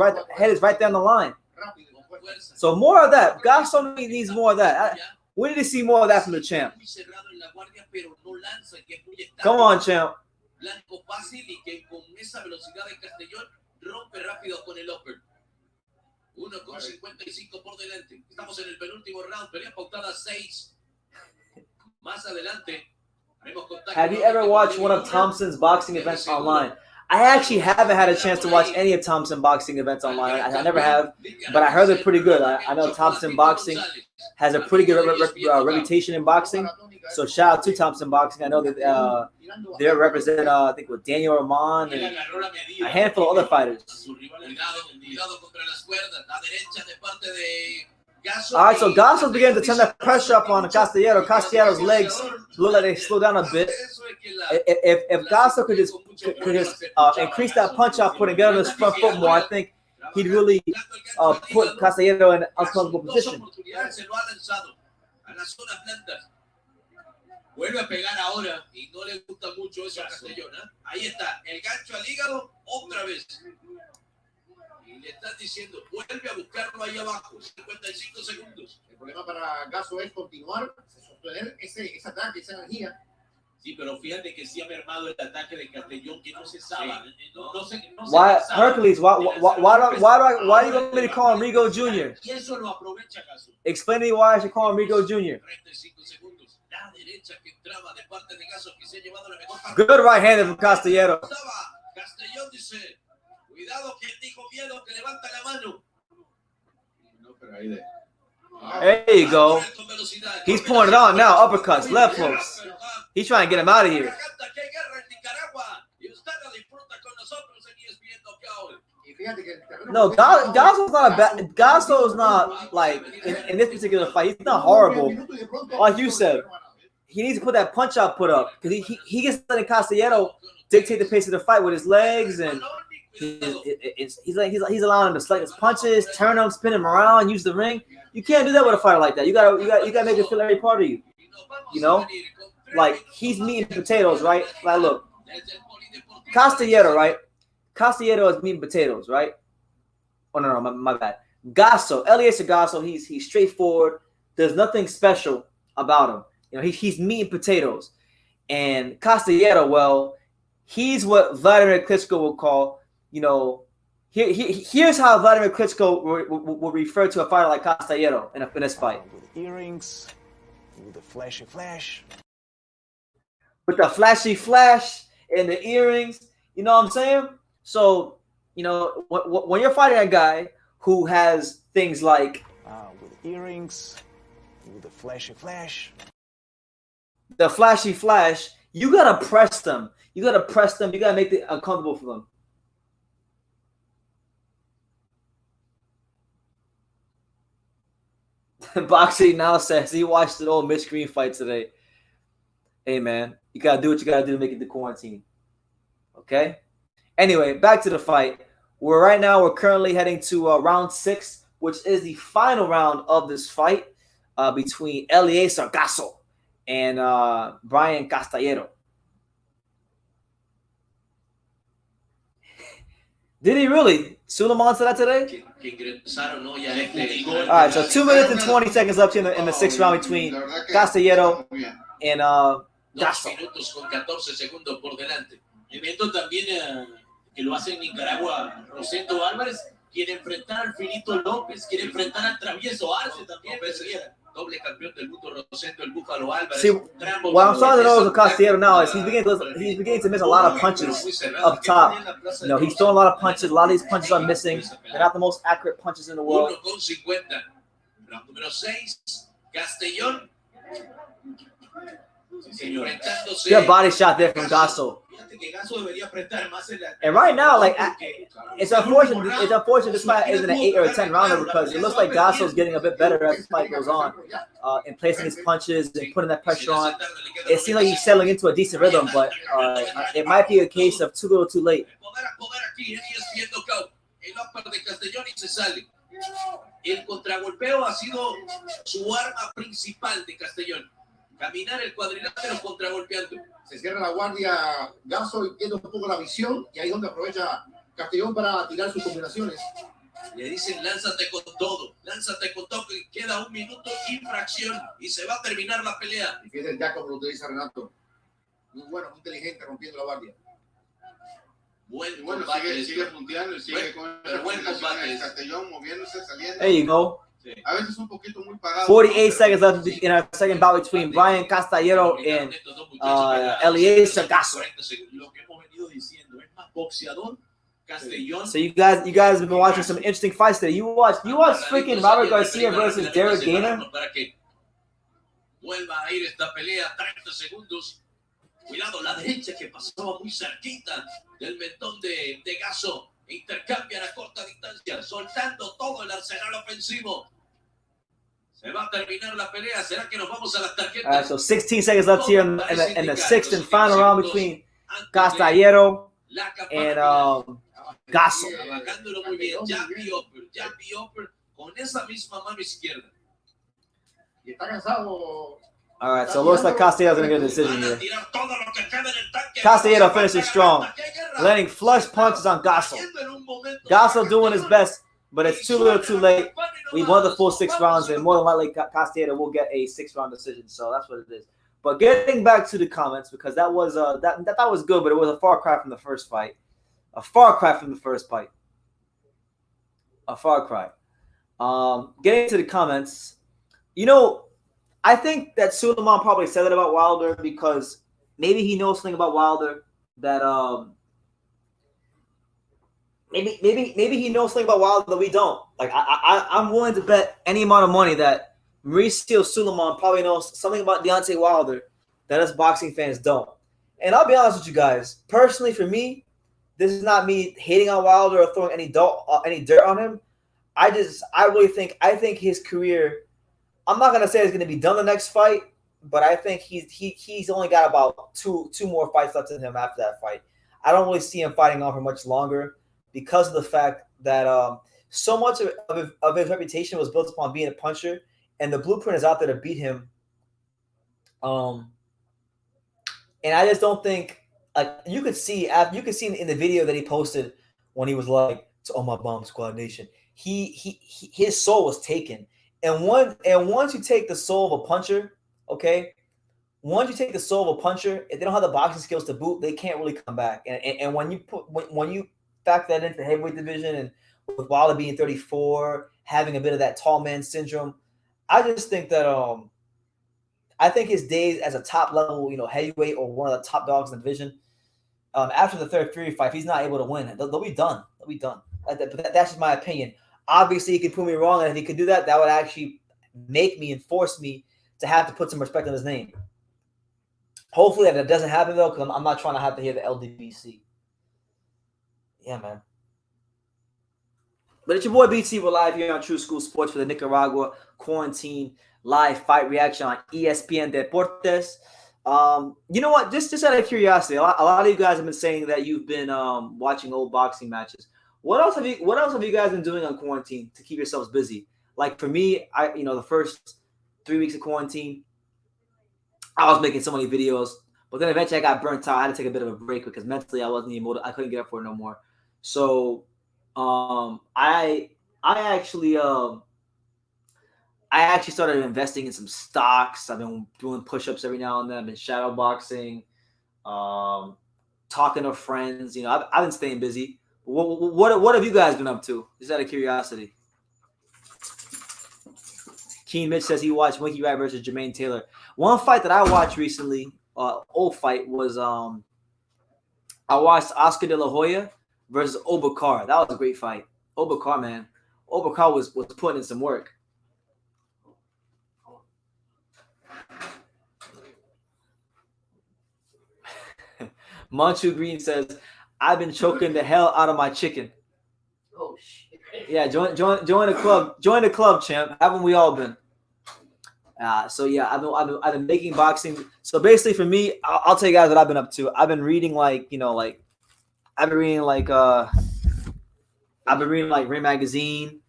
is right down the line. So more of that. Gasso needs more of that. We need to see more of that from the champ. Come on, champ. Blanco fácil y que con esa velocidad de Castellón rompe rápido con el upper. 1:55 por delante. Estamos en el penúltimo round. Pelea pautada 6. Más adelante haremos contacto. Have you ever watched one of Thompson's boxing events online? I actually haven't had a chance to watch any of Thompson boxing events online. I never have, but I heard they're pretty good. I know Thompson boxing has a pretty good reputation in boxing. So shout out to Thompson boxing. I know that they represent, I think, with Daniel Roman and a handful of other fighters. All right, so Gasso's beginning to turn that pressure up on Castellero. Castellero's legs look like they slow down a bit. If Gasso could just increase that punch output and get on his front foot more, I think he'd really put Castellero in an uncomfortable position. Vuelve a pegar ahora y no le gusta mucho eso a Castellón. Ahí está, el gancho al hígado otra vez. Y le están diciendo, vuelve a buscarlo ahí abajo, 55 segundos. El problema para Gasso es continuar, sostener ese ataque, esa energía. Sí, pero fíjate que sí ha mermado el ataque de Castellón, que no se sabe. Why, Hercules, why do you want me to call him Rigo Jr.? Y eso lo aprovecha Gasso. Explain to me why I should call him Rigo Jr. 35 segundos. La derecha que entraba de parte de Gasso, que se ha llevado la mejor parte. Good right-handed from Castellero. Castellón dice, cuidado que dijo miedo, que levanta la mano. No, pero ahí de. There you go. He's pouring it on now. Uppercuts, left hooks. He's trying to get him out of here. No, Gasso's not a bad. Gasso's not like in this particular fight. He's not horrible. Like you said, he needs to put that punch output up because he gets letting Castellero dictate the pace of the fight with his legs, and he's allowing him to select his punches, turn them, spin him around, use the ring. You can't do that with a fighter like that. You gotta make it feel every part of you. You know, like he's meat and potatoes, right? Like look, Castellero, right? Castellero is meat and potatoes, right? Oh no, my bad. Gasso, Eliezer Gasso, he's straightforward. There's nothing special about him. You know, he's meat and potatoes. And Castellero, well, he's what Vladimir Klitschko would call, you know, here's how Vladimir Klitschko would refer to a fighter like Castellero in this fight. With the earrings, with the flashy flash. With the flashy flash and the earrings, you know what I'm saying? So, you know, when you're fighting a guy who has things like with earrings, with the flashy flash. The flashy flash, you gotta press them. You gotta make it uncomfortable for them. Boxing now says he watched an old Mitch Green fight today. Hey man, you gotta do what you gotta do to make it to quarantine. Okay? Anyway, back to the fight. We're currently heading to round 6, which is the final round of this fight between Eliezer Gasso and Brian Castellero. Did he really? Suleiman said that today? All right, so 2 minutes and 20 seconds left in the 6th round between Castellero and Gasso. Evento también que lo hace en Nicaragua, Rosendo Álvarez, quiere enfrentar al Finito López, quiere enfrentar al Travieso Arce también. Doble campeón del mundo, Rosendo el Búfalo Álvarez. See, what I'm starting to notice with Castellero now is he's beginning to miss a lot of punches up top. You know, he's throwing a lot of punches. A lot of these punches are missing. They're not the most accurate punches in the world. 1:50. Round número 6, Castellón. Good body shot there from Gasso. And right now, like, it's unfortunate this fight isn't an 8 or a 10 rounder because it looks like Gasso's getting a bit better as the fight goes on in placing his punches and putting that pressure on. It seems like he's settling into a decent rhythm, but it might be a case of too little too late. El contragolpeo ha sido su arma principal de Castellón. Caminar el cuadrilátero contragolpeando. Se cierra la guardia Gasso y pierde un poco la visión y ahí es donde aprovecha Castellón para tirar sus combinaciones. Le dicen lánzate con todo, que queda 1 minuto y fracción y se va a terminar la pelea. Y fíjate ya como lo utiliza Renato. Muy bueno, muy inteligente rompiendo la guardia. Bueno, sigue punteando y sigue con esa combinación. Castellón moviéndose, saliendo. There you go. A veces un poquito muy pagado. 48 seconds left in our second bout between Brian Castellero and Eliezer Gasso. Lo que hemos venido diciendo es más boxeador Castellón. So you guys have been watching some interesting fights today. You watched freaking Robert Garcia versus Derek Gainer. Para que vuelva a ir esta pelea, 30 segundos. Cuidado, la derecha que pasaba muy cerquita del mentón de Gasso. Intercambian a corta distancia, soltando todo el arsenal ofensivo. Se va a terminar la pelea. ¿Será que nos vamos a las tarjetas? All right, so 16 seconds left here in the sixth and final round between Castillero and Gasso. Trabajándolo muy bien. Jabby upper con esa misma mano izquierda. Y está cansado. All right, so it looks like Castellaro's going to get a decision here. Castillero finishes strong, landing flush punches on Gasso. Gasso doing his best, but it's too little too late. We won the full 6 rounds, and more than likely Castillero will get a 6-round decision, so that's what it is. But getting back to the comments, because that was that was good, but it was a far cry from the first fight. A far cry from the first fight. A far cry. Getting to the comments, I think that Suleiman probably said it about Wilder because maybe he knows something about Wilder that maybe he knows something about Wilder that we don't. Like I'm willing to bet any amount of money that Mauricio Suleiman probably knows something about Deontay Wilder that us boxing fans don't. And I'll be honest with you guys. Personally, for me, this is not me hating on Wilder or throwing any dirt on him. I think his career. I'm not gonna say it's gonna be done the next fight, but I think he's only got about two more fights left in him after that fight. I don't really see him fighting on for much longer because of the fact that so much of his reputation was built upon being a puncher, and the blueprint is out there to beat him. And I just don't think you could see in the video that he posted when he was like, "To all my bomb squad nation," his soul was taken. And once you take the soul of a puncher, okay, once you take the soul of a puncher, if they don't have the boxing skills to boot, they can't really come back. And when you factor that into the heavyweight division, and with Wilder being 34, having a bit of that tall man syndrome, I just think that I think his days as a top level, heavyweight or one of the top dogs in the division, after the third Fury fight, if he's not able to win, they'll be done. They'll be done. But that's just my opinion. Obviously, he could prove me wrong, and if he could do that, that would actually make me and force me to have to put some respect on his name. Hopefully that doesn't happen, though, because I'm not trying to have to hear the LDBC. Yeah, man. But it's your boy BT. We're live here on True School Sports for the Nicaragua Quarantine Live Fight Reaction on ESPN Deportes. You know what? Just out of curiosity, a lot of you guys have been saying that you've been watching old boxing matches. What else have you guys been doing on quarantine to keep yourselves busy? Like for me, the first 3 weeks of quarantine, I was making so many videos, but then eventually I got burnt out. I had to take a bit of a break because mentally I wasn't even I couldn't get up for it no more. So I actually started investing in some stocks. I've been doing push-ups every now and then. I've been shadow boxing, talking to friends. I've been staying busy. What have you guys been up to? Just out of curiosity. Keen Mitch says he watched Winky Wright versus Jermaine Taylor. One fight that I watched recently, old fight, was I watched Oscar De La Hoya versus Obakar. That was a great fight. Obakar, man. Obakar was putting in some work. Manchu Green says, I've been choking the hell out of my chicken. Oh shit! Yeah, join the club. Join the club, champ. Haven't we all been? So yeah, I've been making boxing. So basically, for me, I'll tell you guys what I've been up to. I've been reading I've been reading Ring Magazine,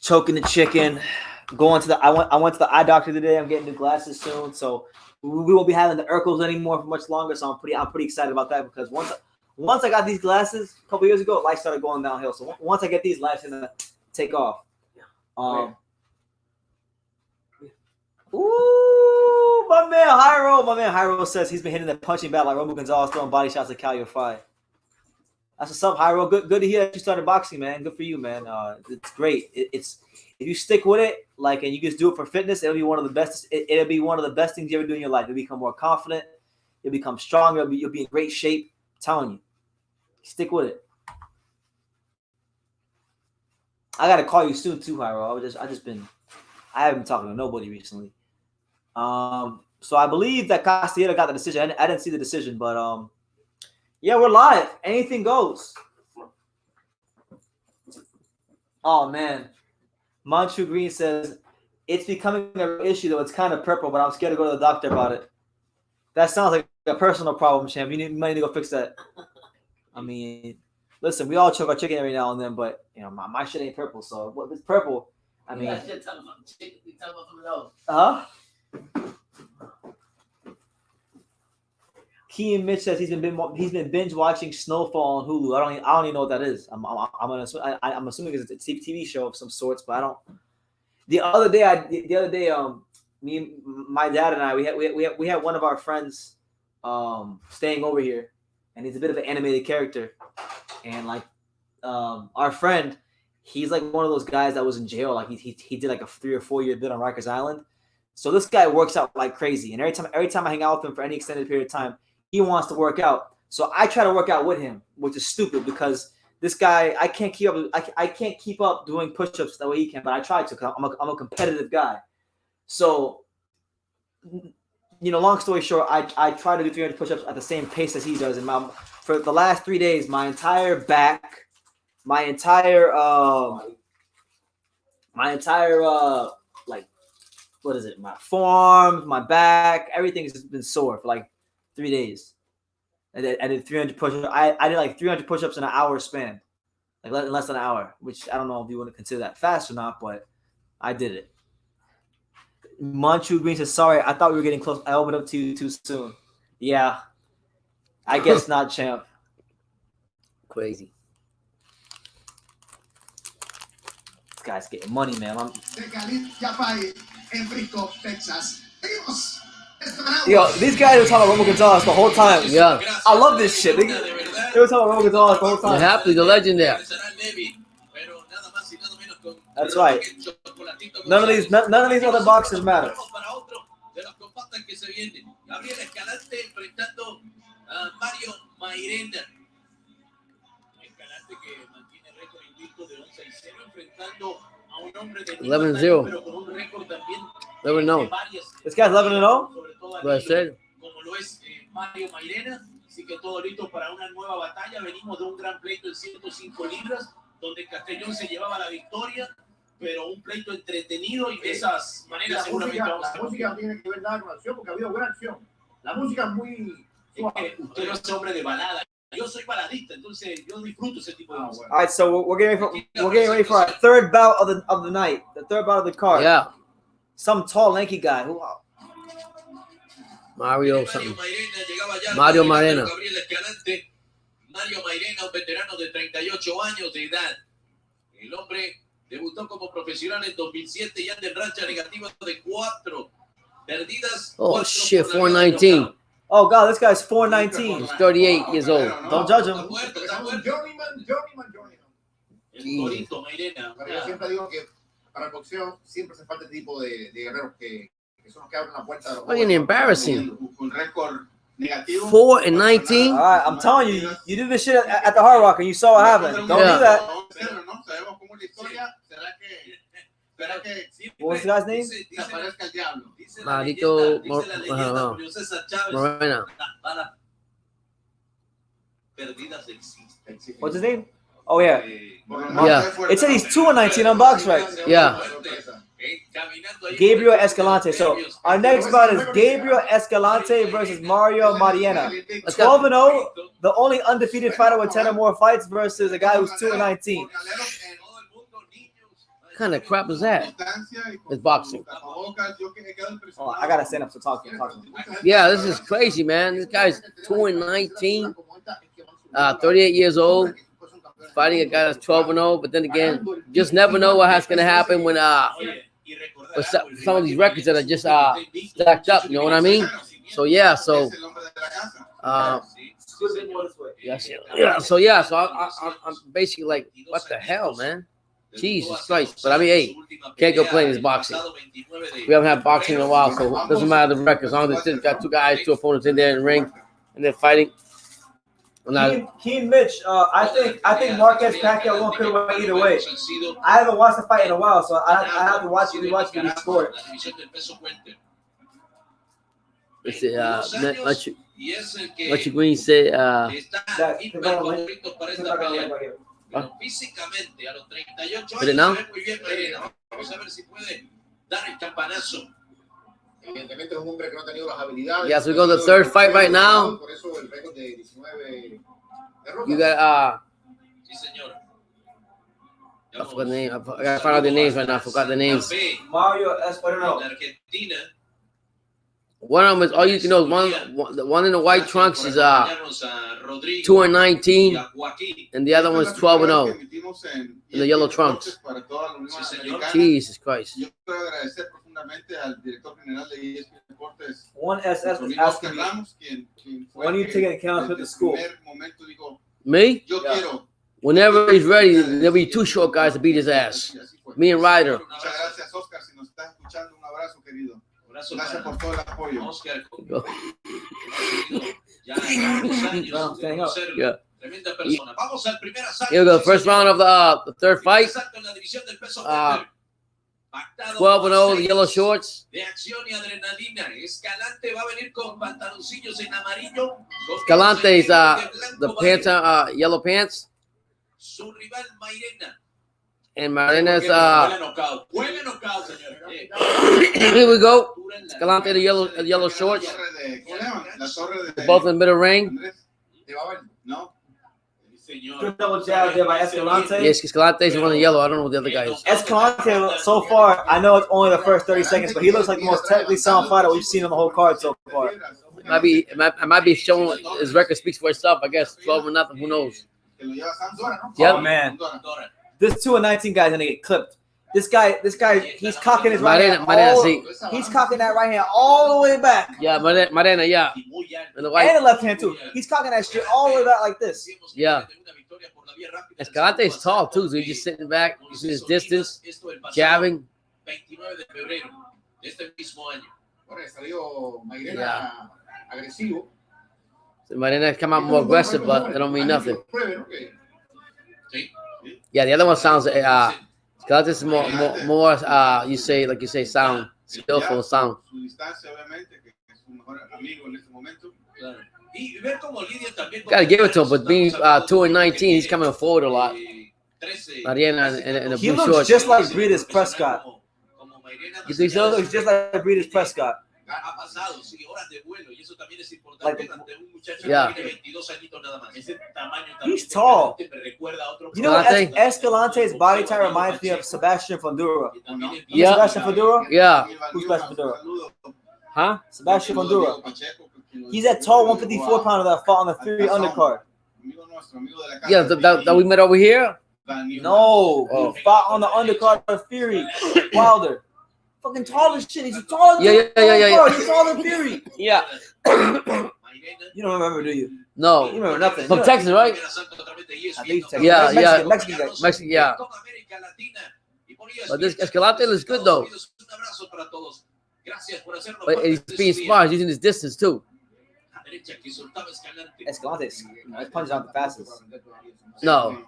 choking the chicken, going to I went to the eye doctor today. I'm getting new glasses soon, so we won't be having the Urkels anymore for much longer. So I'm pretty excited about that because once I got these glasses a couple years ago, life started going downhill. So once I get these, life's gonna take off. Ooh, my man Hyro says he's been hitting the punching bag like Romo Gonzalez throwing body shots at Calio 5. That's what's up, Hyro. Good to hear that you started boxing, man. Good for you, man. It's great. It's if you stick with it, and you just do it for fitness, it'll be one of the best. It'll be one of the best things you ever do in your life. You'll become more confident. You'll become stronger. You'll be in great shape. I'm telling you, stick with it. I gotta call you soon too, Hyro. I haven't been talking to nobody recently. So I believe that Castillero got the decision. I didn't see the decision, but yeah, we're live. Anything goes. Oh man, Manchu Green says It's becoming an issue though. It's kind of purple, but I'm scared to go to the doctor about it. That sounds like a personal problem, champ. You might need to go fix that. I mean, listen, we all choke our chicken every now and then, but you know, my shit ain't purple. So if it's purple, I mean, Kean Mitch says he's been binge watching Snowfall on Hulu. I don't even know what that is. I'm assuming it's a TV show of some sorts, but I don't. The other day, my dad and I we had one of our friends staying over here, and he's a bit of an animated character, and like our friend, he's like one of those guys that was in jail. Like he did like a 3 or 4 year bit on Rikers Island. So this guy works out like crazy, and every time I hang out with him for any extended period of time, he wants to work out. So I try to work out with him, which is stupid because this guy, I can't keep up doing push-ups the way he can, but I try to because I'm a competitive guy. So, you know, long story short, I try to do 300 push-ups at the same pace as he does. And for the last 3 days, my entire back, my entire like, what is it? My forearms, my back, everything has been sore for like 3 days. I did 300 push-ups. I did like 300 push-ups in an hour span, like less than an hour, which I don't know if you want to consider that fast or not, but I did it. Manchu Green says, sorry, I thought we were getting close. I opened up to you too soon. Yeah, I guess not, champ. Crazy. This guy's getting money, man. Yo, these guys were talking about Romo Gonzalez the whole time. Yeah. I love this shit. They were talking about Romo Gonzalez the whole time. You have to, the legend there. That's right. None of these other boxers matter. $11-0. Never know. This guy's 11-0. What I said. Así que todo listo para una nueva batalla. Venimos de un gran pleito en 105 libras, donde Castellón se llevaba la victoria, pero un pleito entretenido y de esas maneras seguramente vamos a... La música no tiene que ver nada con la acción, porque ha habido buena acción. La música es muy... Usted no es hombre de balada. Yo soy baladista, entonces yo disfruto ese tipo de música. All right, so we're getting ready for our third bout of the night, the third bout of the card. Yeah. Some tall, lanky guy. Who? Mario something. Mario Mairena. Mario Mairena, un veterano de 38 años de edad. El hombre debutó como profesional en 2007 y anda en racha negativa de 4 perdidas. Oh shit, 419. Oh god, this guy's 419. He's 38 years old. Don't judge him. Journeyman. El Torito Mairena. Yo siempre digo que para el boxeo siempre se falta este tipo de guerreros que son los que abren la puerta. Fucking embarrassing. Con récord negativo. 4-19. All right, I'm telling you, you did this shit at the Hard Rock and you saw what happened. Don't do that. Sabemos cómo es la historia. ¿Será que What was the guy's name? se aparezca el diablo? Marito Morena. What's his name? Oh yeah. Yeah. It said he's 2-19 on BoxRec. Yeah. Gabriel Escalante. So our next bout is Gabriel Escalante versus Mario Mariena. 12-0, the only undefeated fighter with 10 or more fights versus a guy who's 2-19. What kind of crap is that? It's boxing. Oh, I gotta stand up to talk to him. Yeah, this is crazy, man. This guy's 2-19, 38 years old, fighting a guy that's 12-0. But then again, just never know what's going to happen when with some of these records that are just stacked up. You know what I mean? So yeah, so yeah, so I'm basically like, what the hell, man? Jesus Christ. But I mean, hey, can't go playing this boxing. We haven't had boxing in a while, so it doesn't matter the record. As long as it's got 2 guys, 2 opponents in there in the ring, and they're fighting. Kean Mitch, I think Marquez Pacquiao won't could win either way. I haven't watched the fight in a while, so I have to watch it to be scored. Let's see, Machu Green said, Físicamente a los 38 But now? años se ve muy bien Mairena. Vamos a ver si puede dar el campanazo. Evidentemente es un hombre que no ha tenido las habilidades. Yes, we go to the third fight right now. Por eso el récord de 19 derrotas. You got Sí, señor. I forgot the name. I gotta find out the names right now. I forgot the names. Mario En Esparano. Argentina. One of them is all you can know. The one in the white trunks is Acompañarnos a Rodrigo 2-19, y a Joaquín. and the other one is 12-0 in the yellow trunks. Para toda la Unión Sí, señor. Americana. Jesus Christ. Yo quiero agradecer profundamente al director general de ESPN Deportes, One SS was Oscar asking me, Ramos, quien fue when are you que taking accounts with the desde el school? primer momento dijo, Me? yo Yeah. quiero. Whenever he's ready, there'll be two short guys to beat his ass. Y así fue. Me and Ryder. Muchas gracias, Oscar, si nos estás escuchando, un abrazo, querido. Abrazo Gracias para por todo el apoyo. Oscar. Go. Ya muchos años No, de standing up. conocerlo. Yeah. Tremenda persona. Vamos al primer asalto. Here we go. First round of the third fight. Asalto en la división del peso Uh, welter. Pactado 12-0, the seis yellow shorts. de acción y adrenalina. Escalante va a venir con pantaloncillos en amarillo. Escalante is De blanco the va a pants, venir. yellow pants, Su rival Mairena. and Marina's. Juega knockout. Juega knockout, señor. Here we go. Altura en la- Escalante, the yellow La shorts. torre de, ¿cómo le llaman? La torre de Both in the middle ring. Andrés, De Babel. ¿no? Señor. Good double jab there by Escalante. Yes, Escalante is the one in yellow. I don't know what the other guy is. Escalante, so far, I know it's only the first 30 seconds, but he looks like the most technically sound fighter we've seen on the whole card so far. I might be showing his record speaks for itself. I guess 12-0. Who knows? Que lo lleva Zamora, ¿no? Yep. Oh, man. Dora. This 2-19 guy's gonna get clipped. This guy, he's cocking his right hand. Marina, all- see. He's cocking that right hand all the way back. Yeah, Marina, yeah. Y muy alto. And the And white. the left hand too. He's cocking that shit all the way back like this. Yeah. Escalante is tall too, so he's just sitting back, using his distance, jabbing. 29 de febrero de este mismo año. Ahora salió Mairena agresivo. So Marina come out more aggressive, but that don't mean nothing. Pruebe, ¿no? Que Sí. Yeah, the other one sounds Escalante is more you say sound skillful sound. Su distancia, obviamente, que es su mejor amigo en este momento. Claro. Y ver cómo lidia también con Gotta give it to him, but being 2-19, he's coming forward a lot. 13. Marina in the He blue looks shorts. just like Breeders Prescott. Como Mairena, You think He so? looks just like Breeders Prescott. ha pasado, sí, horas de vuelo, y eso también es importante Like- ante un muchacho Yeah. que tiene 22 añitos nada más. Ese tamaño He's también tall. me recuerda a otro. You know what Escalante? Escalante's body type reminds me of Sebastian Fundura. Que también es- Yeah. Sebastian Fundura? Yeah. Who's Un best Fedora? saludo. Huh? Sebastian Fundura. Fundura. He's that tall 154 pounder that fought on the Fury undercard. Amigo nuestro, amigo de la casa. Yeah, that we met over here. No, Oh. he fought on the undercard of Fury. Wilder. Fucking tall as shit. He's taller than Yeah. He's taller than Fury. Yeah. Mairena, You don't remember, do you? You No. remember nothing. From Texas, right? primer asalto a través de ESPN. I think Texas. Yeah, yeah. Mexican guy. Mexican, yeah. Con América Latina. Y por ESPN, But this Escalante looks good, though. Un abrazo para todos. Gracias por hacernos But parte he's de being su día. smart. He's using his distance too. A derecha que soltaba Escalante. Escalante's punches out the fastest. No.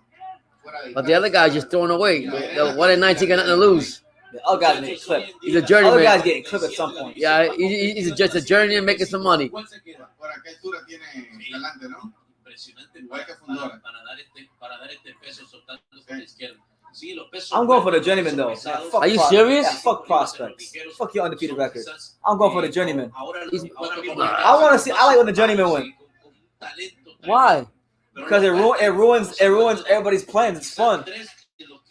But the other guy's just throwing away. The 1-19 got nothing to lose. The other guy's getting clipped. He's a Other journeyman. guy's getting clipped at some point. Yeah, he's just a journeyman making some money. ¿Cuál se queda? Por qué altura tiene Escalante, ¿no? Impresionante Igual que para Fundora. para dar este peso soltando con la izquierda. Sí, los pesos I'm going for the journeyman though. pesados. Fuck Are you pro- serious? Yeah, fuck prospects. Fuck your undefeated record. I'm going for the journeyman. Ahora He's- mismo- I want to see. I like when the journeyman win Why? because it ruins everybody's plans. It's fun.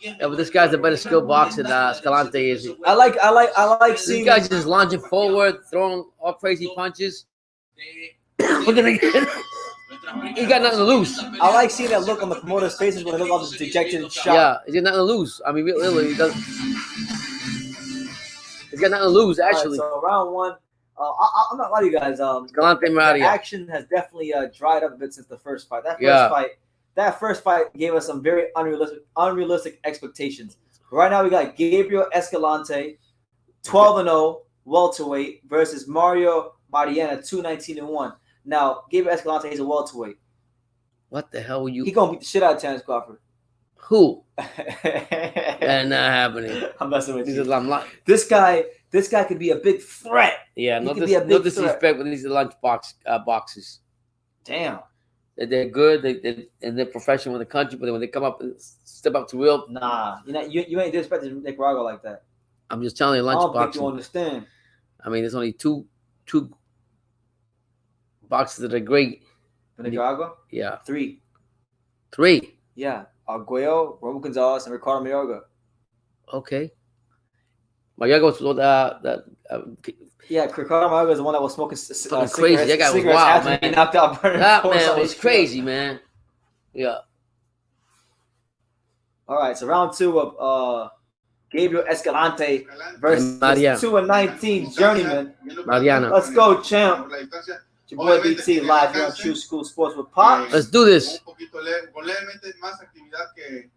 Yeah, but this guy's a better skilled boxer than Escalante is. I like This seeing. guy's just launching forward, throwing all crazy punches. Look at him. He got nothing to lose. I like seeing that look on the promoters' faces when they look all dejected and shocked. Yeah, he's got nothing to lose. I mean, really, he does. He's got nothing to lose, All right, actually. so round one. I'm not lying to you guys. Escalante The Maria. action has definitely dried up a bit since the first fight. Yeah. That first fight gave us some very unrealistic expectations. Right now we got Gabriel Escalante, 12-0 welterweight versus Mario Mariana, 2-19-1. Now Gabriel Escalante is a welterweight. What the hell were He you? gonna beat the shit out of Terrence Crawford. Who? That not happening. I'm messing with This you. is I'm like, This guy could be a big threat. yeah, He no, could be a no big disrespect, but these are lunch boxes. Damn. They're good. And they're professional in the country, but when they come up and step up to real, Nah, you ain't disrespecting Nicaragua like that. I'm just telling you, I lunch don't think you boxing. understand. I mean, there's only two boxes that are great. For Nicaragua? Yeah, 3. 3. Yeah. Arguello, Romo Gonzalez, and Ricardo Mayorga. Okay. Mayorga was that Yeah, Ricardo Mayorga is the one that was smoking fucking crazy. That guy was cigarettes wild, after he man. knocked out Bernard That Corso man on was his crazy, field. man. Yeah. All right, so round 2 of Gabriel Escalante versus Mariano. 2-19 Journeyman. Mariano. Let's go, champ. Your boy BT live here on True School Sports with Pop. Let's do this. Un poquito levemente más actividad que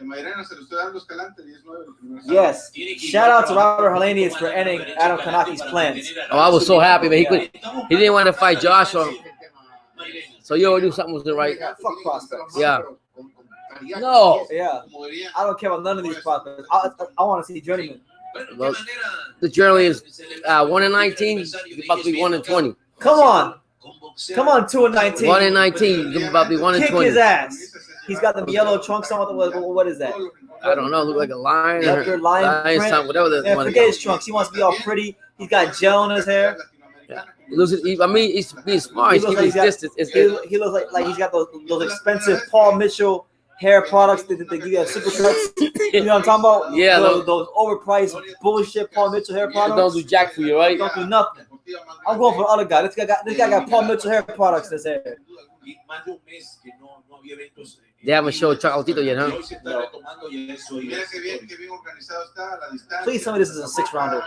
Mariano se lo estoy dando Escalante 19. Yes. Shout out to Robert Helenius for ending Adam Kanaki's plans. Oh, I was so happy, man. He didn't want to fight Joshua. So you already knew something was right. Fuck prospects. Yeah. No. Yeah. I don't care about none of these prospects. I want to see Journeyman. Well, the journey is 1-19. He's about to be 1-20. Come on. Come on, 2-19. 1-19. He's about to be 1-20. Kick his ass. He's got the yellow trunks on. What is that? I don't know. Look like a lion. Leopard, lion print. Something, whatever the Yeah, one. forget his trunks. He wants to be all pretty. He's got gel in his hair. Yeah. I mean, he's being smart. He's keeping his distance. He looks like he's got those expensive Paul Mitchell hair products that give you super cuts. You know what I'm talking about? Yeah, those overpriced bullshit Paul Mitchell hair products. Don't do jack for you, right? Don't do nothing. I'm going for the other guy. This guy got Paul Mitchell hair products in his hair. They haven't showed Chocolatito yet, huh? Please tell me this is a 6-rounder.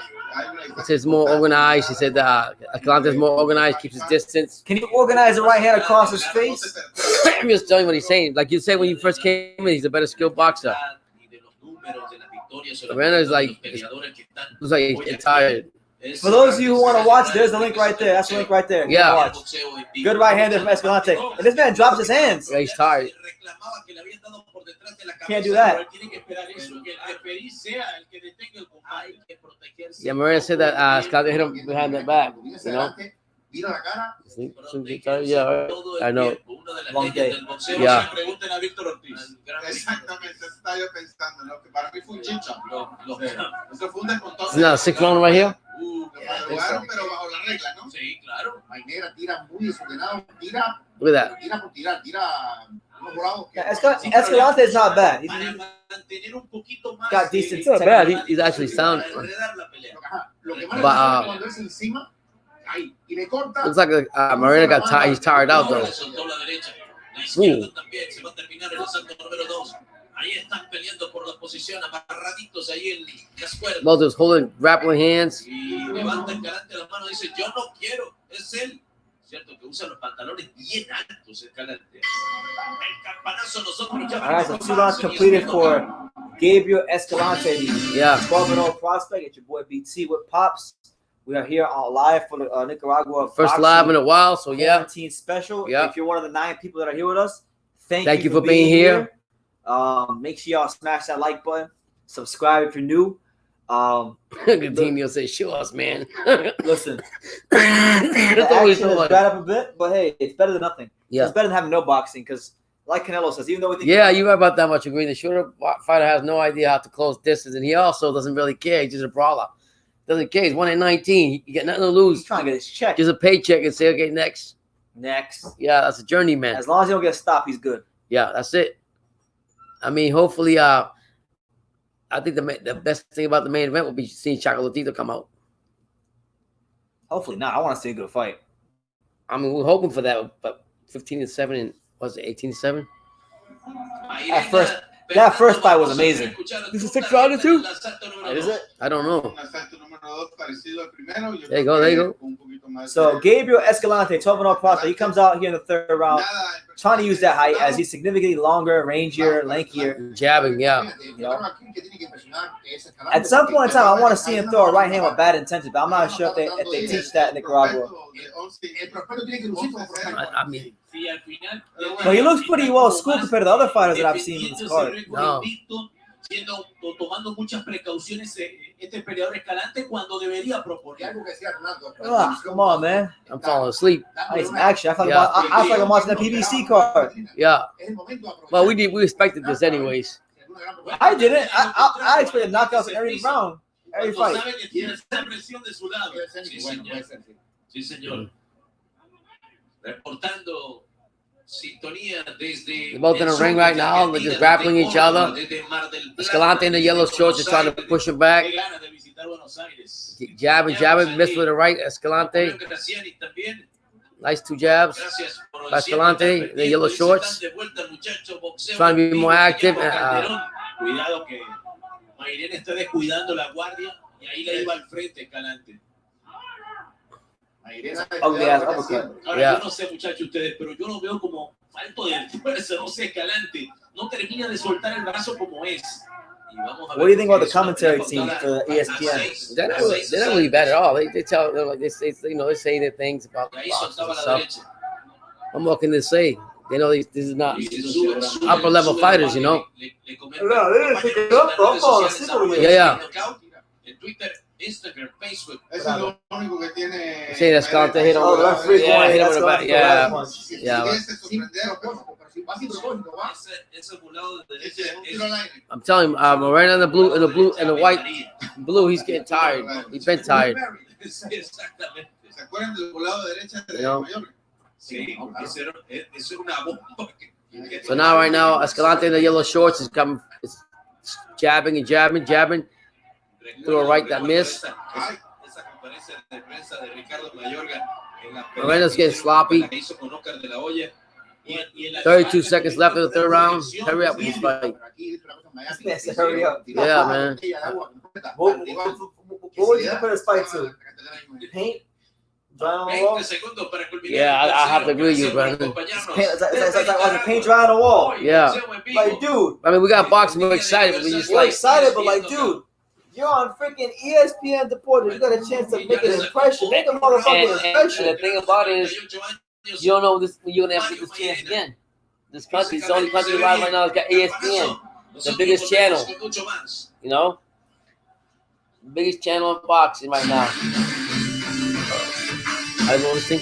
It says more organized. He said Atalante's more organized, keeps his distance. Can you organize the right hand across his face? I'm just telling you what he's saying. Like you said when you first came in, he's a better skilled boxer. Arena's like, looks like he's tired. For those of you who want to watch, there's the link right there. That's the link right there. Yeah. Watch. Good right-hander from Escalante. And this man drops his hands. Yeah, he's tired. Can't do that. Yeah, Maria said that Escalante hit him behind the back. You know? Yeah, right. I know. Long day. Yeah. It's not a 6-round right here? Look at that. Yeah, Escalante is not bad. He's got decent It's not bad. He's actually sound. But looks like Marina got tired. He's tired out though. Ooh. Both those holding grappling hands. All right, so 2 rounds completed for Gabriel Escalante. Yeah. 12-0 prospect. It's your boy BT with Pops. We are here on live for the Nicaragua First live in a while, so yeah. Quarantine special. Yeah. If you're one of the 9 people that are here with us, thank you for being here. Make sure y'all smash that like button. Subscribe if you're new. Coutinho says, show us, man. Listen, That's the always action so is like. bad up a bit, but hey, it's better than nothing. Yeah. It's better than having no boxing because, like Canelo says, even though we think Yeah, you're right about that much. Agree. The shorter fighter has no idea how to close distance, and he also doesn't really care. He's just a brawler. Doesn't care. He's 1-19. He got nothing to lose. he's trying to get his check. Just a paycheck and say, okay, next. Yeah, that's a journeyman. As long as he don't get stopped, he's good. Yeah, that's it. I mean, hopefully, I think the best thing about the main event will be seeing Chocolatito come out. Hopefully not. I want to see a good fight. I mean, we're hoping for that, but 15-7 and was it 18-7? That first fight was amazing. This is 6-rounder too? Is it? I don't know. There you go. There you go. So Gabriel Escalante, 12-0 prospect. He comes out here in the 3rd round, trying to use that height as he's significantly longer, rangier, lankier. Jabbing, yeah. You know? At some point in time, I want to see him throw a right hand with bad intentions, but I'm not sure if they teach that in Nicaragua. I mean, But he looks pretty well schooled compared to the other fighters that I've seen in this card. no. Tomando muchas precauciones este peleador Escalante cuando debería proponer. Come on, man. I'm falling asleep. I need some action. I feel like I'm watching the PBC card. Yeah. Well, we expected this anyways. I didn't. I expected knockouts in every round. Every Cuando fight. sabe que tiene esa presión de su lado. Puede ser, Sí, bueno, señor. puede ser, sí. Sí, señor. Reportando sintonía desde. They're both in the ring right now. They're just grappling each other. Escalante in the yellow shorts is trying to push him back. Jabbing, missed with the right. Escalante. Nice 2 jabs. Escalante in the yellow shorts. Trying to be more active. Cuidado que Mayrena está descuidando la guardia y ahí le iba al frente Escalante. Ugly ass uppercut. Ahora, Yeah. yo no sé, muchachos, ustedes, pero yo lo veo como falto de fuerza, no sé, Escalante. No termina de soltar el brazo como es. Y vamos a ver. What do you think about the commentary team for ESPN? They're not really bad at all. They tell, they say, you know, they say their things about Y ahí boxers soltaba and la stuff. derecha. What can they say? They know this is not Y sube upper level la fighters, you know. Le comenta, No, they didn't pick it up, bro. I'm falling asleep over here. Yeah. En Twitter, Instagram, Facebook. Eso es lo único que tiene. Sí, Escalante hit him Oh, with the referee yeah, going, hit him that's with a going back. for Yeah. that punch. Si Yeah, pudiese Sin sorprender, propósito, pero si va sin propósito, va. Ese mulado de derecha ese es un tiro al aire. I'm telling you, Moreno in the blue, and the white, blue. He's getting tired. He's been tired. Sí, exactamente. ¿Se acuerdan del volado de derecha de No. Mayor? Sí, eso era una bomba. So now, right now, Escalante in the yellow shorts is coming, is jabbing and jabbing. Through a right that missed. Esa conferencia de prensa de Ricardo Mayorga en la pelea Moreno's getting que sloppy. hizo con Oscar de la Hoya. Y en la 32 seconds left in the third round. Hurry up with this fight. This man said, hurry up. Yeah, man. What would you compare this fight to? Paint? Drying on the wall? 20 segundos para culminar. Yeah, I have to agree with you, Gracias brother. por acompañarnos. It's like paint dry on the wall. Yeah. Like, dude, I mean, we got boxing. We're excited, but we just we're like, excited, but like, dude, you're on freaking ESPN Deportes. You got a chance to make an impression. Make a motherfucking and impression. the thing about it is, you don't know this. You're gonna have to get this chance again. This country, it's the only country live right now that's got ESPN, the biggest channel. You know, biggest channel in boxing right now. I always think,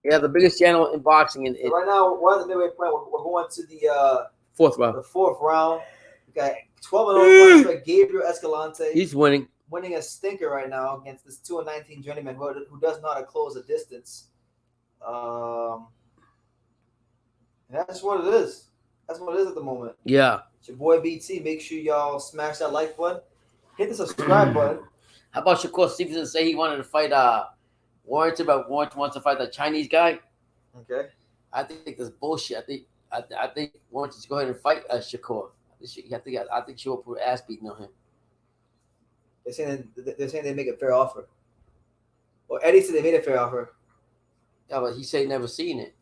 yeah, the biggest channel in boxing. And So right now, we're going to the fourth round, the fourth round. We got 12-0 for Gabriel Escalante. he's winning. Winning a stinker right now against this 2-19 journeyman who does not close the distance. That's what it is. That's what it is at the moment. Yeah. It's your boy BT. Make sure y'all smash that like button. Hit the subscribe button. How about Shakur Stevenson say he wanted to fight Warrington, but Warrington wants to fight the Chinese guy? Okay. I think that's bullshit. I think Warrington should go ahead and fight Shakur. I think she will put ass beating on him. They're saying they make a fair offer. Well, Eddie said they made a fair offer. Yeah, but he said he never seen it.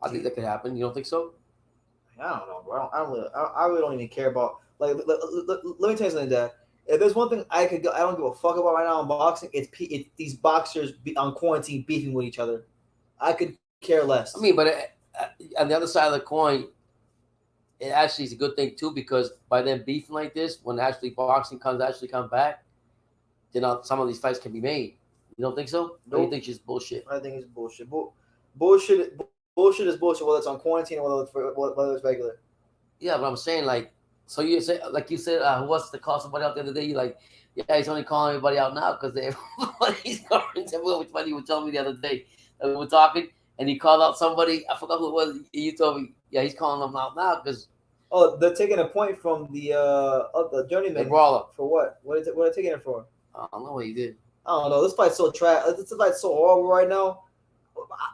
I think that could happen. You don't think so? I don't know, bro. I really don't even care about. Like, let me tell you something, Dad. If there's one thing I don't give a fuck about right now in boxing, it's these boxers on quarantine beefing with each other. I could care less. I mean, but on the other side of the coin, it actually is a good thing too, because by them beefing like this, when actually boxing come back, then some of these fights can be made. You don't think so? Nope. Or you think it's just bullshit? I think it's bullshit. Bullshit is bullshit, whether it's on quarantine or whether it's regular. Yeah, but I'm saying, like, so you say, like you said, who wants to call somebody out the other day? You're like, yeah, he's only calling everybody out now because everybody's calling. Which one you were telling me the other day that we were talking, and he called out somebody. I forgot who it was. You told me, yeah, he's calling them out now because. Oh, they're taking a point from the journeyman. The brawler. For what? What are they taking it for? I don't know what he did. I don't know. This fight's so trash. This fight's so horrible right now.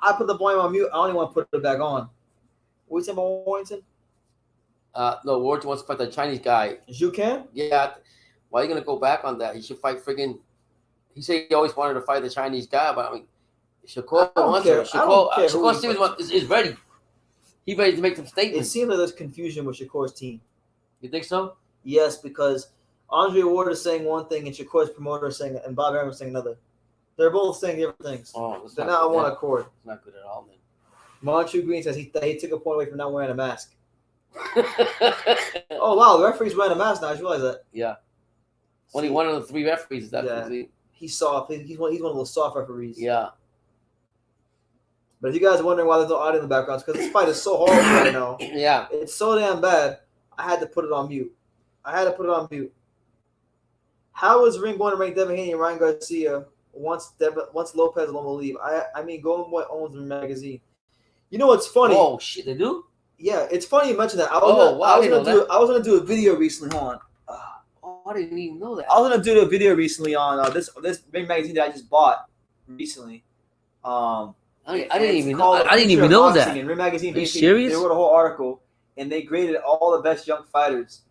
I put the volume on mute. I don't even want to put it back on. What are you saying about Warrington? No, Warrington wants to fight the Chinese guy. You can? Yeah. Why are you going to go back on that? He should fight friggin'. He said he always wanted to fight the Chinese guy, but I mean, Shakur wants to. Shakur Stevens is ready. He's ready to make some It statements. seems like there's confusion with Shakur's team. You think so? Yes, because Andre Ward is saying one thing and Shakur's promoter is saying, and Bob Arum is saying another. They're both saying different things. Oh, They're not on one accord. It's not good at all, then. Montreux Green says he took a point away from not wearing a mask. Oh wow, the referee's wearing a mask now. I just realized that. Yeah. Only one of the three referees is that. Yeah. He's soft. He's one of those soft referees. Yeah. But if you guys are wondering why there's no audio in the background, it's because this fight is so horrible right now. Yeah. It's so damn bad. I had to put it on mute. How is Ring going to rank Devin Haney and Ryan Garcia once Lopez alone will leave? I mean, Golden Boy owns the magazine. You know what's funny? Oh shit, they do? Yeah, it's funny you mentioned that. I was gonna do a video recently. Hold on. Oh, I didn't even know that. I was gonna do a video recently on this Ring magazine that I just bought recently. I didn't even know that. And Ring magazine, Are you serious? They wrote a whole article and they graded all the best young fighters.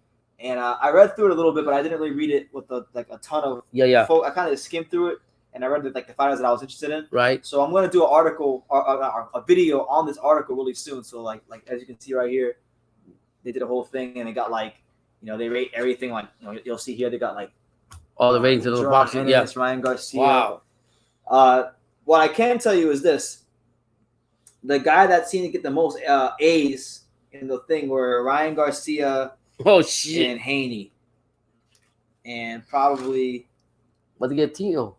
And I read through it a little bit, but I didn't really read it with a ton of. I kind of skimmed through it, and I read the fighters that I was interested in. Right. So I'm gonna do an article, a video on this article really soon. So like as you can see right here, they did a whole thing, and they got they rate everything you'll see here. They got all the ratings of the boxing. Yeah. Ryan Garcia. Wow. What I can tell you is this: the guy that seemed to get the most A's in the thing were Ryan Garcia. Oh shit! And Haney, and probably. What to get Tio?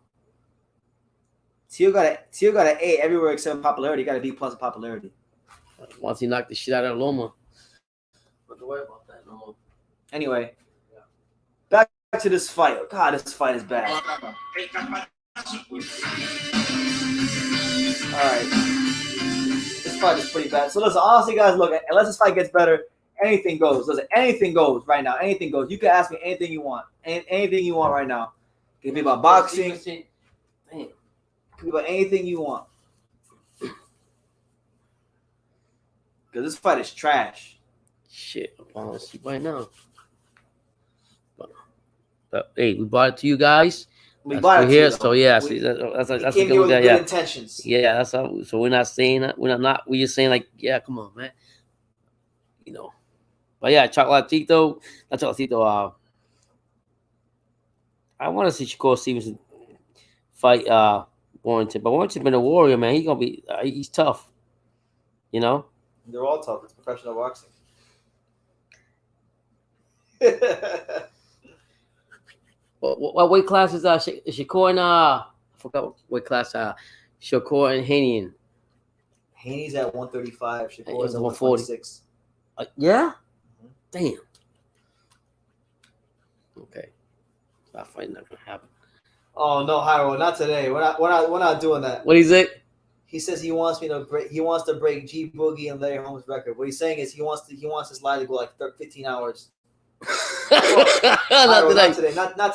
Tio got an A everywhere except popularity. He got a B+ in popularity. Once he knocked the shit out of Loma. But don't worry about that no more. Anyway, back to this fight. God, this fight is bad. All right, this fight is pretty bad. So listen, honestly, guys, look. Unless this fight gets better. Anything goes. Listen, anything goes right now. Anything goes. You can ask me anything you want. Anything you want right now. It can be about boxing. It can be about anything you want. Because this fight is trash. Shit, I'm falling asleep right now. But hey, we brought it to you guys. We bought it here, to you, so yeah. That's came here with good intentions. Yeah, that's how. So we're not saying that. We're just saying yeah, come on, man. But yeah, Chocolatito, not Chocolatito. I want to see Shakur Stevenson fight Warrington, but Warrington's been a warrior, man. He's gonna be, he's tough. They're all tough. It's professional boxing. What weight class is Shakur and I forgot what weight class Shakur and Haney in? Haney's at 135. Shakur is at 146. Yeah. Damn. Okay. That fight not gonna happen. Oh no, Hyro, not today. We're not doing that. What is it? He says he wants to break G Boogie and Larry Holmes' record. What he's saying is he wants his live to go 15 hours. Not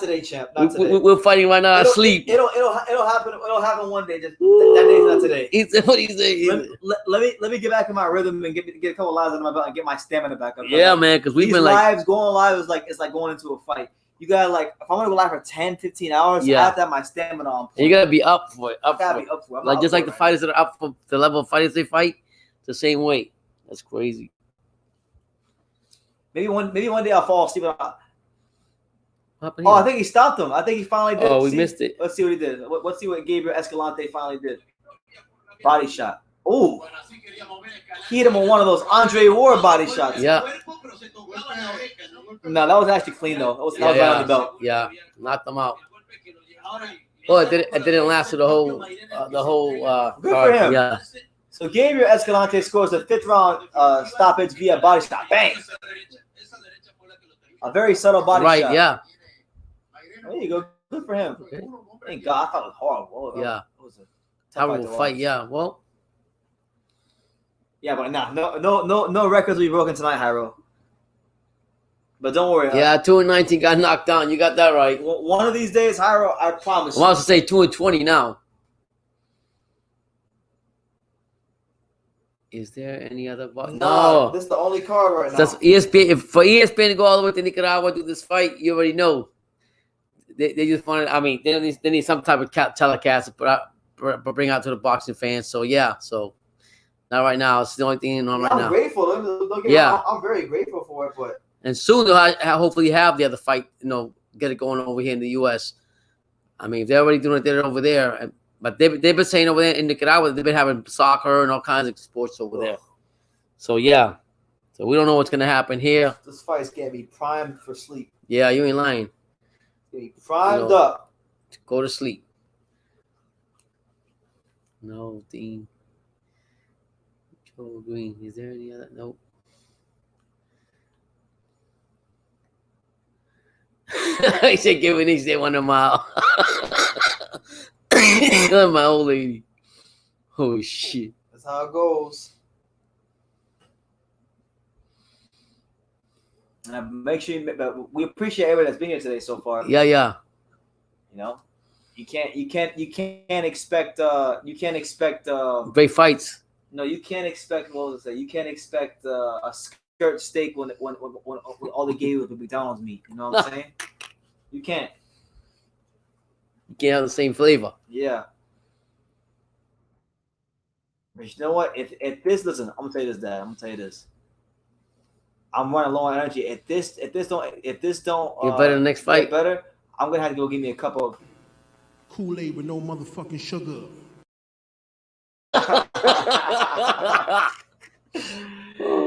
today, champ. Not today. We're fighting right now. Sleep. It'll happen. It'll happen one day. Just that day's not today. What he say? Let me get back in my rhythm and get a couple lives under my belt and get my stamina back up. Yeah, man. Because we've been going live is it's like going into a fight. You gotta if I'm gonna go live for 10, 15 hours, I have to have my stamina on point. And you gotta be up for it. Be up for it. Just like the fighters that are up for the level of fighters they fight, the same weight. That's crazy. Maybe one day I'll fall asleep. Oh, I think he stopped him. I think he finally did. Oh, we missed it. Let's see what he did. Let's see what Gabriel Escalante finally did. Body shot. Oh, he hit him on one of those Andre Ward body shots. Yeah. No, that was actually clean though. That was right on the belt. Yeah, knocked him out. Oh, it didn't last for the whole Good for him. Yeah. So Gabriel Escalante scores the 5th round stoppage via body shot. Bang. A very subtle body shot. Right. Yeah. There you go. Good for him. Okay. Thank God. I thought it was horrible. Yeah. It was a terrible fight. Yeah. Well. Yeah, but no records will be broken tonight, Hyro. But don't worry. Yeah, 2-19 got knocked down. You got that right. One of these days, Hyro, I promise. I'm about to say 2-20 now. Is there any other? No. This is the only card right now. That's ESPN. For ESPN to go all the way to Nicaragua to do this fight, you already know. They just wanted. I mean, they need some type of telecast to bring out to the boxing fans. So yeah. So not right now. It's the only thing on right now. I'm grateful. I'm very grateful for it, but. And soon they'll hopefully have the other fight. Get it going over here in the U.S. I mean, if they're already doing it over there. But they've been saying over there in Nicaragua, they've been having soccer and all kinds of sports over there. So, yeah. So, we don't know what's going to happen here. This fight's going to be primed for sleep. Yeah, you ain't lying. Be primed up. To go to sleep. No, Dean. Joe Green. Is there any other? Nope. He said, give me they 1 mile. My old lady. Oh shit. That's how it goes. And make sure we appreciate everybody that's been here today so far. Yeah, yeah. You know, you can't expect Great fights. No, you can't expect what was it say? You can't expect a skirt steak when all they gave you was the McDonald's meat. You know what I'm saying? You can't. You can't have the same flavor. Yeah. But you know what? If this listen, I'm gonna tell you this, Dad. I'm gonna tell you this. I'm running low on energy. If this don't Get better the next fight. get better, I'm gonna have to go give me a cup of Kool-Aid with no motherfucking sugar.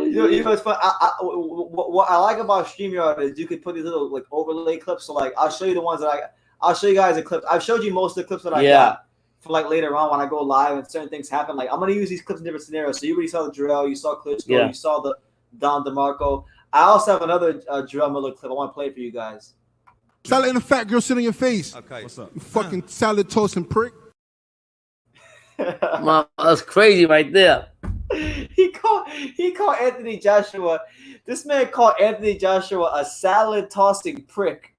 You know what's fun? What I like about StreamYard is you can put these little like overlay clips. So like I'll show you the ones that I'll show you guys a clip. I've showed you most of the clips that I got for like later on when I go live and certain things happen. Like I'm gonna use these clips in different scenarios. So you already saw the Jarrell, you saw Klitschko, you saw the Don DeMarco. I also have another Jarrell Miller clip I want to play for you guys. Stop letting a fat girl sit on your face. Okay, what's up? You fucking salad tossing prick. Man, that's crazy right there. He called Anthony Joshua. This man called Anthony Joshua a salad tossing prick.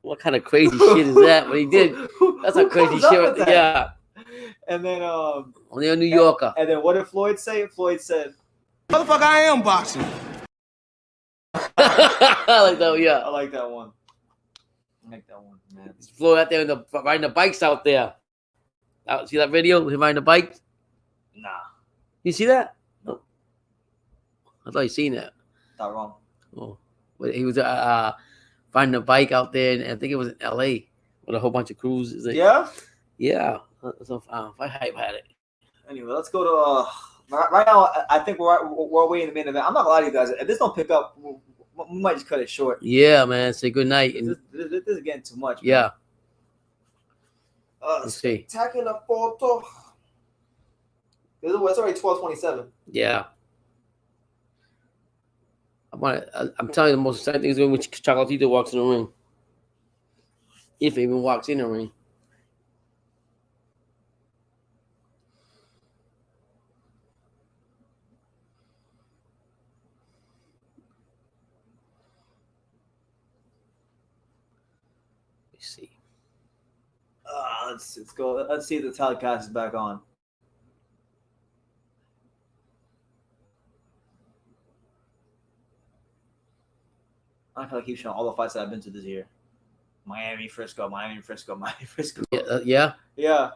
What kind of crazy shit is that? What he did? That's a crazy shit. Yeah. And then only a New Yorker. And then what did Floyd say? Floyd said, Motherfucker, I am boxing. I like that. Yeah. I like that one. I like that one, man. Floyd out there riding the bikes out there. See that video? Him riding the bike? Nah. You see that? No. I thought you seen that. Not wrong. Oh, but he was riding a bike out there, and I think it was in L.A. with a whole bunch of crews. Yeah. Yeah. So I hype had it. Anyway, let's go to right now. I think we're waiting the main event. I'm not gonna lie to you guys. If this don't pick up, we might just cut it short. Yeah, man. Say good night. And This is getting too much. Man. Yeah. Let's see. Spectacular photo. It's already 12:27. Yeah. I'm telling you, the most exciting thing is when Chocolatito walks in the ring. If he even walks in the ring. Let's see. Let's go. Let's see if the telecast is back on. I feel like keep showing all the fights that I've been to this year. Miami, Frisco. Yeah. Yeah.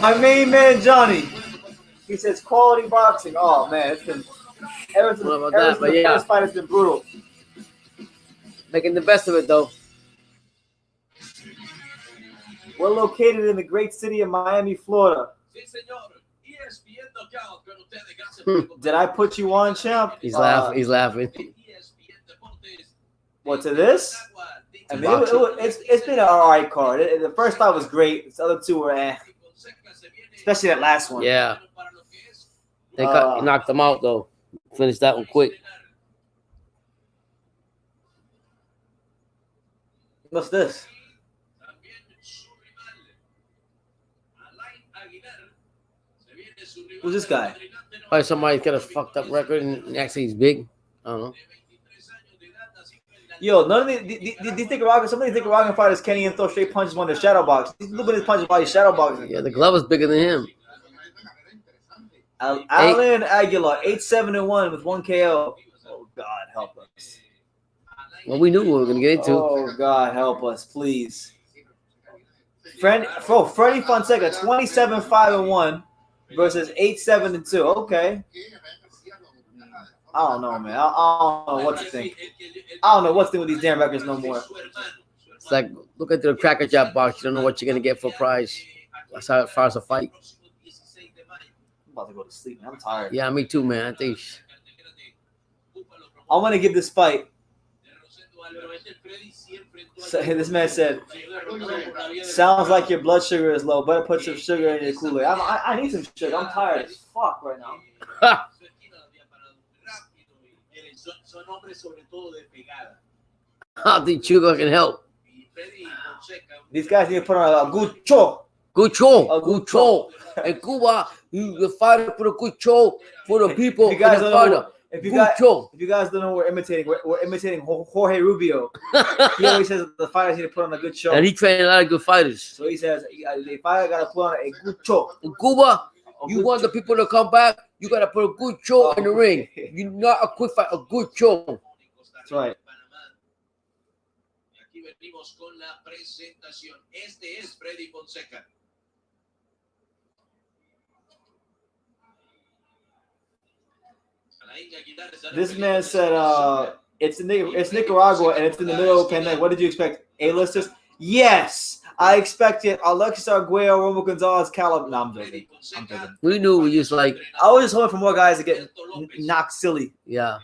My main man Johnny. He says quality boxing. Oh man, it's been ever since the first fight has been brutal. Making the best of it though. We're located in the great city of Miami, Florida. Did I put you on, champ? He's laughing. He's laughing. What, to this? I mean, it's been an alright card. The first fight was great. The other two were especially that last one. Yeah. He knocked him out though. Finished that one quick. What's this? Who's this guy? Probably somebody's got a fucked up record and actually he's big. I don't know. Yo, none of these Nicaraguan, some of these Nicaraguan fighters can't even throw straight punches when they're shadow box. Look at his punches while he's shadow boxing. Yeah, the glove is bigger than him. Alan Aguilar, 8-7-1 with 1 KO. Oh God, help us. Well, we knew we were gonna get into. Oh God, help us, please. Freddie Fonseca, 27-5-1 versus 8-7-2. Okay. I don't know, man. I don't know what to think. I don't know what to think with these damn records no more. It's like look at the Cracker Jack box. You don't know what you're gonna get for a prize. That's how far as a fight. I'm about to go to sleep, man. I'm tired. Yeah, me too, man. I think I'm gonna give this fight So, this man said, sounds like your blood sugar is low. Better put some sugar in your Kool-Aid. I need some sugar. I'm tired as fuck right now. I think sugar can help. These guys need to put on a good show. Good show. A Good show. In Cuba, the fighter put a good show for the people. If you guys in the don't know, fighter. if you Good guys, show. if you guys don't know, we're imitating Jorge Rubio. He always says the fighters need to put on a good show. And he trained a lot of good fighters. So he says the fighter got to put on a good show. In Cuba, you want the people to come back, you got to put a good show in the ring. You're not a quick fight, a good show. That's right. Venimos con la presentación. Este es Freddy Fonseca. This man said it's Nicaragua and it's in the middle of the pandemic. What did you expect? A-listers? Yes, I expected Alexis Arguello, Romo Gonzalez, Caleb. No, I'm joking. We knew we just like. I was just hoping for more guys to get knocked silly. Yeah.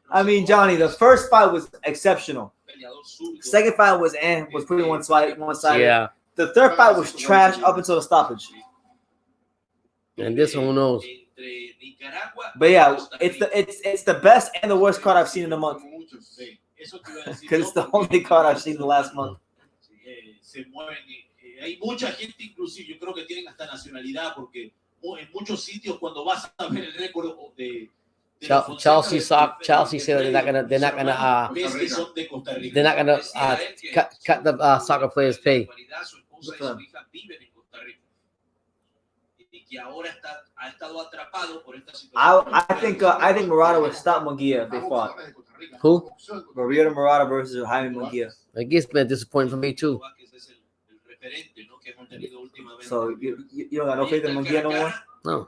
I mean, Johnny, the first fight was exceptional. Second fight was pretty one-sided. Yeah. The third fight was trash up until the stoppage. And this one, who knows? But yeah, it's the best and the worst card I've seen in a month. Because it's the only card I've seen in the last month. Hay mucha gente, inclusive, yo creo que tienen hasta nacionalidad, porque en muchos sitios cuando vas a ver el récord de Chelsea said they're not gonna cut the soccer players' pay. I think Murata would stop Munguia if they fought. Who? Mariota Murata versus Jaime Munguia. I guess been disappointing for me too. So you don't got no faith in Munguia no more? No.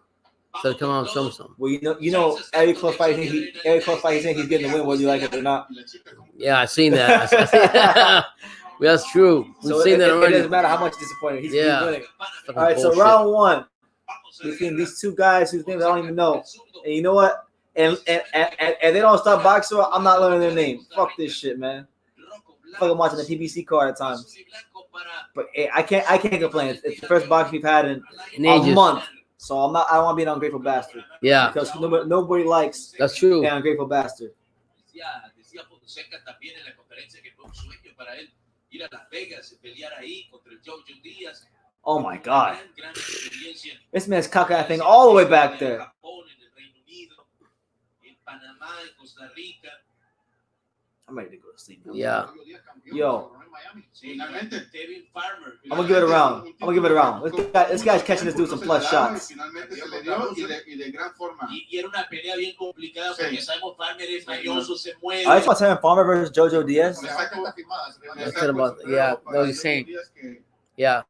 So come on, show him something. Well, you know, every close fight he's getting the win, whether you like it or not. Yeah, I've seen that. That's true. We've seen that already. It doesn't matter how much disappointed he's winning. All right, bullshit. so round one between these two guys whose names I don't even know. And you know what? And they don't stop boxing, I'm not learning their name. Fuck this shit, man. Fuck, I'm watching the PBC card at times. But hey, I can't complain. It's the first boxing we've had in a month. So I don't want to be an ungrateful bastard. Yeah. Because nobody likes that's true. An ungrateful bastard. Oh my God. This man's cocking that thing all the way back there. I'm ready to go to sleep now. Yeah. Yo. I'm gonna give it around. This guy's catching this dude some plus shots. I just want to tell him Farmer versus Jojo Diaz. Yeah, no, he's saying. Yeah.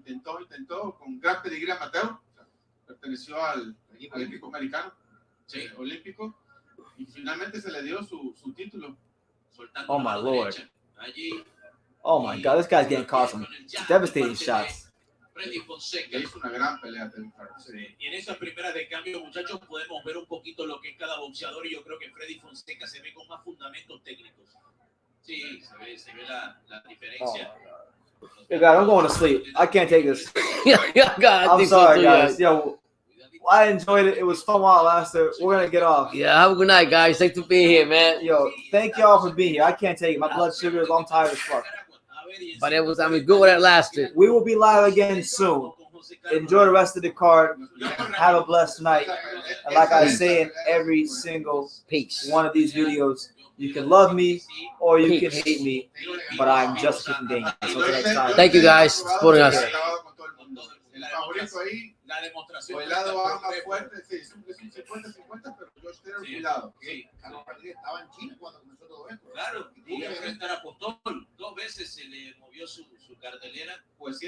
Intentó con gran pedigrí amateur, perteneció al equipo americano, olímpico, y finalmente se le dio su título. Oh my Lord. Oh my God, this guy's getting caught some devastating shots. Hizo una gran pelea. Y en esa primera de cambio, muchachos, podemos ver un poquito lo que es cada boxeador y yo creo que Freddy Fonseca se ve con más fundamentos técnicos. Sí, se ve la diferencia. Yo, God, I'm going to sleep. I can't take this. God, I'm sorry, guys. Yo, I enjoyed it. It was fun while it lasted. We're going to get off. Yeah, have a good night, guys. Thanks for being here, man. Yo, thank y'all for being here. I can't take it. My blood sugar is, I'm tired as fuck. But it was, good when it lasted. We will be live again soon. Enjoy the rest of the card. Have a blessed night. And like I say in every single one of these videos, you can love me or you can hate me, but I'm just keeping dangerous. Until next time. Thank you guys for supporting us. La demostración. El lado va más fuerte, sí, es un 50-50, pero yo estoy cuidado. Carlos Rodríguez estaba en Chile cuando comenzó todo esto. Claro, y enfrentar a Postol. 2 veces se le movió su cartelera. Pues sí,